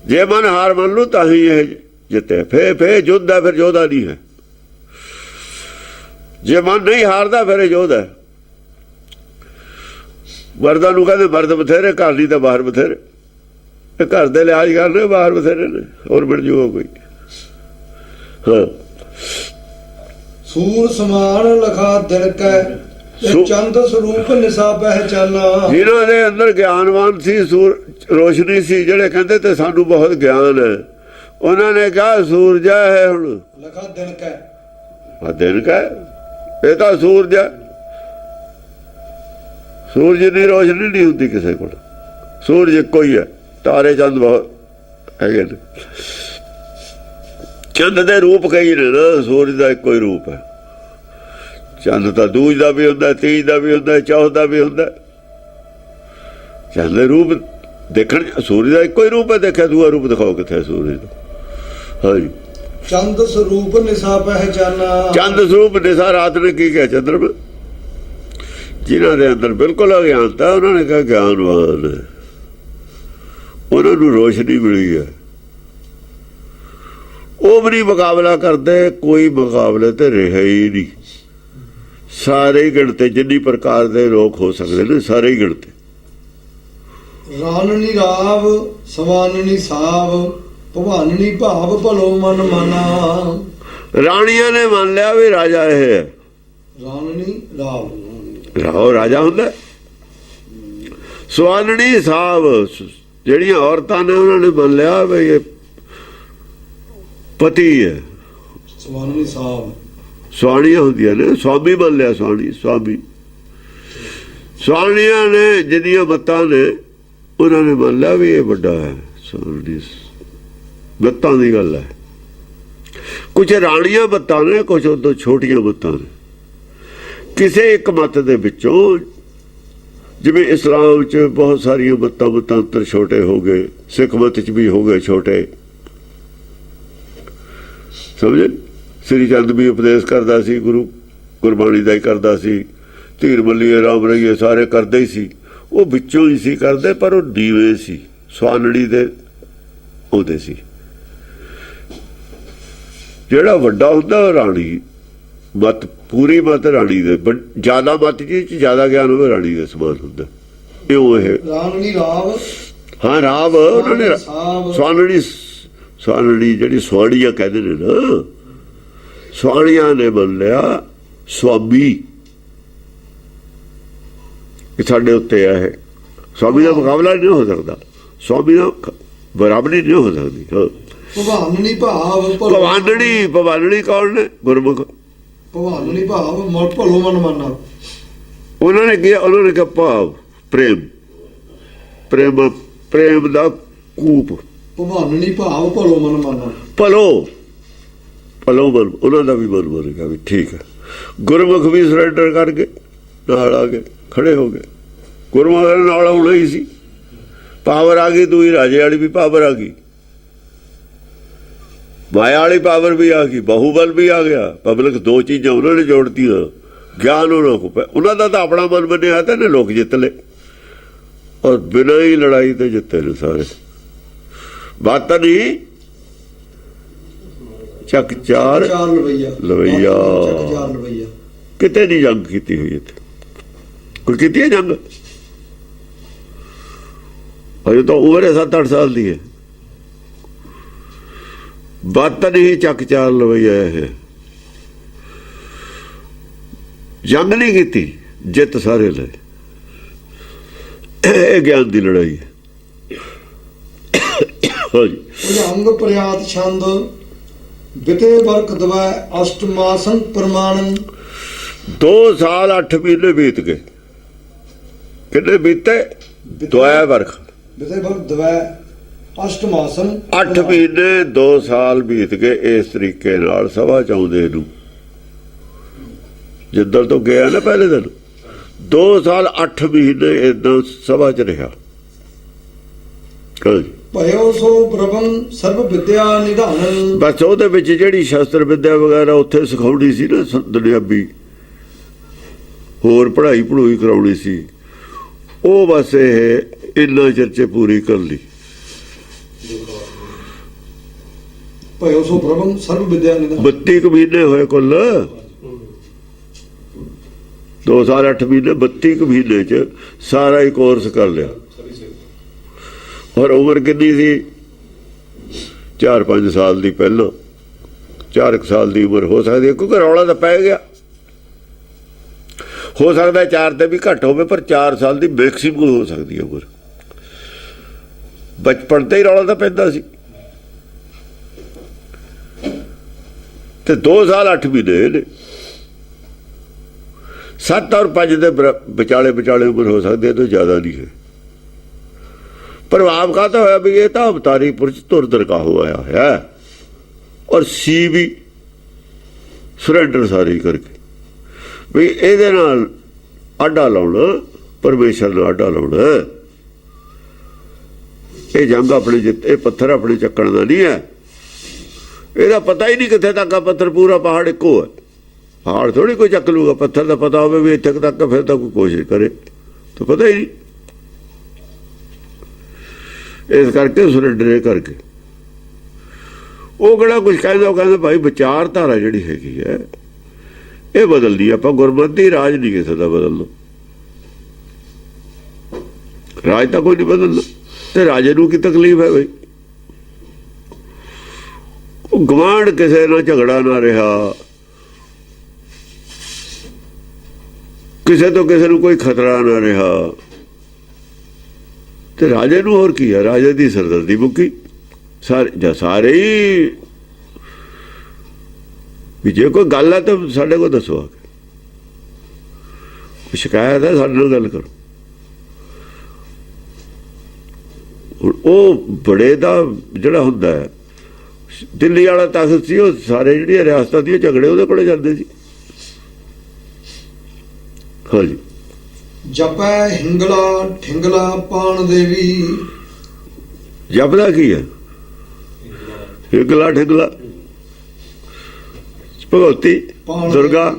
ਜੇ ਮਨ ਹਾਰ ਮੰਨ ਲੂ ਤਾਂ ਹੀ ਇਹ ਜਿੱਤੇ। ਫੇਰ ਯੁੱਧ ਹੈ, ਫਿਰ ਯੋਧਾ ਨਹੀਂ ਹੈ। ਜੇ ਮਨ ਨਹੀਂ ਹਾਰਦਾ ਫਿਰ ਯੋਧ ਹੈ। ਮਰਦਾਂ ਨੂੰ ਕਹਿੰਦੇ ਮਰਦ ਬਥੇਰੇ, ਘਰ ਨਹੀਂ ਤਾਂ ਬਾਹਰ ਬਥੇਰੇ। ਇਹ ਘਰ ਦੇ ਲਿਹਾਜ਼ ਕਰਦੇ, ਬਾਹਰ ਬਥੇਰੇ ਨੇ, ਹੋਰ ਮਿਲ ਜੂਗਾ ਕੋਈ। ਹਾਂ, ਸੂਰ ਸਮਾਨ ਲਖਾ ਦਿਲਕੈ ਤੇ ਚੰਦ ਸਰੂਪ ਨਿਸਾ ਪਹਿਚਾਨਾ। ਜਿਨ੍ਹਾਂ ਦੇ ਅੰਦਰ ਗਿਆਨਵਾਨ ਸੀ, ਰੋਸ਼ਨੀ ਸੀ, ਜਿਹੜੇ ਕਹਿੰਦੇ ਤੇ ਸਾਨੂੰ ਬਹੁਤ ਗਿਆਨ ਹੈ, ਉਹਨਾਂ ਨੇ ਕਿਹਾ ਸੂਰਜ ਹੈ ਹੁਣ ਲਖਾ ਦਿਲਕੈ। ਆ ਦਿਨ ਕਾ ਇਹ ਤਾਂ ਸੂਰਜ ਹੈ। ਸੂਰਜ ਦੀ ਰੋਸ਼ਨੀ ਨਹੀਂ ਹੁੰਦੀ ਕਿਸੇ ਕੋਲ, ਸੂਰਜ ਇੱਕੋ ਹੀ ਹੈ, ਤਾਰੇ ਚੰਦ ਬਹੁਤ ਹੈਗੇ ਨੇ। ਚੰਦ ਦੇ ਰੂਪ ਕਈ ਨੇ ਨਾ, ਸੂਰਜ ਦਾ ਇੱਕੋ ਹੀ ਰੂਪ ਹੈ। ਚੰਦ ਤਾਂ ਦੂਜ ਦਾ ਵੀ ਹੁੰਦਾ, ਤੀਜ ਦਾ ਵੀ ਹੁੰਦਾ, ਚੌਥ ਦਾ ਵੀ ਹੁੰਦਾ। ਚੰਦ ਦੇ ਰੂਪ ਦੇਖਣ, ਸੂਰਜ ਦਾ ਇੱਕੋ ਹੀ ਰੂਪ ਹੈ, ਦੇਖਿਆ ਦੂਆ ਰੂਪ ਦਿਖਾਓ ਕਿੱਥੇ ਸੂਰਜ ਦਾ। ਹਾਂਜੀ, ਚੰਦ ਸਰੂਪ ਨਿਸਾ ਪਹਿਚਾਨਾ। ਚੰਦ ਸਰੂਪ ਨਿਸਾ, ਰਾਤ ਨੇ ਕੀ ਕਿਹਾ ਚੰਦਰਮਾ। ਜਿਨ੍ਹਾਂ ਦੇ ਅੰਦਰ ਬਿਲਕੁਲ ਅਗਿਆਨਤਾ, ਉਹਨਾਂ ਨੇ ਕਿਹਾ ਗਿਆਨਵਾਨ, ਉਹਨਾਂ ਨੂੰ ਰੋਸ਼ਨੀ ਮਿਲੀ ਹੈ। ਉਹ ਵੀ ਨਹੀਂ ਮੁਕਾਬਲਾ ਕਰਦੇ, ਕੋਈ ਮੁਕਾਬਲੇ ਤੇ ਰਿਹਾ ਹੀ ਨਹੀਂ। ਸਾਰੇ ਹੀ ਗਿਣਤੇ, ਜਿੰਨੀ ਪ੍ਰਕਾਰ ਦੇ ਲੋਕ ਹੋ ਸਕਦੇ ਨੇ ਸਾਰੇ ਹੀ ਗਿਣਤੇ। ਰਾਨਣੀ ਰਾਵ ਸਵਾਨਣੀ ਸਾਵ ਭਵਾਨਣੀ ਭਾਵ ਭਲੋ ਮਨ ਮਾਨਾ। ਰਾਣੀਆਂ ਨੇ ਮੰਨ ਲਿਆ ਵੀ ਰਾਜਾ ਇਹ ਹੈ। ਰਾਨਣੀ ਰਾਵ, ਰਾਓ ਰਾਜਾ ਹੁੰਦਾ। ਸਵਾਨਣੀ ਸਾਹਿਬ, ਜਿਹੜੀਆਂ ਔਰਤਾਂ ਨੇ ਉਹਨਾਂ ਨੇ ਮੰਨ ਲਿਆ ਵੀ ਇਹ ਪਤੀ ਹੈ। ਸਵਾਨਣੀ ਸਾਵ, ਸਵਾਣੀਆਂ ਹੁੰਦੀਆਂ ਨੇ, ਸਵਾਮੀ ਮੰਨ ਲਿਆ, ਸਵਾਣੀ ਸਵਾਮੀ। ਸਵਾਣੀਆਂ ਨੇ ਜਿਹਦੀਆਂ ਮੱਤਾਂ ਨੇ, ਉਹਨਾਂ ਨੇ ਮੰਨ ਲਿਆ ਵੀ ਇਹ ਵੱਡਾ ਹੈ। ਸਵਾਣੀ ਮੱਤਾਂ ਦੀ ਗੱਲ ਹੈ। ਕੁਝ ਰਾਣੀਆਂ ਮੱਤਾਂ ਨੇ, ਕੁਝ ਉਦੋਂ ਛੋਟੀਆਂ ਮੱਤਾਂ ਨੇ। ਕਿਸੇ ਇੱਕ ਮੱਤ ਦੇ ਵਿੱਚੋਂ, ਜਿਵੇਂ ਇਸਲਾਮ 'ਚ ਬਹੁਤ ਸਾਰੀਆਂ ਮੱਤਾਂ ਮਤਾਂਤਰ ਛੋਟੇ ਹੋ ਗਏ, ਸਿੱਖ ਮੱਤ 'ਚ ਵੀ ਹੋ ਗਏ ਛੋਟੇ। ਸਮਝੇ? ਸ੍ਰੀ ਚੰਦ ਵੀ ਉਪਦੇਸ਼ ਕਰਦਾ ਸੀ, ਗੁਰਬਾਣੀ ਦਾ ਹੀ ਕਰਦਾ ਸੀ। ਧੀਰ ਮੱਲੀਏ, ਰਾਮ ਰਹੀਏ, ਸਾਰੇ ਕਰਦੇ ਹੀ ਸੀ। ਉਹ ਵਿੱਚੋਂ ਹੀ ਸੀ ਕਰਦੇ, ਪਰ ਉਹ ਨੀਵੇਂ ਸੀ, ਸਵਾਨੜੀ ਦੇ ਉਹਦੇ ਸੀ। ਜਿਹੜਾ ਵੱਡਾ ਹੁੰਦਾ ਉਹ ਰਾਣੀ ਮਤ, ਪੂਰੀ ਮਤ ਰਾਣੀ ਦੇ, ਜ਼ਿਆਦਾ ਮਤ ਜੀ ਚ ਜ਼ਿਆਦਾ ਗਿਆਨ ਹੋਵੇ, ਰਾਣੀ ਦੇ ਸਮਾਨ ਹੁੰਦਾ। ਇਉਂ ਇਹ ਰਾਨਣੀ ਰਾਵ, ਹਾਂ ਰਾਵ, ਉਹਨਾਂ ਨੇ ਸਵਾਨੜੀ, ਸਵਾਨੜੀ ਜਿਹੜੀ ਸਵਾਣੀਆਂ ਕਹਿੰਦੇ ਨੇ ਨਾ, ਸਵਾਣੀਆਂ ਨੇ ਮੰਨ ਲਿਆ ਸਵਾਮੀ ਇਹ ਸਾਡੇ ਉੱਤੇ ਆ। ਇਹ ਸਵਾਮੀ ਦਾ ਮੁਕਾਬਲਾ ਨਹੀਂ ਹੋ ਸਕਦਾ, ਸਵਾਮੀ ਦਾ ਬਰਾਬਰੀ ਨਹੀਂ ਹੋ ਸਕਦੀ। ਭਵਾਨਣੀ ਭਾਵ ਭਵਾਨਣੀ, ਭਵਾਨਣੀ ਕੌਣ ਨੇ? ਗੁਰਮੁਖ। ਭਵਾਨਣੀ ਭਾਵ ਭਲੋ ਮਨ ਮਾਨਾ। ਉਹਨਾਂ ਨੇ ਕਿਹਾ ਭਾਵ ਪ੍ਰੇਮ, ਪ੍ਰੇਮ, ਪ੍ਰੇਮ ਦਾ ਕੂਪ। ਭਵਾਨਣੀ ਭਾਵ ਭਲੋ ਮਨ ਮਾਨਾ। ਭਲੋ, ਭਲੋ ਮਨ, ਉਹਨਾਂ ਦਾ ਵੀ ਮਨ ਬਣ ਗਿਆ ਵੀ ਠੀਕ ਹੈ। ਗੁਰਮੁਖ ਵੀ ਸਰੈਂਡਰ ਕਰ ਗਏ, ਨਾਲ ਆ ਕੇ ਖੜੇ ਹੋ ਗਏ। ਗੁਰਮੁਖ ਨਾਲ ਆਉਣਾ ਹੀ ਸੀ। ਪਾਵਰ ਆ ਗਈ, ਦੂਈ ਰਾਜੇ ਵਾਲੀ ਵੀ ਪਾਵਰ ਆ ਗਈ, ਮਾਇਆ ਵਾਲੀ ਪਾਵਰ ਵੀ ਆ ਗਈ, ਬਾਹੂਬਲ ਵੀ ਆ ਗਿਆ। ਪਬਲਿਕ ਦੋ ਚੀਜ਼ਾਂ ਉਹਨਾਂ ਨੇ ਜੋੜਤੀਆਂ। ਗਿਆਨ ਉਹਨਾਂ ਕੋਲ, ਉਹਨਾਂ ਦਾ ਤਾਂ ਆਪਣਾ ਮਨ ਬਣਿਆ ਤਾਂ ਨੇ, ਲੋਕ ਜਿੱਤ ਲਏ, ਔਰ ਬਿਨਾਂ ਹੀ ਲੜਾਈ ਤੇ ਜਿੱਤੇ ਨੇ ਸਾਰੇ। ਬਾਤ ਤਾਂ ਨਹੀਂ ਚੱਕ ਚਾਰ ਲਵਈਆ, ਕਿਤੇ ਨਹੀਂ ਜੰਗ ਕੀਤੀ ਹੋਈ ਇੱਥੇ। ਕੋਈ ਕੀਤੀ ਹੈ ਜੰਗ? ਅਜੇ ਤਾਂ ਉਮਰ ਹੈ 7-8 ਸਾਲ ਦੀ ਹੈ। ਬਾਤ ਨਹੀਂ ਚੱਕ ਚਾਰ ਲਵਈਆ ਹੈ। ਜੰਗ ਨਹੀਂ ਕੀਤੀ, ਜਿੱਤ ਸਾਰੇ ਲਏ। ਇਹ ਗਿਆਨ ਦੀ ਲੜਾਈ ਹੈ। ਅੰਗ ਪ੍ਰਿਆਤ ਛੰਦ ਬਿਤੇ ਵਰਕ ਦਵੈ ਅਸ਼ਟਮਾਸੰ ਪ੍ਰਮਾਣੰ। 2 ਸਾਲ 8 ਮਹੀਨੇ ਬੀਤ ਗਏ। ਕਿੰਨੇ ਬੀਤੇ? ਦੁਆ ਵਰਖ, ਬਿਤੇ ਵਰਕ ਦਵੈ ਅਸ਼ਟਮਾਸੰ 8 ਮਹੀਨੇ 2 ਸਾਲ ਬੀਤ ਗਏ। ਇਸ ਤਰੀਕੇ ਨਾਲ ਸਭਾ ਚ ਆਉਂਦੇ ਨੂੰ, ਜਿੱਦਣ ਤੋਂ ਗਿਆ ਨਾ ਪਹਿਲੇ ਦਿਨ, 2 ਸਾਲ 8 ਮਹੀਨੇ ਏਦਾਂ ਸਭਾ ਚ ਰਿਹਾ। ਭਇਓ ਸੋ ਪ੍ਰਭੰ ਸਰਬ ਵਿਦਿਆ ਨਿਧਾਨੰ। ਬਸ ਉਹਦੇ ਵਿੱਚ ਜਿਹੜੀ ਸ਼ਸਤਰ ਵਿਦਿਆ ਵਗੈਰਾ ਉੱਥੇ ਸਿਖਾਉਣੀ ਸੀ ਨਾ, ਦੁਨਿਆਵੀ ਹੋਰ ਪੜ੍ਹਾਈ ਪੜੂਈ ਕਰਾਉਣੀ ਸੀ, ਉਹ ਬਸ ਇਹ ਇੰਨਾ ਚਰਚੇ ਪੂਰੀ ਕਰ ਲਈ। ਭਇਓ ਸੋ ਪ੍ਰਭੰ ਸਰਬ ਵਿਦਿਆ ਨਿਧਾਨੰ। 32 ਮਹੀਨੇ ਹੋਏ ਕੁੱਲ। 2 ਸਾਲ 8 ਮਹੀਨੇ 32 ਕੁ ਮਹੀਨੇ ਚ ਸਾਰਾ ਹੀ ਕੋਰਸ ਕਰ ਲਿਆ। ਔਰ ਉਮਰ ਕਿੰਨੀ ਸੀ? 4-5 ਸਾਲ ਦੀ। ਪਹਿਲਾਂ 4 ਸਾਲ ਦੀ ਉਮਰ ਹੋ ਸਕਦੀ ਹੈ, ਕਿਉਂਕਿ ਰੌਲਾ ਤਾਂ ਪੈ ਗਿਆ। ਹੋ ਸਕਦਾ 4 ਤੇ ਵੀ ਘੱਟ ਹੋਵੇ, ਪਰ 4 ਸਾਲ ਦੀ ਮੈਕਸਿਮਮ ਹੋ ਸਕਦੀ ਹੈ ਉਮਰ। ਬਚਪਨ ਤੇ ਹੀ ਰੌਲਾ ਤਾਂ ਪੈਂਦਾ ਸੀ। ਤੇ 2 ਸਾਲ 8 ਮਹੀਨੇ ਨੇ। 7 ਔਰ 5 ਦੇ ਵਿਚਾਲੇ ਉਮਰ ਹੋ ਸਕਦੀ ਹੈ, ਤੋਂ ਜ਼ਿਆਦਾ ਨਹੀਂ ਹੈ। ਪ੍ਰਭਾਵ ਕਾਹਦਾ ਹੋਇਆ ਵੀ ਇਹ ਤਾਂ ਅਵਤਾਰੀ ਪੁਰਸ਼ ਧੁਰ ਦਰਗਾਹੋਂ ਆਇਆ ਹੋਇਆ, ਔਰ ਸੀ ਵੀ ਸਰੈਂਡਰ ਸਾਰੀ ਕਰਕੇ ਵੀ ਇਹਦੇ ਨਾਲ ਆਡਾ ਲਾਉਣਾ, ਪਰਮੇਸ਼ਰ ਨਾਲ ਆਡਾ ਲਾਉਣਾ। ਇਹ ਜੰਗ ਆਪਣੇ ਇਹ ਪੱਥਰ ਆਪਣੇ ਚੱਕਣ ਦਾ ਨਹੀਂ ਹੈ। ਇਹਦਾ ਪਤਾ ਹੀ ਨਹੀਂ ਕਿੱਥੇ ਤੱਕ ਆ ਪੱਥਰ। ਪੂਰਾ ਪਹਾੜ ਇੱਕੋ ਹੈ। ਪਹਾੜ ਥੋੜੀ ਕੋਈ ਚੱਕ ਲੂਗਾ। ਪੱਥਰ ਦਾ ਪਤਾ ਹੋਵੇ ਵੀ ਇੱਥੇ ਤੱਕ, ਫਿਰ ਤਾਂ ਕੋਈ ਕੋਸ਼ਿਸ਼ ਕਰੇ ਤਾਂ ਪਤਾ ਹੀ ਨਹੀਂ। ਇਸ ਕਰਕੇ ਸਰੈਂਡਰ ਕਰਕੇ ਉਹ ਕਿਹੜਾ ਕੁਝ ਕਹਿੰਦਾ। ਉਹ ਕਹਿੰਦਾ ਭਾਈ ਵਿਚਾਰਧਾਰਾ ਜਿਹੜੀ ਹੈਗੀ ਹੈ ਇਹ ਬਦਲਦੀ। ਆਪਾਂ ਗੁਰਮਤਿ ਰਾਜ ਨਹੀਂ ਕਿਸੇ ਦਾ ਬਦਲਣਾ। ਰਾਜ ਤਾਂ ਕੋਈ ਨਹੀਂ ਬਦਲਣਾ। ਤੇ ਰਾਜੇ ਨੂੰ ਕੀ ਤਕਲੀਫ ਹੈ ਬਈ? ਉਹ ਗਵਾਂਢ ਕਿਸੇ ਨਾਲ ਝਗੜਾ ਨਾ ਰਿਹਾ, ਕਿਸੇ ਤੋਂ ਕਿਸੇ ਨੂੰ ਕੋਈ ਖਤਰਾ ਨਾ ਰਿਹਾ, ਤੇ ਰਾਜੇ ਨੂੰ ਹੋਰ ਕੀ ਹੈ? ਰਾਜੇ ਦੀ ਸਰਦਰਦੀ ਮੁੱਕੀ। ਸਾਰੇ ਹੀ ਵੀ ਜੇ ਕੋਈ ਗੱਲ ਹੈ ਤਾਂ ਸਾਡੇ ਕੋਲ ਦੱਸੋ। ਆ ਕੇ ਕੋਈ ਸ਼ਿਕਾਇਤ ਹੈ ਸਾਡੇ ਨਾਲ ਗੱਲ ਕਰੋ। ਹੁਣ ਉਹ ਬੜੇ ਦਾ ਜਿਹੜਾ ਹੁੰਦਾ ਹੈ, ਦਿੱਲੀ ਵਾਲਾ ਤਖਤ ਸੀ, ਉਹ ਸਾਰੇ ਜਿਹੜੀਆਂ ਰਿਆਸਤਾਂ ਦੀਆਂ ਝਗੜੇ ਉਹਦੇ ਕੋਲੇ ਜਾਂਦੇ ਸੀ। ਹਾਂਜੀ। ਜਪੈ ਹਿੰਗਲਾ ਠਿੰਗਲਾ ਪਾਣ ਦੇਵੀ। ਜਪਦਾ ਕੀ ਹੈ? ਹਿੰਗਲਾ ਠਿੰਗਲਾ ਭਗਵਤੀ ਦੁਰਗਾ।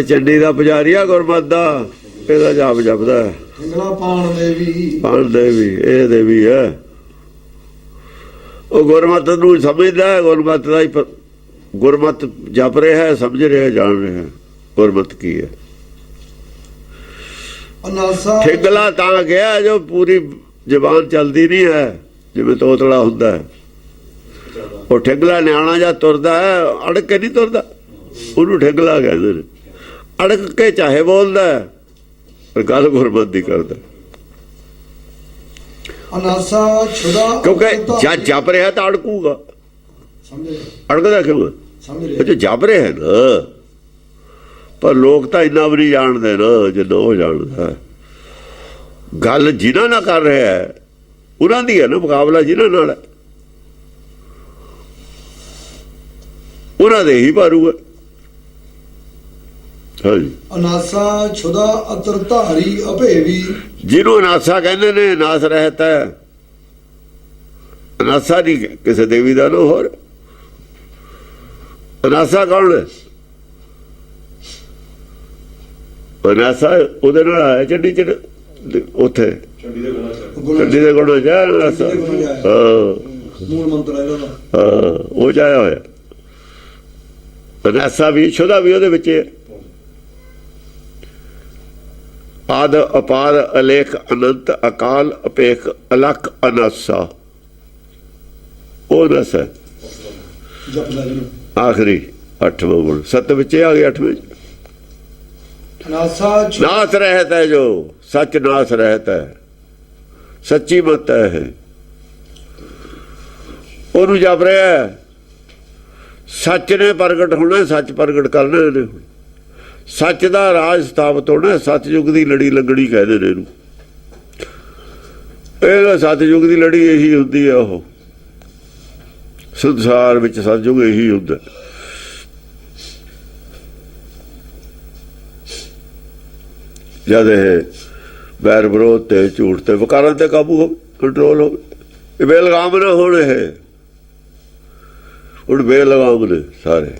ਚੰਡੀ ਦਾ ਪੁਜਾਰੀ ਆ ਗੁਰਮਤਿ ਦਾ, ਇਹਦਾ ਜਾਪ ਜਪਦਾ ਹੈ। ਹਿੰਗਲਾ ਪਾਣ ਦੇਵੀ। ਪਾਣ ਦੇਵੀ ਇਹ ਦੇਵੀ ਹੈ। ਉਹ ਗੁਰਮਤਿ ਨੂੰ ਸਮਝਦਾ ਹੈ। ਗੁਰਮਤਿ ਦਾ ਹੀ ਗੁਰਮਤਿ ਜਪ ਰਿਹਾ, ਸਮਝ ਰਿਹਾ, ਜਾਣ ਰਿਹਾ ਗੁਰਮਤਿ ਕੀ ਹੈ। ਠਿੰਗਲਾ ਤਾਂ ਗਿਆ ਜੋ ਪੂਰੀ ਜ਼ਬਾਨ ਚੱਲਦੀ ਨਹੀਂ ਹੈ, ਜਿਵੇਂ ਤੋਤਲਾ ਹੁੰਦਾ ਹੈ। ਉਹ ਠਿੰਗਲਾ ਨਿਆਣਾ ਜਾਂ ਤੁਰਦਾ ਹੈ, ਅੜਕ ਕੇ ਨਹੀਂ ਤੁਰਦਾ, ਉਹਨੂੰ ਠਿੰਗਲਾ ਕਹਿੰਦੇ ਨੇ। ਅੜਕ ਕੇ ਚਾਹੇ ਬੋਲਦਾ ਪਰ ਗੱਲ ਗੁਰਮਤਿ ਦੀ ਕਰਦਾ। ਕਿਉਂਕਿ ਜਦ ਜਪ ਰਿਹਾ ਤਾਂ ਅੜਕੂਗਾ। ਅੜਕਦਾ ਕਿਉਂ? ਜੇ ਜਪ ਰਿਹਾ ਨਾ, ਪਰ ਲੋਕ ਤਾਂ ਇੰਨਾ ਵੀ ਨਹੀਂ ਜਾਣਦੇ ਨਾ ਜਿੰਨਾ ਉਹ ਜਾਣਦਾ। ਗੱਲ ਜਿਨ੍ਹਾਂ ਨਾਲ ਕਰ ਰਿਹਾ ਹੈ ਉਹਨਾਂ ਦੀ ਹੈ ਨਾ, ਮੁਕਾਬਲਾ ਜਿਨ੍ਹਾਂ ਨਾਲ ਹੈ ਉਹਨਾਂ ਦੇ ਹੀ ਭਾਰੂ ਹੈ। ਹਾਂਜੀ। ਅਨਾਸਾ ਛੁਦਾ ਅਤਰ ਧਾਰੀ ਅਭੇਵੀ। ਜਿਹਨੂੰ ਅਨਾਸਾ ਕਹਿੰਦੇ ਨੇ, ਨਾਸ ਰਹਿਤ ਹੈ। ਅਨਾਸਾ ਨਹੀਂ ਕਿਸੇ ਦੇਵੀ ਦਾ ਨਾ। ਹੋਰ ਅਨਾਸਾ ਕੌਣ ਹੈ? ਅਨਾਸਾ ਉਹਦੇ ਨਾਲ ਆਇਆ ਚੰਡੀ ਚ, ਉੱਥੇ ਚੰਡੀ ਦੇ ਗੁਣ ਜਾ ਅਨਾਸਾ। ਮੂਲ ਮੰਤਰ ਹੈ ਇਹਦਾ। ਹਾਂ, ਉਹ ਜਾਇਆ ਹੋਇਆ। ਅਨਾਸਾ ਵੀ ਛੁਦਾ ਵੀ ਉਹਦੇ ਵਿੱਚ ਹੈ। ਆਦ ਅਪਾਰ ਅਲੇਖ ਅਨੰਤ ਅਕਾਲ ਅਪੇਖ ਅਲਖ ਅਨਾਸਾ। ਉਹ ਨਸ ਹੈ ਆਖਰੀ 8ਵਾਂ ਗੁਣ। 7 ਵਿੱਚ ਆ ਗਿਆ 8ਵੇਂ। ਨਾਸ ਰਹਿਤ ਹੈ ਜੋ ਸੱਚ, ਨਾਸ ਰਹਿਤ ਹੈ, ਸੱਚੀ ਮਤ ਹੈ। ਉਹਨੂੰ ਜਪ ਰਿਹਾ। ਸੱਚ ਨੇ ਪ੍ਰਗਟ ਹੋਣਾ, ਸੱਚ ਪ੍ਰਗਟ ਕਰਨਾ ਇਹਨੇ। ਸੱਚ ਦਾ ਰਾਜ ਸਥਾਪਿਤ ਹੋਣਾ। ਸਤਯੁਗ ਦੀ ਲੜੀ ਲੱਗਣੀ ਕਹਿੰਦੇ ਨੇ ਇਹਨੂੰ। ਇਹ ਸਤਯੁਗ ਦੀ ਲੜੀ ਇਹੀ ਹੁੰਦੀ ਹੈ। ਉਹ ਸੰਸਾਰ ਵਿੱਚ ਸਤਯੁਗ ਇਹੀ ਹੁੰਦਾ। ਜਦ ਇਹ ਵੈਰ ਵਿਰੋਧ ਤੇ ਝੂਠ ਤੇ ਵਿਕਾਰਾਂ ਤੇ ਕਾਬੂ ਹੋਵੇ, ਕੰਟਰੋਲ ਹੋਵੇ। ਇਹ ਬੇਲਗਾਮ ਨਾ ਹੋਣ। ਇਹ ਹੁਣ ਬੇਲਗਾਮ ਨੇ ਸਾਰੇ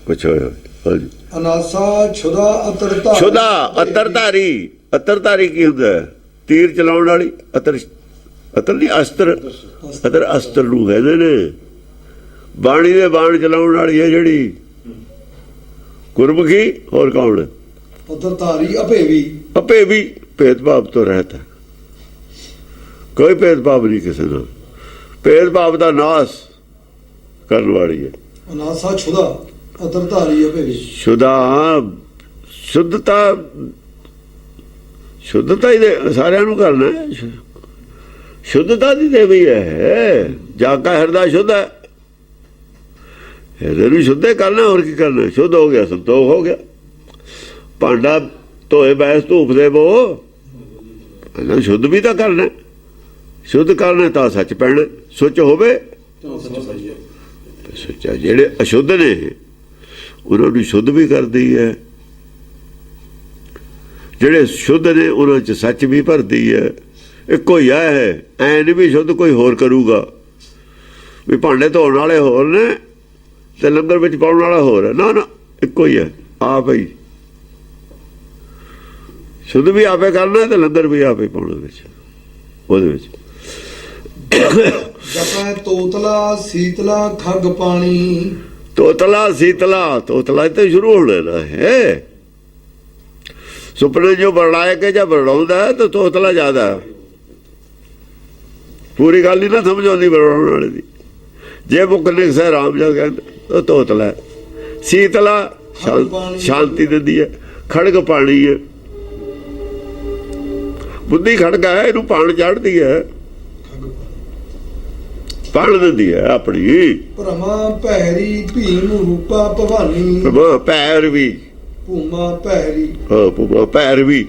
ਕੁਛ ਹੋਏ। ਹਾਂਜੀ। ਅਨਾਸਾ ਛੁਦਾ ਅਤਰ ਧਾਰੀ। ਛੁਦਾ ਅਤਰਧਾਰੀ। ਅਤਰਧਾਰੀ ਕੀ ਹੁੰਦਾ? ਤੀਰ ਚਲਾਉਣ ਵਾਲੀ। ਅਤਰ ਅਤਰ ਨਹੀਂ, ਅਸਤਰ। ਅਤਰ ਅਸਤਰ ਨੂੰ ਕਹਿੰਦੇ ਨੇ। ਬਾਣੀ ਦੇ ਬਾਣ ਚਲਾਉਣ ਵਾਲੀ ਹੈ ਜਿਹੜੀ, ਗੁਰਮੁਖੀ ਹੋਰ ਕੌਣ ਹੈ? ਅਤਰ ਧਾਰੀ ਅਭੇਵੀ। ਆਪੇ ਵੀ ਭੇਦਭਾਵ ਤੋਂ ਰਹਿਤ ਹੈ, ਕੋਈ ਭੇਦਭਾਵ ਨਹੀਂ ਕਿਸੇ ਨਾਲ। ਭੇਦਭਾਵ ਦਾ ਨਾਸ ਕਰਨ ਵਾਲੀ ਹੈ। ਅਨਾਸਾ ਛੁਦਾ ਅਤਰ ਧਾਰੀ ਅਭੇਵੀ। ਸ਼ੁੱਧਤਾ ਹੀ ਦੇ ਸਾਰਿਆਂ ਨੂੰ ਕਰਨਾ ਹੈ। ਸ਼ੁੱਧਤਾ ਦੀ ਦੇਵੀ ਹੈ। ਜਾ ਕਾ ਹਿਰਦਾ ਸ਼ੁੱਧ ਹੈ, ਹਿਰਦੇ ਨੂੰ ਸ਼ੁੱਧੇ ਕਰਨਾ, ਹੋਰ ਕੀ ਕਰਨਾ? ਸ਼ੁੱਧ ਹੋ ਗਿਆ, ਸੰਤੋਖ ਹੋ ਗਿਆ। ਭਾਂਡਾ ਧੋਏ ਬੈਸ ਧੂਪ ਦੇਵੋ, ਇਹਨਾਂ ਸ਼ੁੱਧ ਵੀ ਤਾਂ ਕਰਨਾ। ਸ਼ੁੱਧ ਕਰਨਾ ਤਾਂ ਸੱਚ ਪੈਣਾ, ਸੁੱਚ ਹੋਵੇ ਸੱਚਾ। ਜਿਹੜੇ ਅਸ਼ੁੱਧ ਨੇ ਉਹਨਾਂ ਨੂੰ ਸ਼ੁੱਧ ਵੀ ਕਰਦੀ ਹੈ, ਜਿਹੜੇ ਸ਼ੁੱਧ ਨੇ ਉਹਨਾਂ 'ਚ ਸੱਚ ਵੀ ਭਰਦੀ ਹੈ। ਇੱਕੋ ਹੀ ਹੈ, ਐ ਨਹੀਂ ਵੀ ਸ਼ੁੱਧ ਕੋਈ ਹੋਰ ਕਰੂਗਾ, ਵੀ ਭਾਂਡੇ ਧੋਣ ਵਾਲੇ ਹੋਰ ਨੇ ਤੇ ਲੰਗਰ ਵਿੱਚ ਪਾਉਣ ਵਾਲਾ ਹੋਰ ਹੈ। ਨਾ ਨਾ, ਇੱਕੋ ਹੀ ਹੈ, ਆਪ ਹੀ ਸ਼ੁੱਧ ਵੀ ਆਪੇ ਕਰਨਾ ਤੇ ਲੰਗਰ ਵੀ ਆਪੇ ਪਾਉਣਾ ਵਿੱਚ, ਉਹਦੇ ਵਿੱਚ। ਜਪੈ ਤੋਤਲਾ ਸੀਤਲਾ ਖੱਗ ਪਾਣੀ। ਤੋਤਲਾ ਸੀਤਲਾ, ਤੋਤਲਾ ਤੇ ਸ਼ੁਰੂ ਹੋ ਲੈਣਾ ਹੈ। ਸੁਪਨੇ ਜੋ ਬਰੜਾਏ ਕੇ ਜਾਂ ਬਰੜਾਉਂਦਾ ਤਾਂ ਤੋਤਲਾ ਜ਼ਿਆਦਾ ਹੈ। ਪੂਰੀ ਗੱਲ ਹੀ ਨਾ ਸਮਝ ਆਉਂਦੀ ਬਰੜਾਉਣ ਵਾਲੇ ਦੀ। ਜੇ ਮੁੱਕ ਨਿਕਸੇ ਰਾਮ ਜੀ ਕਹਿੰਦੇ ਉਹ ਤੋਤਲਾ ਹੈ। ਸੀਤਲਾ ਸ਼ਾਂਤੀ ਦਿੰਦੀ ਹੈ, ਖੜਗ ਪਾਣੀ ਹੈ। ਬੁੱਧੀ ਖੜਗਾ ਹੈ, ਇਹਨੂੰ ਪਾਣ ਚੜ੍ਹਦੀ ਹੈ, ਪਾਣ ਦਿੰਦੀ ਹੈ ਆਪਣੀ। ਭਰਮਾ ਭੈਰੀ ਭੀਮ ਰੂਪਾ ਭਵਾਨੀ। ਪੈਰ ਵੀ ਭੂਮਾ ਭੈਰੀ। ਹਾਂ, ਪੈਰ ਵੀ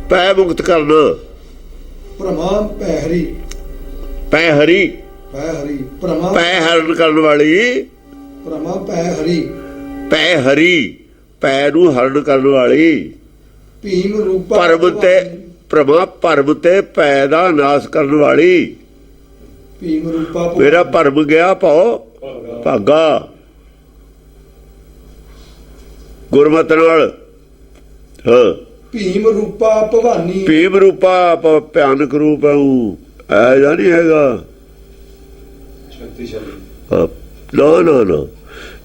ਪੈ ਮੁਕਤ ਕਰਨਾ। ਭਰਮਾ ਭੈਰੀ ਪੈ ਹਰੀ, ਪੈ ਹਰੀ ਭਰਮਾ ਪੈ ਹਰਨ ਕਰਨ ਵਾਲੀ। ਭਰਮਾ ਪੈ ਹਰੀ, ਪੈ ਹਰੀ, ਪੈ ਨੂੰ ਹਰਨ ਕਰਨ ਵਾਲੀ। ਭੀਮ ਰੂਪਾ ਭਰਮ ਤੇ ਭਰਮਾ, ਭਰਮ ਤੇ ਪੈ ਦਾ ਨਾਸ ਕਰਨ ਵਾਲੀ। ਭੀਮ ਰੂਪਾ ਮੇਰਾ ਭਰਮ ਗਿਆ ਭਉ ਭਾਗਾ। ਗੁਰਮਤਿ ਨਾਲ ਹਾਂ। ਭੀਮ ਰੂਪਾ ਭਵਾਨੀ। ਭੀਮ ਰੂਪਾ ਭਿਆਨਕ ਰੂਪ ਹੈ ਉਹ, ਐ ਜਾਂ ਨਹੀਂ ਹੈਗਾ। ਨਾ ਨਾ ਨਾ,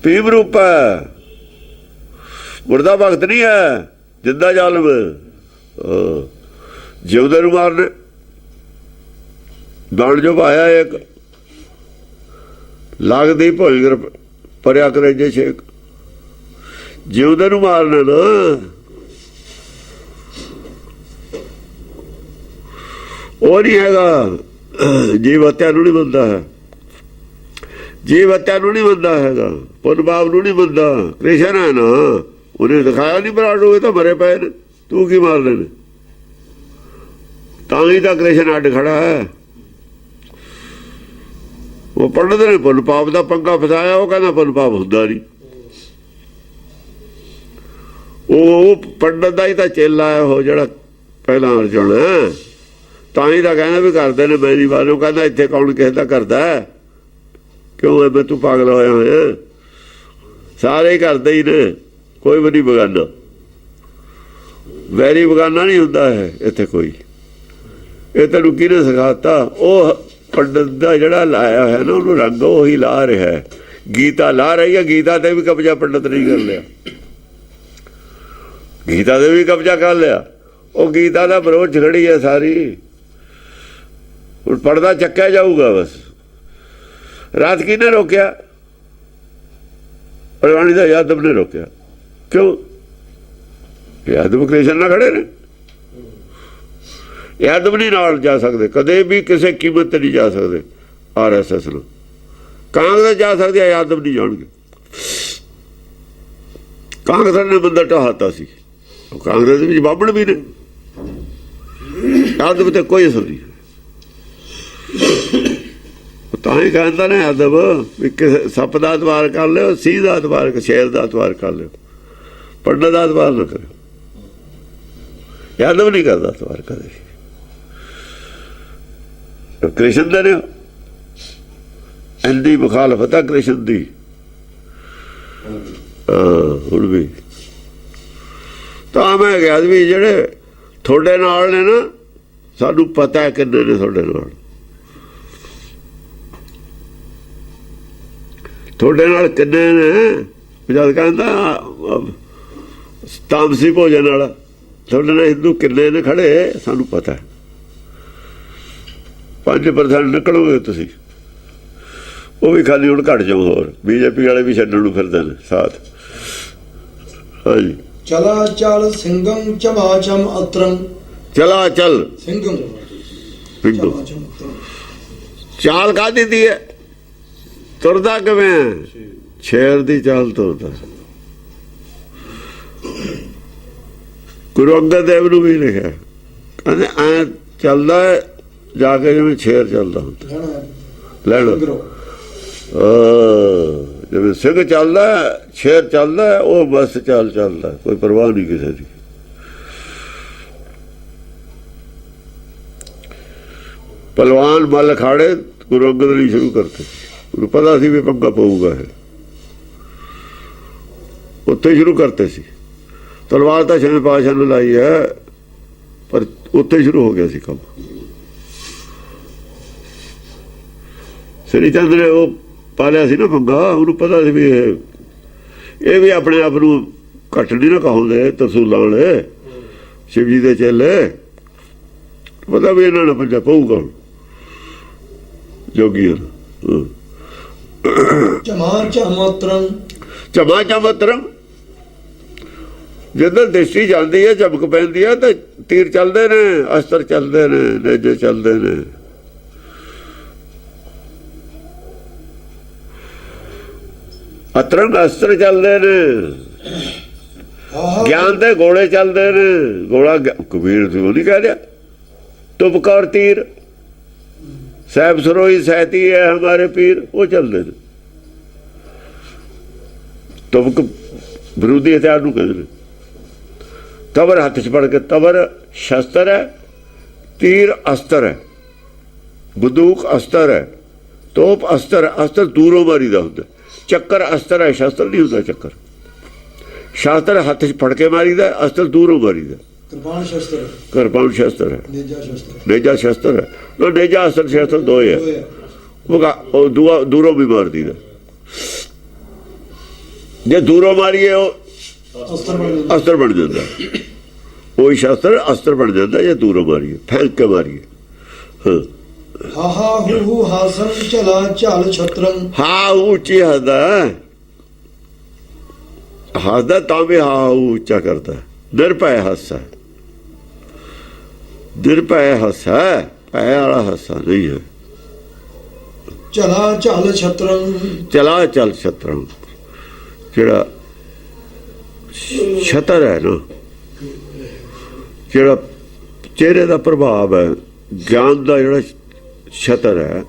ਭੀਮ ਰੂਪ ਹੈ, ਮੁਰਦਾ ਭਗਤ ਨਹੀਂ ਹੈ, ਜਿੰਦਾ ਜ਼ਾਲਮ। ਜਿਉਂਦੇ ਨੂੰ ਮਾਰਨੇ ਬਾਣ ਜੋ ਪਾਇਆ ਇੱਕ ਲੱਗਦੀ ਭੋਜਗਰ ਪਰਿਆ ਕਰੇ ਜੇ ਛੇਕ। ਜਿਉਂਦੇ ਨੂੰ ਮਾਰਨਾ ਨਾ, ਉਹ ਨਹੀਂ ਹੈਗਾ। ਜੀਵ ਹੱਤਿਆ ਨੂੰ ਨਹੀਂ ਮੰਨਦਾ ਹੈ, ਜੀਵ ਹੱਤਿਆ ਨੂੰ ਨਹੀਂ ਮੰਨਦਾ ਹੈਗਾ, ਪੁੰਨ ਪਾਪ ਨੂੰ ਨਹੀਂ ਮੰਨਦਾ। ਕ੍ਰਿਸ਼ਨ ਹੈ ਨਾ, ਉਹਨੇ ਦਿਖਾਇਆ ਨਹੀਂ ਬਰਾੜ ਹੋਏ ਤਾਂ ਮਰੇ ਪਏ ਨੇ, ਤੂੰ ਕੀ ਮਾਰ ਲੈਣੇ? ਤਾਂ ਹੀ ਤਾਂ ਕ੍ਰਿਸ਼ਨ ਅੱਡ ਖੜਾ ਹੈ। ਉਹ ਪੰਡਤ ਨੇ ਪੁੰਨ ਪਾਪ ਦਾ ਪੰਗਾ ਫਸਾਇਆ, ਉਹ ਕਹਿੰਦਾ ਪੁੰਨ ਪਾਪ ਹੁੰਦਾ ਨਹੀਂ। ਉਹ ਪੰਡਤ ਦਾ ਹੀ ਤਾਂ ਚੇਲਾ ਹੈ ਉਹ, ਜਿਹੜਾ ਪਹਿਲਾਂ ਅਰਜੁਨ ਹੈ। ਤਾਂ ਹੀ ਤਾਂ ਕਹਿੰਦਾ ਵੀ ਕਰਦੇ ਨੇ ਮੇਰੀ ਵਾਰ। ਉਹ ਕਹਿੰਦਾ ਇੱਥੇ ਕੌਣ ਕਿਸੇ ਦਾ ਕਰਦਾ? ਕਿਉਂ ਐ ਤੂੰ ਪਾਗਲ ਹੋਇਆ ਹੋਇਆ? ਸਾਰੇ ਹੀ ਕਰਦੇ ਹੀ ਨੇ, ਕੋਈ ਵੀ ਨਹੀਂ ਬਗਾਨਾ। ਵੈਰੀ ਬਗਾਨਾ ਨਹੀਂ ਹੁੰਦਾ ਹੈ ਇੱਥੇ ਕੋਈ। ਇਹ ਤੈਨੂੰ ਕਿਹਨੇ ਸਿਖਾਤਾ? ਉਹ ਪੰਡਤ ਦਾ ਜਿਹੜਾ ਲਾਇਆ ਹੋਇਆ ਨਾ, ਉਹਨੂੰ ਰੰਗ ਉਹੀ ਲਾ ਰਿਹਾ ਹੈ। ਗੀਤਾ ਲਾ ਰਹੀ ਹੈ, ਗੀਤਾ ਤੇ ਵੀ ਕਬਜ਼ਾ ਪੰਡਤ ਨਹੀਂ ਕਰ ਲਿਆ, ਗੀਤਾ ਤੇ ਵੀ ਕਬਜ਼ਾ ਕਰ ਲਿਆ। ਉਹ ਗੀਤਾ ਦਾ ਵਿਰੋਧ ਝਗੜੀ ਹੈ ਸਾਰੀ। ਹੁਣ ਪੜਦਾ ਚੱਕਿਆ ਜਾਊਗਾ ਬਸ। ਰਾਤ ਕਿਹਨੇ ਰੋਕਿਆ? ਪਰਵਾਣੀ ਦਾ ਯਾਦਵ ਨੇ ਰੋਕਿਆ। ਕਿਉਂ? ਯਾਦਵ ਕ੍ਰਿਸ਼ਨ ਨਾਲ ਖੜੇ ਨੇ। ਯਾਦਵ ਨਹੀਂ ਨਾਲ ਜਾ ਸਕਦੇ, ਕਦੇ ਵੀ ਕਿਸੇ ਕੀਮਤ ਤੇ ਨਹੀਂ ਜਾ ਸਕਦੇ। RSS ਨੂੰ ਕਾਂਗਰਸ ਜਾ ਸਕਦੀ ਹੈ, ਯਾਦਵ ਨਹੀਂ ਜਾਣਗੇ। ਕਾਂਗਰਸ ਨੇ ਬੰਦਾ ਢਾਹਤਾ ਸੀ, ਕਾਂਗਰਸ ਵਿੱਚ ਬਾਬਣ ਵੀ ਨੇ, ਯਾਦਵ ਤੇ ਕੋਈ ਅਸਰ ਨਹੀਂ। ਤਾਂ ਹੀ ਕਹਿੰਦਾ ਨਾ ਯਾਦਵ ਵੀ ਕਿਸੇ ਸੱਪ ਦਾ ਅਤਵਾਰ ਕਰ ਲਿਓ, ਸੀਹ ਦਾ ਅਤਵਾਰ, ਸ਼ੇਰ ਦਾ ਅਤਵਾਰ ਕਰ ਲਿਓ, ਪੰਡਤ ਦਾ ਅਤਵਾਰ ਨਾ ਕਰਿਓ। ਯਾਦਵ ਨਹੀਂ ਕਰਦਾ ਅਤਵਾਰ ਕਦੇ। ਕ੍ਰਿਸ਼ਨ ਦੇ ਨੇ ਇੰਨੀ ਮੁਖਾਲਫਤ ਆ ਕ੍ਰਿਸ਼ਨ ਦੀ। ਹੁਣ ਵੀ ਤਾਂ ਮੈਂ ਕਿਹਾ ਵੀ ਜਿਹੜੇ ਤੁਹਾਡੇ ਨਾਲ ਨੇ ਨਾ, ਸਾਨੂੰ ਪਤਾ ਹੈ ਕਿੰਨੇ ਨੇ ਤੁਹਾਡੇ ਨਾਲ। ਤੁਹਾਡੇ ਨਾਲ ਕਿੰਨੇ ਨੇ ਜਦ ਕਹਿੰਦਾ ਤਾਮਸੀ ਭੋਜਨ ਵਾਲਾ, ਤੁਹਾਡੇ ਨਾਲ ਹਿੰਦੂ ਕਿੰਨੇ ਨੇ ਖੜੇ ਸਾਨੂੰ ਪਤਾ, 5% ਨਿਕਲੋਗੇ ਤੁਸੀਂ, ਉਹ ਵੀ ਖਾਲੀ ਹੁਣ ਘਟ ਜਾਓ। ਹੋਰ ਬੀਜੇਪੀ ਵਾਲੇ ਵੀ ਛੱਡਣ ਨੂੰ ਫਿਰਦੇ ਨੇ ਸਾਥ। ਹਾਂਜੀ, ਚਲਾ ਚਲ ਸਿੰਘੰ ਚਮਾਚਮ ਅਤਰੰ, ਚਲਾ ਚਲ ਸਿੰਘੰ ਪਿੰਡੂ ਚਮਾਚਮ ਅਤਰੰ। ਚਾਲ ਕਾਹਦੀ ਦੀ ਹੈ? ਤੁਰਦਾ ਕਿਵੇਂ ਹੈ? ਸ਼ੇਰ ਦੀ ਚਾਲ ਤੁਰਦਾ। ਗੁਰੂ ਅੰਗਦ ਦੇਵ ਨੂੰ ਵੀ ਲਿਖਿਆ, ਕਹਿੰਦੇ ਐ ਚੱਲਦਾ ਜਾ ਕੇ ਜਿਵੇਂ ਸ਼ੇਰ ਚੱਲਦਾ ਹੁੰਦਾ। ਲੈਣਾ ਜਿਵੇਂ ਸਿੰਘ ਚੱਲਦਾ, ਸ਼ੇਰ ਚੱਲਦਾ, ਉਹ ਬਸ ਚੱਲਦਾ, ਕੋਈ ਪਰਵਾਹ ਨਹੀਂ ਕਿਸੇ ਦੀ। ਪਹਿਲਵਾਨ ਮੱਲ ਅਖਾੜੇ ਗੁਰੂ ਅੰਗਦ ਲਈ ਸ਼ੁਰੂ ਕਰਤੇ। ਉਹਨੂੰ ਪਤਾ ਸੀ ਵੀ ਪੰਗਾ ਪਊਗਾ, ਇਹ ਉੱਥੇ ਸ਼ੁਰੂ ਕਰਤੇ ਸੀ। ਤਲਵਾਰ ਤਾਂ ਛੇਵੇਂ ਪਾਤਸ਼ਾਹ ਨੇ ਲਾਈ ਹੈ, ਪਰ ਉੱਥੇ ਸ਼ੁਰੂ ਹੋ ਗਿਆ ਸੀ ਕੰਮ। ਸ੍ਰੀ ਚੰਦ ਨੇ ਉਹ ਪਾਲਿਆ ਸੀ ਨਾ ਪੰਗਾ, ਉਹਨੂੰ ਪਤਾ ਸੀ ਵੀ ਇਹ ਵੀ ਆਪਣੇ ਆਪ ਨੂੰ ਘੱਟ ਨਹੀਂ ਨਾ ਕਹਾਉਂਦੇ ਤਰਸੂਲਾਂ ਵਾਲੇ, ਸ਼ਿਵ ਜੀ ਦੇ ਚੇਲੇ। ਪਤਾ ਵੀ ਇਹਨਾਂ ਨੂੰ ਪੰਜਾ ਪਊਗਾ ਜੋਗੀ। ਚਮਾਚਮਤਰੰ, ਚਮਾਚਮਤਰੰ ਜਦੋਂ ਦ੍ਰਿਸ਼ਟੀ ਜਾਂਦੀ ਹੈ, ਝਮਕ ਪੈਂਦੀ ਹੈ, ਤਾਂ ਤੀਰ ਚੱਲਦੇ ਨੇ, ਅਸਤਰ ਚੱਲਦੇ ਨੇ, ਨੇਜੇ ਚੱਲਦੇ ਨੇ। ਅਤਰੰਗ ਅਸਤਰ ਚੱਲਦੇ ਨੇ, ਗਿਆਨ ਦੇ ਗੋਲੇ ਚੱਲਦੇ ਨੇ। ਗੋਲਾ ਕਬੀਰ ਸੀ, ਉਹ ਨਹੀਂ ਕਹਿ ਰਿਹਾ ਤੁਪਕਾ ਔਰ ਤੀਰ, ਸਾਹਿਬ ਸਰੋਈ ਸਹਿਤੀ ਹੈ ਹਮਾਰੇ ਪੀਰ, ਉਹ ਚੱਲਦੇ ਨੇ। ਤੁਪਕ ਵਿਰੋਧੀ ਹਥਿਆਰ ਨੂੰ ਕਹਿੰਦੇ ਨੇ। ਤਵਰ ਹੱਥ 'ਚ ਫੜ ਕੇ, ਤਵਰ ਸ਼ਸਤਰ ਹੈ, ਤੀਰ ਅਸਤਰ ਹੈ, ਬੰਦੂਕ ਅਸਤਰ ਹੈ, ਤੋਪ ਅਸਤਰ। ਅਸਤਰ ਦੂਰੋਂ ਮਾਰੀਦਾ ਹੁੰਦਾ, ਚੱਕਰ ਅਸਤਰ ਹੈ, ਸ਼ਸਤਰ ਨਹੀਂ ਹੁੰਦਾ ਚੱਕਰ। ਸ਼ਸਤਰ ਹੱਥ 'ਚ ਫੜ ਕੇ ਮਾਰੀਦਾ, ਅਸਤਰ ਦੂਰੋਂ ਮਾਰੀਦਾ। ਕਿਰਪਾਨ ਸ਼ਸਤਰ, ਕਿਰਪਾਨ ਸ਼ਸਤਰ ਹੈ, ਨੇਜਾ ਸ਼ਸਤਰ, ਨੇਜਾ ਸ਼ਸਤਰ ਹੈ। ਉਹ ਨੇਜਾ ਅਸਤਰ ਸ਼ਸਤਰ ਦੋ ਹੈ, ਉਹ ਦੂਰੋਂ ਵੀ ਮਾਰਦੀ ਦਾ। ਜੇ ਦੂਰੋਂ ਮਾਰੀਏ ਉਹ ਅਸਤਰ ਬਣ ਜਾਂਦਾ, ਉਹੀ ਸ਼ਸਤਰ ਅਸਤਰ ਬਣ ਜਾਂਦਾ। ਜੇ ਦੂਰੋਂ ਮਾਰੀਏ, ਫੈਂਕ ਕੇ ਮਾਰੀਏ। ਹਾ ਹਾ ਹੂ ਹਾਸਨ ਚਲਾ ਝਲ ਛਤਰੰ, ਹਾਂ ਉੱਚੀ ਹੱਸਦਾ, ਹੱਸਦਾ ਤਾਂ ਵੀ ਹਾਂ ਉੱਚਾ ਕਰਦਾ। ਨਿਰਭੈ ਹਾਸਾ, ਨਿਰਭੈ ਹਾਸਾ, ਭੈ ਵਾਲਾ ਹਾਸਾ ਨਹੀਂ ਹੈ। ਚਲਾ ਝਲ ਛਤਰੰ, ਚਲਾ ਚਲ ਛਤਰੰ, ਜਿਹੜਾ ਛਤਰ ਹੈ ਨਾ, ਜਿਹੜਾ ਚਿਹਰੇ ਦਾ ਪ੍ਰਭਾਵ ਹੈ, ਗਿਆਨ ਦਾ ਜਿਹੜਾ ਛਤਰ ਹੈ,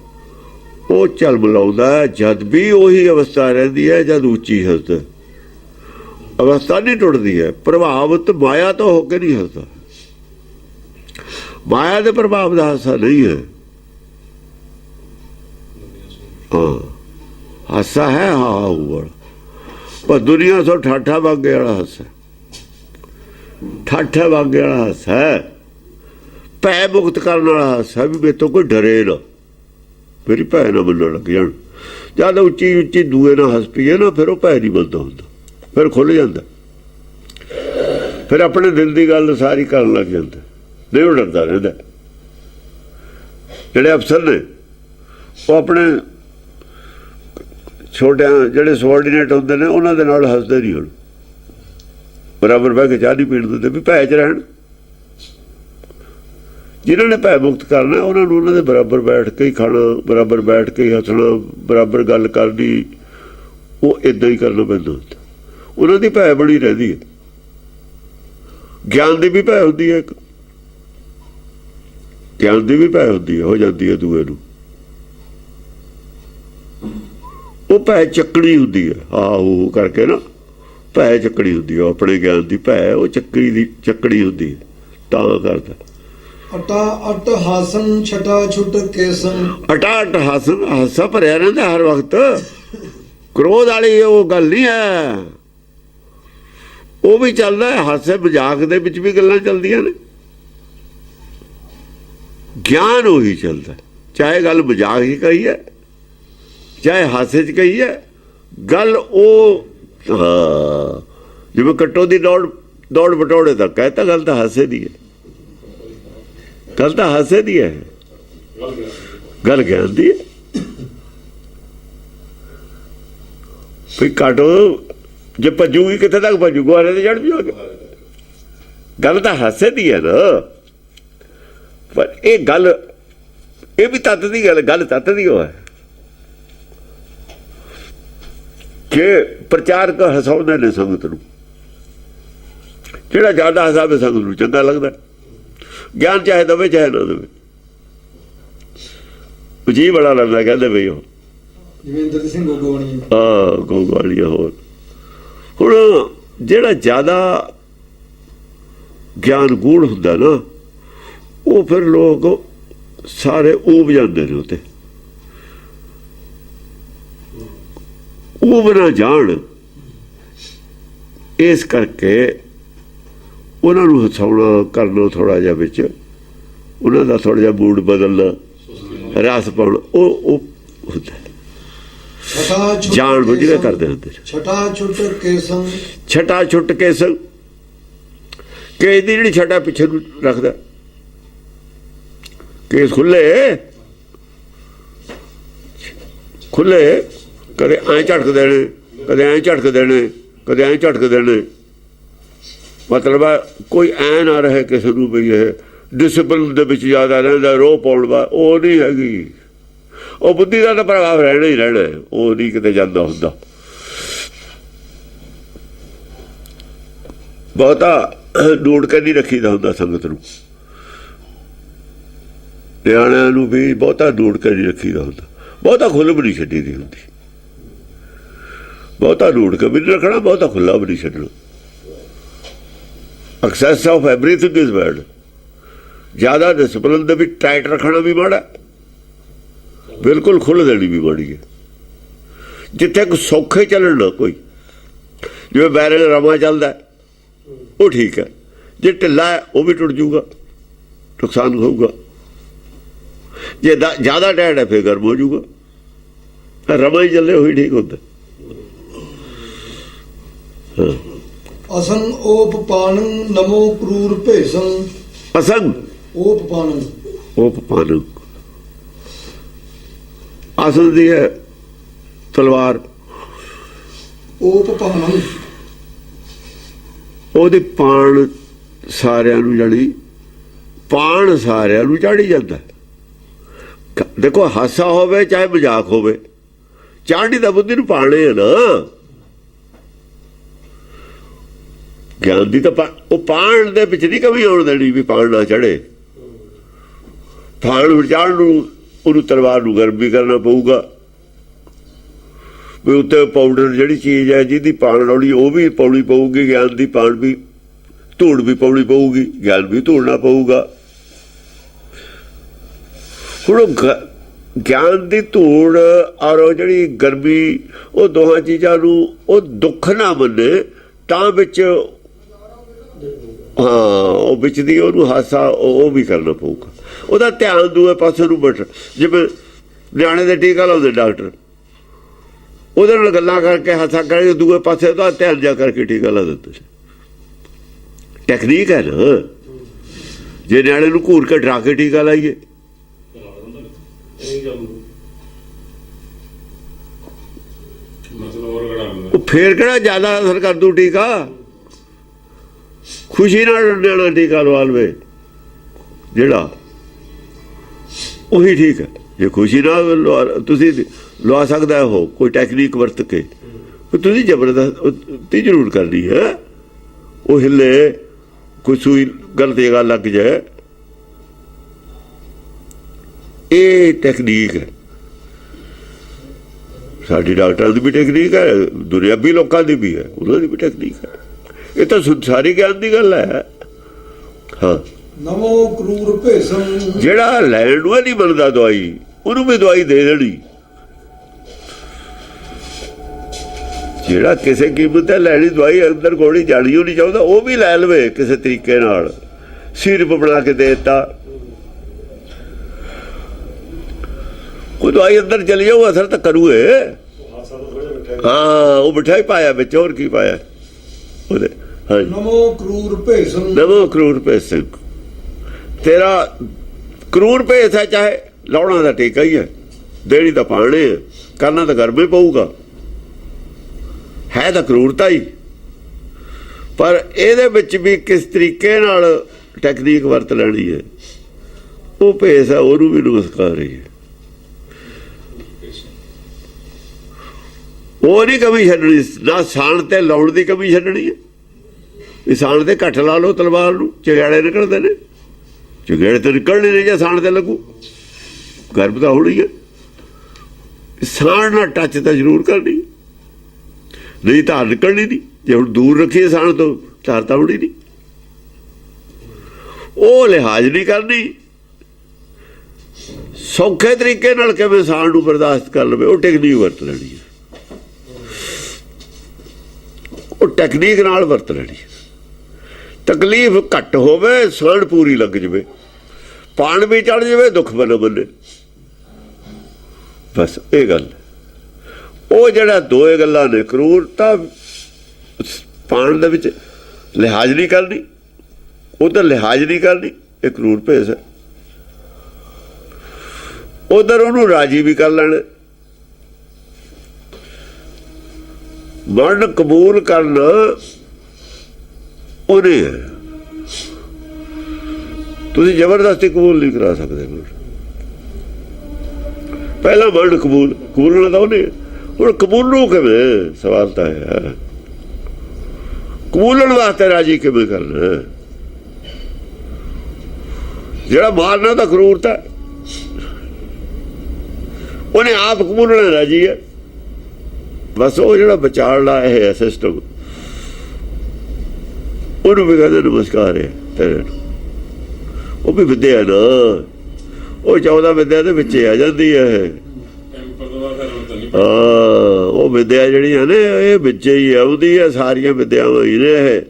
ਉਹ ਚੱਲ ਮਿਲਾਉਂਦਾ ਹੈ। ਜਦ ਵੀ ਉਹੀ ਅਵਸਥਾ ਰਹਿੰਦੀ ਹੈ ਜਦ ਉੱਚੀ ਹੱਸਦਾ। ਅਵਸਥਾ ਨਹੀਂ ਟੁੱਟਦੀ ਹੈ, ਪ੍ਰਭਾਵਿਤ ਮਾਇਆ ਤੋਂ ਹੋ ਕੇ ਨਹੀਂ ਹੱਸਦਾ। ਮਾਇਆ ਦੇ ਪ੍ਰਭਾਵ ਦਾ ਹਾਸਾ ਨਹੀਂ ਹੈ। ਹਾਂ, ਹਾਸਾ ਹੈ ਹਾਂ ਵਾਲਾ, ਪਰ ਦੁਨੀਆ ਤੋਂ ਠਾਠਾ ਵਾਗੇ ਵਾਲਾ ਹਾਸਾ, ਠਾਠਾ ਵਾਗੇ ਵਾਲਾ ਹਾਸਾ ਹੈ। ਭੈ ਮੁਕਤ ਕਰਨ ਵਾਲਾ ਹਾਸਾ ਵੀ ਮੇਰੇ ਤੋਂ ਕੋਈ ਡਰੇ ਨਾ, ਮੇਰੀ ਭੈ ਨਾ ਮੰਨਣ ਲੱਗ ਜਾਣ। ਜਦ ਉੱਚੀ ਉੱਚੀ ਦੂਏ ਨਾਲ ਹੱਸ ਪਈਏ ਨਾ, ਫਿਰ ਉਹ ਭੈ ਨਹੀਂ ਮੰਨਦਾ ਹੁੰਦਾ, ਫਿਰ ਖੁੱਲ੍ਹ ਜਾਂਦਾ, ਫਿਰ ਆਪਣੇ ਦਿਲ ਦੀ ਗੱਲ ਸਾਰੀ ਕਰਨ ਲੱਗ ਜਾਂਦਾ, ਨਹੀਂ ਉਹ ਡਰਦਾ ਰਹਿੰਦਾ। ਜਿਹੜੇ ਅਫਸਰ ਨੇ ਉਹ ਆਪਣੇ ਛੋਟਿਆਂ ਜਿਹੜੇ ਸਬਆਰਡੀਨੇਟ ਹੁੰਦੇ ਨੇ ਉਹਨਾਂ ਦੇ ਨਾਲ ਹੱਸਦੇ ਨਹੀਂ, ਹੁਣ ਬਰਾਬਰ ਬਹਿ ਕੇ ਚਾਹ ਨਹੀਂ ਪੀਣ ਦਿੰਦੇ ਵੀ ਭੈ 'ਚ ਰਹਿਣ। ਜਿਨ੍ਹਾਂ ਨੇ ਭੈ ਮੁਕਤ ਕਰਨਾ ਉਹਨਾਂ ਨੂੰ ਉਹਨਾਂ ਦੇ ਬਰਾਬਰ ਬੈਠ ਕੇ ਹੀ ਖਾਣਾ, ਬਰਾਬਰ ਬੈਠ ਕੇ ਹੀ ਹੱਸਣਾ, ਬਰਾਬਰ ਗੱਲ ਕਰਨੀ, ਉਹ ਇੱਦਾਂ ਹੀ ਕਰਨਾ ਪੈਂਦਾ ਹੁੰਦਾ। ਉਹਨਾਂ ਦੀ ਭੈ ਬਣੀ ਰਹਿੰਦੀ ਹੈ। ਗਿਆਨ ਦੀ ਵੀ ਭੈ ਹੁੰਦੀ ਹੈ, ਇੱਕ ਗਿਆਨ ਦੀ ਵੀ ਭੈ ਹੁੰਦੀ ਹੈ, ਹੋ ਜਾਂਦੀ ਹੈ ਦੂਏ ਨੂੰ। ਉਹ ਭੈ ਚੱਕਣੀ ਹੁੰਦੀ ਹੈ, ਉਹ ਕਰਕੇ ਨਾ ਭੈ ਚੱਕਣੀ ਹੁੰਦੀ ਹੈ। ਆਪਣੇ ਗਿਆਨ ਦੀ ਭੈ ਉਹ ਚੱਕਣੀ ਹੁੰਦੀ ਹੈ, ਤਾਂ ਕਰਦਾ। ਅਟਾ ਅਟ ਹਾਸਨ ਛਟਾ ਛੁਟ ਕੇਸਨ, ਅਟਾ ਅਟ ਹਾਸਨ, ਹਾਸਾ ਭਰਿਆ ਰਹਿੰਦਾ ਹਰ ਵਕਤ। ਕ੍ਰੋਧ ਵਾਲੀ ਉਹ ਗੱਲ ਨਹੀਂ ਹੈ, ਉਹ ਵੀ ਚੱਲਦਾ ਹੈ। ਹਾਸੇ ਮਜ਼ਾਕ ਦੇ ਵਿੱਚ ਵੀ ਗੱਲਾਂ ਚੱਲਦੀਆਂ ਨੇ, ਗਿਆਨ ਉਹੀ ਚੱਲਦਾ। ਚਾਹੇ ਗੱਲ ਮਜ਼ਾਕ 'ਚ ਕਹੀ ਹੈ, ਚਾਹੇ ਹਾਸੇ 'ਚ ਕਹੀ ਹੈ, ਗੱਲ ਉਹ ਹਾਂ ਜਿਵੇਂ ਕੱਟੋ ਦੀ ਦੌੜ ਬਟੋੜੇ ਤੱਕ ਕਹਿਤਾ, ਗੱਲ ਤਾਂ ਹਾਸੇ ਦੀ ਹੈ, ਗੱਲ ਤਾਂ ਹਾਸੇ ਦੀ ਹੈ, ਗੱਲ ਗਿਆਨ ਦੀ ਹੈ। ਵੀ ਕਾਟੋ ਜੇ ਭੱਜੂਗੀ ਕਿੱਥੇ ਤੱਕ ਭੱਜੂ, ਗੁਆਰੇ ਤੇ ਚੜ ਜਾਓਗੇ, ਗੱਲ ਤਾਂ ਹਾਸੇ ਦੀ ਹੈ ਨਾ। ਪਰ ਇਹ ਗੱਲ, ਇਹ ਵੀ ਤੱਤ ਦੀ ਗੱਲ ਤੱਤ ਦੀ ਉਹ ਹੈ ਕਿ ਪ੍ਰਚਾਰਕ ਹਸਾਉਂਦੇ ਨੇ ਸੰਗਤ ਨੂੰ, ਜਿਹੜਾ ਜ਼ਿਆਦਾ ਹਸਾਵੇ ਸੰਗਤ ਨੂੰ ਚੰਗਾ ਲੱਗਦਾ। ਗਿਆਨ ਚਾਹੇ ਦਵੇ ਚਾਹੇ ਨਾ ਦੇਵੇ, ਜੀ ਬੜਾ ਲੱਗਦਾ ਕਹਿੰਦੇ ਬਈ ਉਹ ਜਵਿੰਦਰ ਸਿੰਘ ਗੋਗੋਵਾਲੀ। ਹਾਂ ਗੋਗੋਵਾਲੀ। ਹੋਰ ਹੁਣ ਜਿਹੜਾ ਜ਼ਿਆਦਾ ਗਿਆਨ ਗੂੜ ਹੁੰਦਾ ਨਾ, ਉਹ ਫਿਰ ਲੋਕ ਸਾਰੇ ਊਬ ਜਾਂਦੇ ਨੇ ਉੱਤੇ, ਊਬ ਨਾ ਜਾਣ। ਇਸ ਕਰਕੇ ਉਹਨਾਂ ਨੂੰ ਹਸਾਉਣਾ ਕਰਨਾ, ਥੋੜ੍ਹਾ ਜਿਹਾ ਵਿੱਚ ਉਹਨਾਂ ਦਾ ਥੋੜ੍ਹਾ ਜਿਹਾ ਮੂਡ ਬਦਲਣਾ, ਰਸ ਪਾਉਣਾ, ਉਹ ਹੁੰਦਾ ਜਾਣ ਬੁੱਝ ਕੇ ਕਰਦੇ ਹੁੰਦੇ। ਛਟਾ ਛੁੱਟ ਕੇ ਸੰਗ, ਛਟਾ ਛੁੱਟ ਕੇ ਸੰਗ, ਕੇਸ ਦੀ ਜਿਹੜੀ ਛਟਾ ਪਿੱਛੇ ਨੂੰ ਰੱਖਦਾ, ਕੇਸ ਖੁੱਲੇ ਕਦੇ ਐਂ ਝਟਕ ਦੇਣੇ, ਕਦੇ ਐਂ ਝਟਕ ਦੇਣੇ, ਕਦੇ ਐਂ ਝਟਕ ਦੇਣੇ। ਮਤਲਬ ਹੈ ਕੋਈ ਐਂ ਨਾ ਰਹੇ ਕਿਸੇ ਨੂੰ ਵੀ ਇਹ ਡਿਸਿਪਲਿਨ ਦੇ ਵਿੱਚ ਜ਼ਿਆਦਾ ਰਹਿੰਦਾ, ਰੋਹ ਪਾਉਣ ਵਾ, ਉਹ ਨਹੀਂ ਹੈਗੀ। ਉਹ ਬੁੱਧੀ ਦਾ ਤਾਂ ਪ੍ਰਭਾਵ ਰਹਿਣਾ ਹੀ ਰਹਿਣਾ, ਉਹ ਨਹੀਂ ਕਿਤੇ ਜਾਂਦਾ ਹੁੰਦਾ। ਬਹੁਤਾ ਡੂੜ ਕੇ ਨਹੀਂ ਰੱਖੀਦਾ ਹੁੰਦਾ ਸੰਗਤ ਨੂੰ, ਨਿਆਣਿਆਂ ਨੂੰ ਵੀ ਬਹੁਤਾ ਡੂੜ ਕੇ ਨਹੀਂ ਰੱਖੀਦਾ ਹੁੰਦਾ, ਬਹੁਤਾ ਖੁੱਲ੍ਹ ਵੀ ਨਹੀਂ ਛੱਡੀ ਦੀ ਹੁੰਦੀ, ਬਹੁਤਾ ਡੂੜ ਕੇ ਵੀ ਨਹੀਂ ਰੱਖਣਾ, ਬਹੁਤਾ ਖੁੱਲ੍ਹਾ ਵੀ ਨਹੀਂ ਛੱਡਣਾ। Access of everything is bad. ਜ਼ਿਆਦਾ ਡਿਸਪਲਿਨ ਦੇ ਵਿੱਚ ਟਾਈਟ ਰੱਖਣਾ ਵੀ ਮਾੜਾ, ਬਿਲਕੁਲ ਖੁੱਲ੍ਹ ਦੇਣੀ ਵੀ ਮਾੜੀ ਹੈ। ਜਿੱਥੇ ਕੋਈ ਸੌਖੇ ਚੱਲਣ ਨਾ, ਕੋਈ ਜਿਵੇਂ ਬੈਰਲ ਰਮਾ ਚੱਲਦਾ ਉਹ ਠੀਕ ਹੈ, ਜੇ ਢਿੱਲਾ ਹੈ ਉਹ ਵੀ ਟੁੱਟ ਜੂਗਾ, ਨੁਕਸਾਨ ਹੋਊਗਾ। ਜੇ ਜ਼ਿਆਦਾ ਟਾਈਟ ਹੈ ਫਿਰ ਗਰਮ ਹੋ ਜੂਗਾ। ਰਮਾ ਹੀ ਚੱਲੇ ਉਹੀ ਠੀਕ ਹੁੰਦਾ। ਅਸੰਗ ਓਪ ਪਾਨੰ ਨਮੋ ਕਰੂਰ ਭੇਸੰ, ਅਸੰਗ ਓਪ ਪਾਨੰ, ਓਪ ਪਾਨੰ ਅਸਲ ਦੀ ਹੈ ਤਲਵਾਰ, ਓਪ ਪਾਨੰ ਉਹਦੀ ਪਾਣ ਸਾਰਿਆਂ ਨੂੰ ਜੜੀ, ਪਾਣ ਸਾਰਿਆਂ ਨੂੰ ਚਾੜੀ ਜਾਂਦਾ। ਦੇਖੋ ਹਾਸਾ ਹੋਵੇ ਚਾਹੇ ਮਜ਼ਾਕ ਹੋਵੇ, ਚਾੜਨੀ ਤਾਂ ਬੁੱਧੀ ਨੂੰ ਪਾਣੇ ਆ ਨਾ। ਗਿਆਨ ਦੀ ਤਾਂ ਉਹ ਪਾਣ ਦੇ ਵਿੱਚ ਨਹੀਂ ਕਮੀ ਆਉਣ ਦੇਣੀ ਵੀ ਪਾਣ ਨਾ ਚੜੇ। ਪਾਣ ਚਾੜਨ ਨੂੰ ਉਹਨੂੰ ਤਲਵਾਰ ਨੂੰ ਗਰਮ ਵੀ ਕਰਨਾ ਪਊਗਾ, ਵੀ ਉੱਤੇ ਪਾਊਡਰ ਜਿਹੜੀ ਚੀਜ਼ ਹੈ ਜਿਹਦੀ ਪਾਣ ਲਾਉਣੀ ਉਹ ਵੀ ਪਾਉਣੀ ਪਊਗੀ, ਗਿਆਨ ਦੀ ਪਾਣ ਵੀ, ਧੂੜ ਵੀ ਪਾਉਣੀ ਪਊਗੀ, ਗਿਆਨ ਵੀ ਧੂੜਨਾ ਪਊਗਾ। ਹੁਣ ਗਿਆਨ ਦੀ ਧੂੜ ਔਰ ਉਹ ਜਿਹੜੀ ਗਰਮੀ, ਉਹ ਦੋਹਾਂ ਚੀਜ਼ਾਂ ਨੂੰ ਉਹ ਦੁੱਖ ਨਾ ਮੰਨੇ ਤਾਂ ਵਿੱਚ, ਹਾਂ ਉਹ ਵਿੱਚ ਦੀ ਉਹਨੂੰ ਹਾਸਾ ਉਹ ਵੀ ਕਰਨਾ ਪਊਗਾ। ਉਹਦਾ ਧਿਆਨ ਦੂਏ ਪਾਸੇ ਨੂੰ ਬੈਠ, ਜਿਵੇਂ ਨਿਆਣੇ ਦੇ ਟੀਕਾ ਲਾਉਂਦੇ ਡਾਕਟਰ, ਉਹਦੇ ਨਾਲ ਗੱਲਾਂ ਕਰਕੇ ਹਾਸਾ ਕਰਕੇ ਦੂਏ ਪਾਸੇ ਉਹਦਾ ਧਿਆਨ ਜਾ ਕਰਕੇ ਟੀਕਾ ਲਾ ਦਿੰਦੇ ਸੀ। ਟੈਕਨੀਕ ਹੈ ਨਾ। ਜੇ ਨਿਆਣੇ ਨੂੰ ਘੂਰ ਕੇ ਡਰਾ ਕੇ ਟੀਕਾ ਲਾਈਏ, ਉਹ ਫੇਰ ਕਿਹੜਾ ਜ਼ਿਆਦਾ ਅਸਰ ਕਰ ਦੂ ਟੀਕਾ। ਖੁਸ਼ੀ ਨਾਲ ਨਿਆਣਾ ਟੀਕਾ ਲਵਾ ਲਵੇ ਜਿਹੜਾ, ਉਹੀ ਠੀਕ ਹੈ। ਜੇ ਖੁਸ਼ੀ ਨਾਲ ਤੁਸੀਂ ਲਵਾ ਸਕਦਾ ਉਹ ਕੋਈ ਟੈਕਨੀਕ ਵਰਤ ਕੇ, ਤੁਸੀਂ ਜ਼ਬਰਦਸਤੀ ਜ਼ਰੂਰ ਕਰਨੀ ਹੈ। ਉਹ ਹਿੱਲੇ, ਕੋਈ ਸੂਈ ਗਲਤ ਜਗ੍ਹਾ ਲੱਗ ਜਾਏ, ਇਹ ਟੈਕਨੀਕ ਹੈ। ਸਾਡੀ ਡਾਕਟਰਾਂ ਦੀ ਵੀ ਟੈਕਨੀਕ ਹੈ, ਦੁਨਿਆਵੀ ਲੋਕਾਂ ਦੀ ਵੀ ਹੈ, ਉਹਨਾਂ ਦੀ ਵੀ ਟੈਕਨੀਕ ਹੈ। ਇਹ ਤਾਂ ਸਾਰੀ ਗਿਆਨ ਦੀ ਗੱਲ ਹੈ। ਹਾਂ, ਨਮੋ ਕਰੂਰ ਭੇਸੰ, ਜਿਹੜਾ ਲੈਣ ਨੂੰ ਨਹੀਂ ਬਣਦਾ ਦਵਾਈ, ਉਹਨੂੰ ਵੀ ਦਵਾਈ ਦੇ ਦੇਣੀ। ਜਿਹੜਾ ਕਿਸੇ ਕੀਮਤ ਤੇ ਲੈਣੀ ਦਵਾਈ, ਅੰਦਰ ਗੋਲੀ ਜਾਣੀ ਉਹ ਨਹੀਂ ਚਾਹੁੰਦਾ, ਉਹ ਵੀ ਲੈ ਲਵੇ ਕਿਸੇ ਤਰੀਕੇ ਨਾਲ, ਸਿਰਪ ਬਣਾ ਕੇ ਦੇ ਦਿੱਤਾ, ਉਹ ਦਵਾਈ ਅੰਦਰ ਚਲੀ ਜਾਊ, ਅਸਰ ਤਾਂ ਕਰੂਏ। ਹਾਂ ਉਹ ਮਿਠਾਈ ਪਾਇਆ ਵਿੱਚ, ਹੋਰ ਕੀ ਪਾਇਆ ਉਹਦੇ? ਹਾਂਜੀ। ਨਮੋ ਕਰੂਰ ਭੇਸਨ ਨਮੋ ਕਰੂਰ ਭੇਸ ਸਿੰਘ, ਤੇਰਾ ਕਰੂਰ ਭੇਸ ਹੈ, ਚਾਹੇ ਲਾਉਣਾ ਦਾ ਟੀਕਾ ਹੀ ਹੈ, ਦੇਣੀ ਤਾਂ ਪਾਣੇ ਹੈ, ਕਰਨਾ ਤਾਂ ਗਰਮੇ ਪਊਗਾ, ਹੈ ਤਾਂ ਕਰੂਰਤਾ ਹੀ। ਪਰ ਇਹਦੇ ਵਿੱਚ ਵੀ ਕਿਸ ਤਰੀਕੇ ਨਾਲ ਟੈਕਨੀਕ ਵਰਤ ਲੈਣੀ ਹੈ, ਉਹ ਭੇਸ ਹੈ, ਉਹਨੂੰ ਵੀ ਨਮਸਕਾਰ ਹੀ ਹੈ। ਉਹ ਨਹੀਂ ਕਮੀ ਛੱਡਣੀ, ਨਾ ਸਾਣ ਤੇ ਲਾਉਣ ਦੀ ਕਮੀ ਛੱਡਣੀ ਹੈ। ਵੀ ਸਾਣ ਤੇ ਘੱਟ ਲਾ ਲਓ ਤਲਵਾਰ ਨੂੰ, ਚਿਗਾੜੇ ਨਿਕਲਦੇ ਨੇ, ਚਿਗਾੜੇ ਤਾਂ ਨਿਕਲਣੇ ਨੇ ਜੇ ਸਾਣ ਤੇ ਲੱਗੂ, ਗਰਭ ਤਾਂ ਹੋਣੀ ਹੈ। ਸਾਣ ਨਾਲ ਟੱਚ ਤਾਂ ਜ਼ਰੂਰ ਕਰਨੀ, ਨਹੀਂ ਧਾਰ ਨਿਕਲਣੀ ਨਹੀਂ। ਜੇ ਹੁਣ ਦੂਰ ਰੱਖੀਏ ਸਾਣ ਤੋਂ, ਧਾਰ ਤਾਂ ਹੋਣੀ ਨਹੀਂ। ਉਹ ਲਿਹਾਜ਼ ਨਹੀਂ ਕਰਨੀ, ਸੌਖੇ ਤਰੀਕੇ ਨਾਲ ਕਿਵੇਂ ਸਾਣ ਨੂੰ ਬਰਦਾਸ਼ਤ ਕਰ ਲਵੇ, ਉਹ ਟੈਕਨੀਕ ਵਰਤ ਲੈਣੀ ਹੈ। ਉਹ ਟੈਕਨੀਕ ਨਾਲ ਵਰਤ ਲੈਣੀ ਹੈ। ਤਕਲੀਫ ਘੱਟ ਹੋਵੇ, ਸਾਣ ਪੂਰੀ ਲੱਗ ਜਾਵੇ, ਪਾਣ ਵੀ ਚੜ ਜਾਵੇ, ਦੁੱਖ ਬਨ ਬੰਨੇ, ਬਸ ਇਹ ਗੱਲ। ਉਹ ਜਿਹੜਾ ਦੋਏ ਗੱਲਾਂ ਨੇ, ਕਰੂਰਤਾ ਪਾਣ ਦੇ ਵਿੱਚ ਲਿਹਾਜ਼ ਨਹੀਂ ਕਰਨੀ, ਉਧਰ ਲਿਹਾਜ਼ ਨਹੀਂ ਕਰਨੀ, ਇਹ ਕਰੂਰ ਭੇਸ ਹੈ। ਉਧਰ ਉਹਨੂੰ ਰਾਜੀ ਵੀ ਕਰ ਲੈਣਾ। ਮਰਨ ਕਬੂਲ ਕਰਨਾ ਉਹਨੇ ਹੈ, ਤੁਸੀਂ ਜ਼ਬਰਦਸਤੀ ਕਬੂਲ ਨਹੀਂ ਕਰਾ ਸਕਦੇ। ਪਹਿਲਾਂ ਮਰਨ ਕਬੂਲਣਾ ਤਾਂ ਉਹਨੇ, ਹੁਣ ਕਬੂਲੂ ਕਿਵੇਂ, ਸਵਾਲ ਤਾਂ ਹੈ। ਕਬੂਲਣ ਵਾਸਤੇ ਰਾਜੀ ਕਿਵੇਂ ਕਰਨਾ? ਜਿਹੜਾ ਮਾਰਨਾ ਤਾਂ ਕਰੂਰਤਾ, ਉਹਨੇ ਆਪ ਕਬੂਲਣਾ ਰਾਜੀ ਹੈ। ਬਸ ਉਹ ਜਿਹੜਾ ਵਿਚਾਰਲਾ ਇਹ ਸਿਸਟਮ, ਉਹਨੂੰ ਵੀ ਕਹਿੰਦੇ ਨਮਸਕਾਰ ਹੈ ਤੇਰੇ ਨੂੰ। ਉਹ ਵੀ ਵਿਦਿਆ ਨਾ, ਉਹ 14 ਵਿਦਿਆ ਦੇ ਵਿੱਚ ਆ ਜਾਂਦੀ ਹੈ। ਉਹ ਵਿਦਿਆ ਜਿਹੜੀਆਂ ਨੇ ਇਹ ਵਿੱਚ ਹੀ ਆਉਂਦੀ ਹੈ, ਸਾਰੀਆਂ ਵਿਦਿਆਵਾਂ ਹੀ ਨੇ ਇਹ।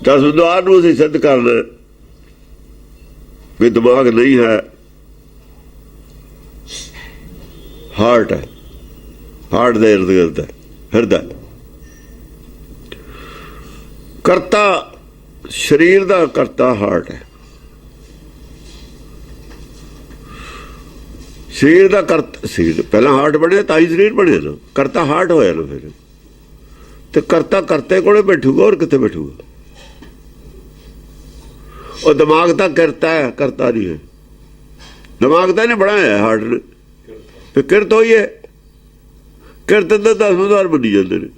ਦਸਵੰਧਾਰ ਨੂੰ ਅਸੀਂ ਸਿੱਧ ਕਰਨਾ ਵੀ ਦਿਮਾਗ ਨਹੀਂ ਹੈ, ਹਾਰਟ ਹੈ, ਹਾਰਟ ਦੇ ਇਰਦ ਗਿਰਦ ਹੈ, ਹਿਰਦਾ। ਕਰਤਾ ਸਰੀਰ ਦਾ, ਕਰਤਾ ਹਾਰਟ ਹੈ। ਸਰੀਰ ਦਾ ਕਰਤਾ, ਸਰੀਰ ਪਹਿਲਾਂ ਹਾਰਟ ਬਣਿਆ ਤਾਂ ਹੀ ਸਰੀਰ ਬਣਿਆ ਨਾ, ਕਰਤਾ ਹਾਰਟ ਹੋਇਆ ਨਾ ਫਿਰ। ਤੇ ਕਰਤਾ ਕਰਤੇ ਕੋਲੇ ਬੈਠੂਗਾ, ਹੋਰ ਕਿੱਥੇ ਬੈਠੂਗਾ? ਉਹ ਦਿਮਾਗ ਤਾਂ ਕਰਤਾ ਹੈ, ਕਰਤਾ ਨਹੀਂ ਹੈ। ਦਿਮਾਗ ਤਾਂ ਇਹਨੇ ਬਣਾਇਆ ਹਾਰਟ ਨੇ, ਤੇ ਕਿਰਤ ਹੋਈ ਹੈ। ਕਿਰਤ ਦੇ 10,000 ਬਣੀ ਜਾਂਦੇ ਨੇ,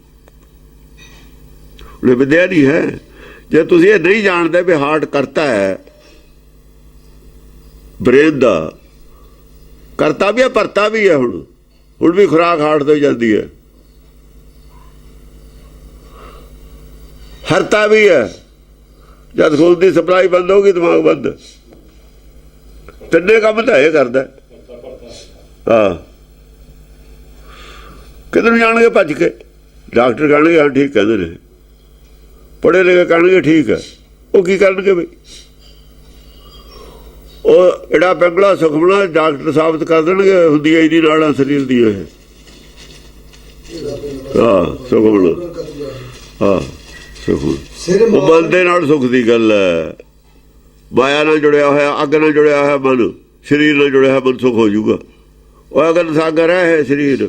ਉਹਨੇ ਵਿਦਿਆ ਨਹੀਂ ਹੈ। ਜੇ ਤੁਸੀਂ ਇਹ ਨਹੀਂ ਜਾਣਦੇ ਵੀ ਹਾਰਟ ਕਰਤਾ ਹੈ, ਬ੍ਰੇਨ ਦਾ ਕਰਤਾ ਵੀ ਹੈ, ਭਰਤਾ ਵੀ ਹੈ। ਹੁਣ ਵੀ ਖੁਰਾਕ ਹਾਰਟ ਤੋਂ ਜਾਂਦੀ ਹੈ, ਹਰਤਾ ਵੀ ਹੈ। ਜਦ ਖੂਨ ਦੀ ਸਪਲਾਈ ਬੰਦ ਹੋਗੀ, ਦਿਮਾਗ ਬੰਦ। ਤਿੰਨੇ ਕੰਮ ਤਾਂ ਇਹ ਕਰਦਾ। ਹਾਂ, ਕਿਧਰ ਨੂੰ ਜਾਣਗੇ ਭੱਜ ਕੇ? ਡਾਕਟਰ ਕਹਿਣਗੇ ਹਾਂ ਠੀਕ ਕਹਿੰਦੇ ਨੇ, ਪੜ੍ਹੇ ਲਿਖੇ ਕਹਿਣਗੇ ਠੀਕ ਹੈ। ਉਹ ਕੀ ਕਰਨਗੇ ਬਈ? ਉਹ ਜਿਹੜਾ ਪਿੰਗਲਾ ਸੁਖਮਣਾ ਡਾਕਟਰ ਸਾਬਤ ਕਰ ਦੇਣਗੇ ਹੁੰਦੀ ਹੈ ਇਹਦੀ ਨਾੜਾਂ ਸਰੀਰ ਦੀ। ਇਹ ਹਾਂ ਸੁਖਮਣਾ, ਹਾਂ ਸੁਖ, ਉਹ ਮਨ ਦੇ ਨਾਲ ਸੁੱਖ ਦੀ ਗੱਲ ਹੈ। ਮਾਇਆ ਨਾਲ ਜੁੜਿਆ ਹੋਇਆ, ਅੱਗ ਨਾਲ ਜੁੜਿਆ ਹੋਇਆ ਮਨ, ਸਰੀਰ ਨਾਲ ਜੁੜਿਆ ਹੋਇਆ ਮਨ ਸੁੱਖ ਹੋ ਜਾਊਗਾ। ਉਹ ਅਗਨ ਸਾਗਰ ਹੈ ਇਹ ਸਰੀਰ,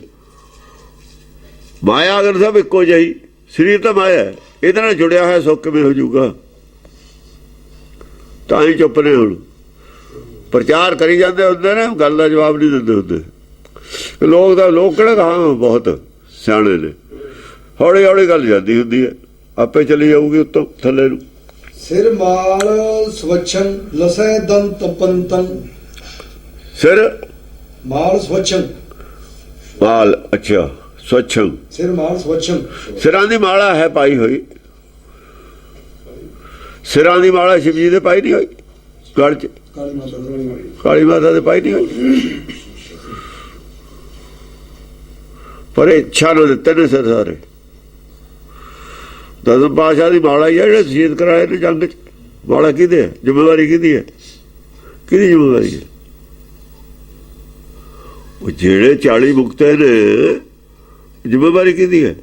ਮਾਇਆ ਅਗਨ ਸਭ ਇੱਕੋ ਜਿਹੀ, ਸਰੀਰ ਤਾਂ ਮਾਇਆ ਹੈ, ਇਹਦੇ ਨਾਲ ਜੁੜਿਆ ਹੋਇਆ ਸੁੱਖ ਕਿਵੇਂ ਹੋ ਜਾਊਗਾ? ਤਾਂ ਹੀ ਚੁੱਪ ਨੇ। ਹੁਣ ਪ੍ਰਚਾਰ ਕਰੀ ਜਾਂਦੇ ਹੁੰਦੇ ਨੇ, ਗੱਲ ਦਾ ਜਵਾਬ ਨਹੀਂ ਦਿੰਦੇ ਹੁੰਦੇ ਲੋਕ ਕਿਹੜਾ ਕਹਾਂ ਬਹੁਤ ਸਿਆਣੇ ਨੇ। ਹੌਲੀ ਹੌਲੀ ਗੱਲ ਜਾਂਦੀ ਹੁੰਦੀ ਹੈ, ਆਪੇ ਚਲੀ ਜਾਊਗੀ ਉੱਤੋਂ ਥੱਲੇ ਨੂੰ। ਸਿਰ ਮਾਲ ਸਵੱਛੰ ਲਸੈ ਦੰਤ ਪੰਤਨ। ਸਿਰ ਮਾਲ ਸਵੱਛੰ, ਮਾਲ ਅੱਛਾ ਸਵੱਛੰ, ਸਿਰ ਮਾਲ ਸਵੱਛੰ। ਸਿਰਾਂ ਦੀ ਮਾਲਾ ਹੈ ਪਾਈ ਹੋਈ, ਸਿਰਾਂ ਦੀ ਮਾਲਾ ਸ਼ਿਵ ਜੀ ਦੇ ਪਾਈ ਨਹੀਂ ਹੋਈ, ਗਲ 'ਚ ਕਾਲੀ ਮਾਤਾ ਦੇ ਪਾਈ ਨਹੀਂ ਹੋਈ। ਪਰ ਇੱਛਾ ਨੂੰ ਦਿੱਤੇ ਨੇ ਸਿਰ ਸਾਰੇ। ਦਸਮ ਪਾਤਸ਼ਾਹ ਦੀ ਮਾਲਾ ਹੀ ਹੈ, ਜਿਹੜੇ ਸ਼ਹੀਦ ਕਰਾਏ ਨੇ ਜੰਗ 'ਚ। ਮਾਲਾ ਕਿਹਦੇ ਹੈ? ਜ਼ਿੰਮੇਵਾਰੀ ਕਿਹਦੀ ਹੈ? ਕਿਹਦੀ ਜ਼ਿੰਮੇਵਾਰੀ ਹੈ? ਉਹ ਜਿਹੜੇ 40 ਮੁਕਤੇ ਨੇ ਜ਼ਿੰਮੇਵਾਰੀ ਕਿਹਦੀ ਹੈ?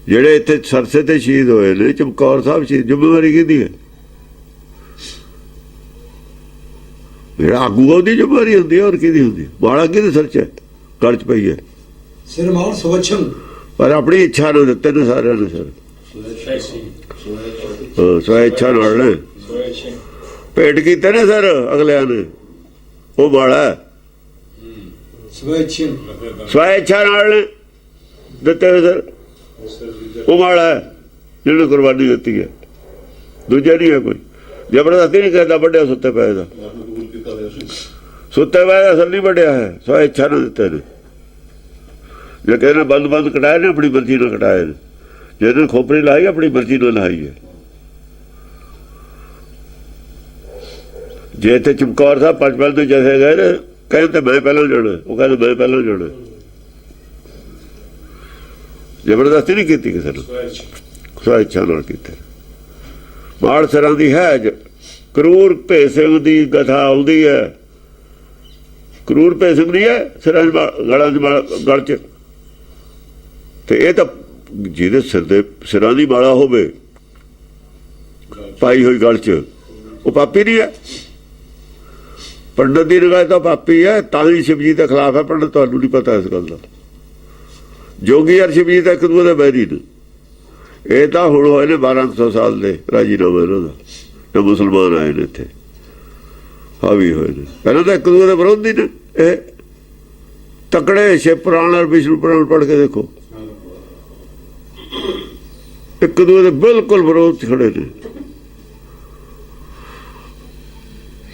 ਜਿਹੜੇ ਇੱਥੇ ਸਰਸੇ ਤੇ ਸ਼ਹੀਦ ਹੋਏ ਨੇ, ਚਮਕੌਰ ਸਾਹਿਬ ਸ਼ਹੀਦ, ਜ਼ਿੰਮੇਵਾਰੀ ਕਿਹਦੀ ਹੈ? ਜਿਹੜਾ ਆਗੂ ਉਹਦੀ ਜ਼ਿੰਮੇਵਾਰੀ ਹੁੰਦੀ ਹੈ, ਹੋਰ ਕਿਹਦੀ ਹੁੰਦੀ? ਮਾਲਾ ਕਿਹਦੇ ਸਿਰ 'ਚ ਹੈ? ਗਲ 'ਚ ਪਈ ਹੈ। ਸਿਰਮਾਨ ਸਵਛੰ ਪਰ ਆਪਣੀ ਇੱਛਾ ਨੂੰ ਦਿੱਤੇ ਨੇ ਸਾਰਿਆਂ ਨੇ ਸਰ, ਸੋ ਇੱਛਾ ਨਾਲ ਨੇ ਭੇਟ ਕੀਤੇ ਨੇ ਸਰ ਅਗਲਿਆਂ ਨੇ। ਉਹ ਮਾਲਾ ਸਵਛੰ ਸਵੈ ਇੱਛਾ ਨਾਲ ਨੇ ਦਿੱਤੇ ਹੋਏ ਸਰ। ਉਹ ਮਾਲਾ ਜਿਹਨੇ ਕੁਰਬਾਨੀ ਦਿੱਤੀ ਹੈ, ਦੂਜਾ ਨਹੀਂ ਹੈ ਕੋਈ। ਜ਼ਬਰਦਸਤੀ ਨਹੀਂ ਕਰਦਾ ਵੱਡਿਆ ਸੁੱਤੇ ਪਏ ਦਾ, ਸੁੱਤੇ ਪਏ ਦਾ ਅਸਲ ਨਹੀਂ ਵੱਡਿਆ ਹੈ, ਸਵੈ ਇੱਛਾ ਨਾਲ ਦਿੱਤੇ ਨੇ। ਜੇ ਕਿਸੇ ਨੇ ਬੰਦ ਕਟਾਏ ਨੇ, ਆਪਣੀ ਮਰਜ਼ੀ ਨਾਲ ਕਟਾਏ ਨੇ। ਜਿਹਨੇ ਖੋਪਰੀ ਲਾਈ, ਆਪਣੀ ਮਰਜ਼ੀ ਨਾਲ ਲਾਈ ਹੈ। ਜੇ ਇੱਥੇ ਚਮਕੌਰ ਸਾਹਿਬ ਪੰਜਪਲ ਤੋਂ ਜਥੇ ਗਏ ਨੇ, ਕਹਿੰਦੇ ਮੈਂ ਪਹਿਲਾਂ ਜਾਣਾ, ਉਹ ਕਹਿੰਦੇ ਮੈਂ ਪਹਿਲਾਂ ਜਾਣਾ। ਜ਼ਬਰਦਸਤੀ ਨਹੀਂ ਕੀਤੀ ਕਿਸੇ ਨੂੰ, ਸਵੈ ਇੱਛਾ ਨਾਲ ਕੀਤੇ। ਮਾਲ ਸਿਰਾਂ ਦੀ ਹੈ। ਕਰੂਰ ਭੇਸ ਸਿੰਘ ਦੀ ਕਥਾ ਆਉਂਦੀ ਹੈ। ਕਰੂਰ ਭੇਸ ਸਿੰਘ ਨਹੀਂ ਹੈ ਸਿਰਾਂ ਗਲਾਂ ਚ, ਗਲ 'ਚ। ਤੇ ਇਹ ਤਾਂ ਜਿਹਦੇ ਸਿਰਾਂ ਦੀ ਮਾਲਾ ਹੋਵੇ ਪਾਈ ਹੋਈ ਗਲ 'ਚ, ਉਹ ਪਾਪੀ ਨਹੀਂ ਹੈ। ਪੰਡਤ ਦੀ ਨਿਗਾਹ ਤਾਂ ਪਾਪੀ ਹੈ, ਤਾਂ ਹੀ ਸ਼ਿਵਜੀ ਦੇ ਖਿਲਾਫ ਹੈ। ਪੰਡਤ ਤੁਹਾਨੂੰ ਨਹੀਂ ਪਤਾ ਇਸ ਗੱਲ ਦਾ। ਜੋਗੀ ਅਰ ਸ਼ਿਵਜੀ ਤਾਂ ਇੱਕ ਦੂਜੇ ਦੇ ਬੈਰੀ ਨੇ। ਇਹ ਤਾਂ ਹੁਣ ਹੋਏ ਨੇ 1200 ਸਾਲ ਦੇ ਰਾਜੀਨਾਮੇ ਇਹਨਾਂ ਦਾ, ਜੋ ਮੁਸਲਮਾਨ ਆਏ ਨੇ ਇੱਥੇ ਹਾਵੀ ਹੋਏ ਨੇ। ਪਹਿਲਾਂ ਤਾਂ ਇੱਕ ਦੂਜੇ ਦੇ ਵਿਰੋਧੀ ਨੇ। ਇਹ ਤਕੜੇ ਸ਼ਿਵ ਪੁਰਾਣ ਔਰ ਵਿਸ਼ਨੂੰ ਪੁਰਾਣ ਪੜ੍ਹ ਕੇ ਦੇਖੋ, ਇੱਕ ਦੂਜੇ ਦੇ ਬਿਲਕੁਲ ਵਿਰੋਧ 'ਚ ਖੜੇ ਨੇ।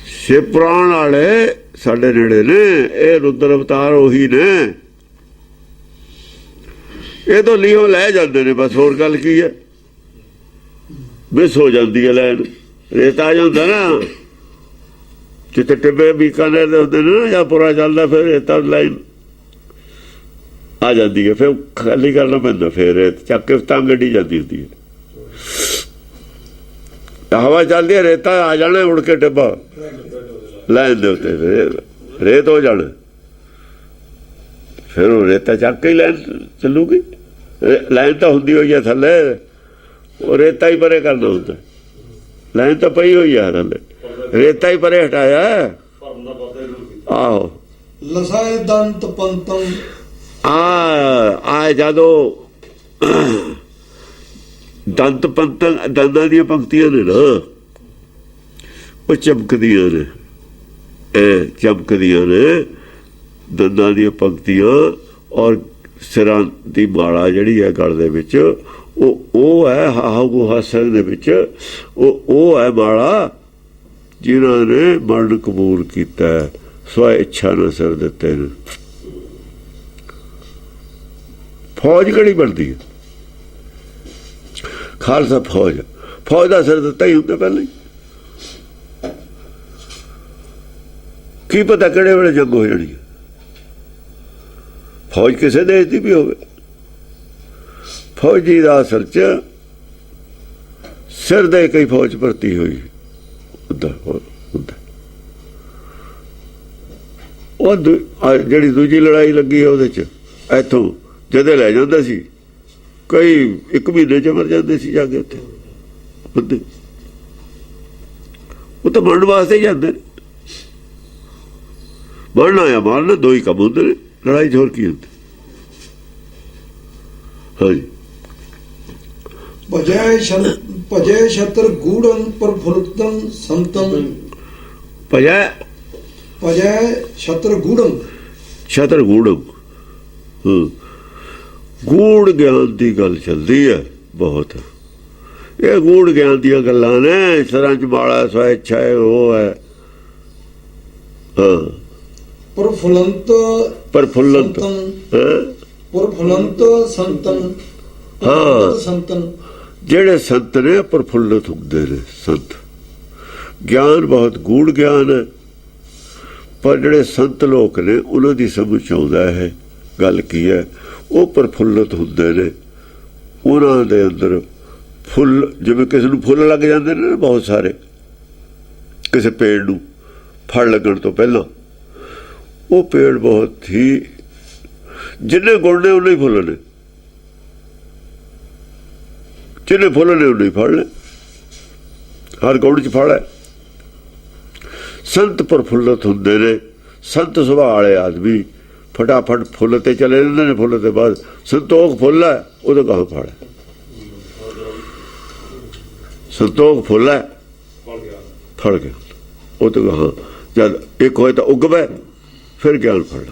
ਸ਼ਿਵ ਪੁਰਾਣ ਵਾਲੇ ਸਾਡੇ ਨੇੜੇ ਨੇ, ਇਹ ਰੁਦਰ ਅਵਤਾਰ ਉਹੀ ਨੇ। ਇਹ ਤੋਂ ਲੀਹੋਂ ਲੈ ਜਾਂਦੇ ਨੇ ਬਸ, ਹੋਰ ਗੱਲ ਕੀ ਹੈ? ਮਿਸ ਹੋ ਜਾਂਦੀ ਹੈ ਲੈਣ। ਰੇਤ ਆ ਜਾਂਦਾ ਨਾ ਜਿੱਥੇ ਟਿੱਬੇ ਬੀਕਾਨੇਰ ਦੇ ਹੁੰਦੇ ਨੇ ਨਾ, ਜਾਂ ਪੁਰਾ ਚੱਲਦਾ, ਫਿਰ ਰੇਤਾ ਲਾਈਨ ਆ ਜਾਂਦੀ ਹੈ। ਫਿਰ ਖਾਲੀ ਕਰਨਾ ਪੈਂਦਾ, ਫਿਰ ਰੇਤ ਚੱਕ ਕੇ ਤਾਂ ਗੱਡੀ ਜਾਂਦੀ ਹੁੰਦੀ ਹੈ। ਹਵਾ ਚੱਲਦੀ ਹੈ, ਰੇਤਾ ਆ ਜਾਣਾ ਉੜ ਕੇ ਟਿੱਬਾ ਲਾਈਨ ਦੇ ਉੱਤੇ, ਰੇਤ ਹੋ ਜਾਣਾ। ਫਿਰ ਉਹ ਰੇਤਾ ਚੱਕ ਕੇ ਹੀ ਲਾਈਨ ਚੱਲੂਗੀ। ਲਾਈਨ ਤਾਂ ਹੁੰਦੀ ਹੋਈ ਹੈ ਥੱਲੇ, ਉਹ ਰੇਤਾ ਹੀ ਪਰੇ ਕਰਨਾ ਹੁੰਦਾ। ਲਾਈਨ ਤਾਂ ਪਈ ਹੋਈ ਹੈ ਥੱਲੇ, ਰੇਤਾ ਹੀ ਪਰੇ ਹਟਾਇਆ। ਆਹੋ ਲਸਾਏ ਦੰਤ ਪੰਤਮ ਆ ਜਦੋਂ ਦੰਤ ਪੰਤਨ ਦੰਦਾਂ ਦੀਆਂ ਪੰਕਤੀਆਂ ਨੇ ਨਾ, ਉਹ ਚਮਕਦੀਆਂ ਨੇ, ਇਹ ਚਮਕਦੀਆਂ ਨੇ ਦੰਦਾਂ ਦੀਆਂ ਪੰਕਤੀਆਂ। ਔਰ ਸਿਰਾਂ ਦੀ ਮਾਲਾ ਜਿਹੜੀ ਹੈ ਗਲ ਦੇ ਵਿੱਚ, ਉਹ ਹੈ ਹਾਹੂ ਹਾਸਨ ਦੇ ਵਿੱਚ, ਉਹ ਹੈ ਮਾਲਾ ਜਿਨ੍ਹਾਂ ਨੇ ਮਰਨ ਕਬੂਲ ਕੀਤਾ, ਸਵੈ ਇੱਛਾ ਨਾਲ ਸਿਰ ਦਿੱਤੇ ਨੇ। ਫੌਜ ਕਿਹੜੀ ਬਣਦੀ ਹੈ? ਖਾਲਸਾ ਫੌਜ ਦਾ ਸਿਰ ਦਿੱਤਾ ਹੀ ਹੁੰਦਾ ਪਹਿਲਾਂ ਹੀ। ਕੀ ਪਤਾ ਕਿਹੜੇ ਵੇਲੇ ਜੰਗ ਹੋ ਜਾਣੀ ਹੈ। ਫੌਜ ਕਿਸੇ ਦੇਸ਼ ਦੀ ਵੀ ਹੋਵੇ, ਫੌਜੀ ਦਾ ਅਸਲ 'ਚ ਸਿਰ ਦੇ ਕਈ ਫੌਜ ਭਰਤੀ ਹੋਈ ਹੁੰਦਾ। ਉਹ ਜਿਹੜੀ ਦੂਜੀ ਲੜਾਈ ਲੱਗੀ ਹੈ ਉਹਦੇ 'ਚ ਇੱਥੋਂ ਜਦੇ ਲੈ ਜਾਂਦਾ ਸੀ, ਕਈ 1 ਮਹੀਨੇ 'ਚ ਮਰ ਜਾਂਦੇ ਸੀ ਜਾ ਕੇ ਉੱਥੇ ਬੰਦੇ। ਉਹ ਤਾਂ ਮਰਨ ਵਾਸਤੇ ਹੀ ਜਾਂਦੇ ਨੇ। ਮਰਨਾ ਜਾਂ ਮਾਰਨਾ ਦੋ ਹੀ ਕੰਮ ਹੁੰਦੇ ਨੇ ਲੜਾਈ 'ਚ, ਹੋਰ ਕੀ ਹੁੰਦਾ? ਹਾਂਜੀ। ਭਜੈ ਛਤਰ ਗੂੜੰ ਪ੍ਰਫੁੱਲਤੰ ਸੰਤੰ। ਭਜੈ ਛਤਰ ਗੂੜੰ, ਛਤਰ ਗੂੜੰ। ਗੂੜ ਗਿਆਨ ਦੀ ਗੱਲ ਚੱਲਦੀ ਹੈ ਬਹੁਤ। ਇਹ ਗੂੜ ਗਿਆਨ ਦੀਆਂ ਗੱਲਾਂ ਨੇ। ਸਿਰਾਂ 'ਚ ਮਾਲਾ ਸਵੈ ਇੱਛਾ ਹੈ, ਉਹ ਹੈ। ਹਾਂ, ਪ੍ਰਫੁੱਲੰਤ ਸੰਤਨ। ਹਾਂ, ਸੰਤਨ ਜਿਹੜੇ ਸੰਤ ਨੇ ਪ੍ਰਫੁੱਲਤ ਹੁੰਦੇ ਨੇ। ਸੰਤ ਗਿਆਨ ਬਹੁਤ ਗੂੜ ਗਿਆਨ ਹੈ, ਪਰ ਜਿਹੜੇ ਸੰਤ ਲੋਕ ਨੇ ਉਹਨਾਂ ਦੀ ਸਮਝ ਆਉਂਦਾ ਹੈ ਗੱਲ ਕੀ ਹੈ। ਉਹ ਪ੍ਰਫੁੱਲਤ ਹੁੰਦੇ ਨੇ। ਉਹਨਾਂ ਦੇ ਅੰਦਰ ਫੁੱਲ, ਜਿਵੇਂ ਕਿਸੇ ਨੂੰ ਫੁੱਲ ਲੱਗ ਜਾਂਦੇ ਨੇ ਬਹੁਤ ਸਾਰੇ, ਕਿਸੇ ਪੇੜ ਨੂੰ ਫਲ ਲੱਗਣ ਤੋਂ ਪਹਿਲਾਂ, ਉਹ ਪੇੜ ਬਹੁਤ ਹੀ ਜਿੰਨੇ ਗੁਣ ਨੇ ਉਹਨੇ ਹੀ ਫੁੱਲ ਨੇ, ਜਿੰਨੇ ਫੁੱਲ ਨੇ ਉਹਨੇ ਹੀ ਫਲ ਨੇ, ਹਰ ਗੁਣ ਚ ਫਲ ਹੈ। ਸੰਤ ਪ੍ਰਫੁੱਲਤ ਹੁੰਦੇ ਨੇ, ਸੰਤ ਸੁਭਾਅ ਵਾਲੇ ਆਦਮੀ ਫਟਾਫਟ ਫੁੱਲ ਤੇ ਚਲੇ ਜਾਂਦੇ ਨੇ, ਫੁੱਲ ਤੇ ਬਾਅਦ ਸੰਤੋਖ ਫੁੱਲ ਹੈ ਉਹਦਾ ਕਹਾਂ ਫਲ ਹੈ, ਸੰਤੋਖ ਫੁੱਲ ਹੈ ਫੜ ਗਿਆ ਉਹ ਤਾਂ ਕਹਾਂ ਜਦ ਇੱਕ ਹੋਏ ਤਾਂ ਉਗਵੇ ਫਿਰ ਗਿਆਨ ਫੜ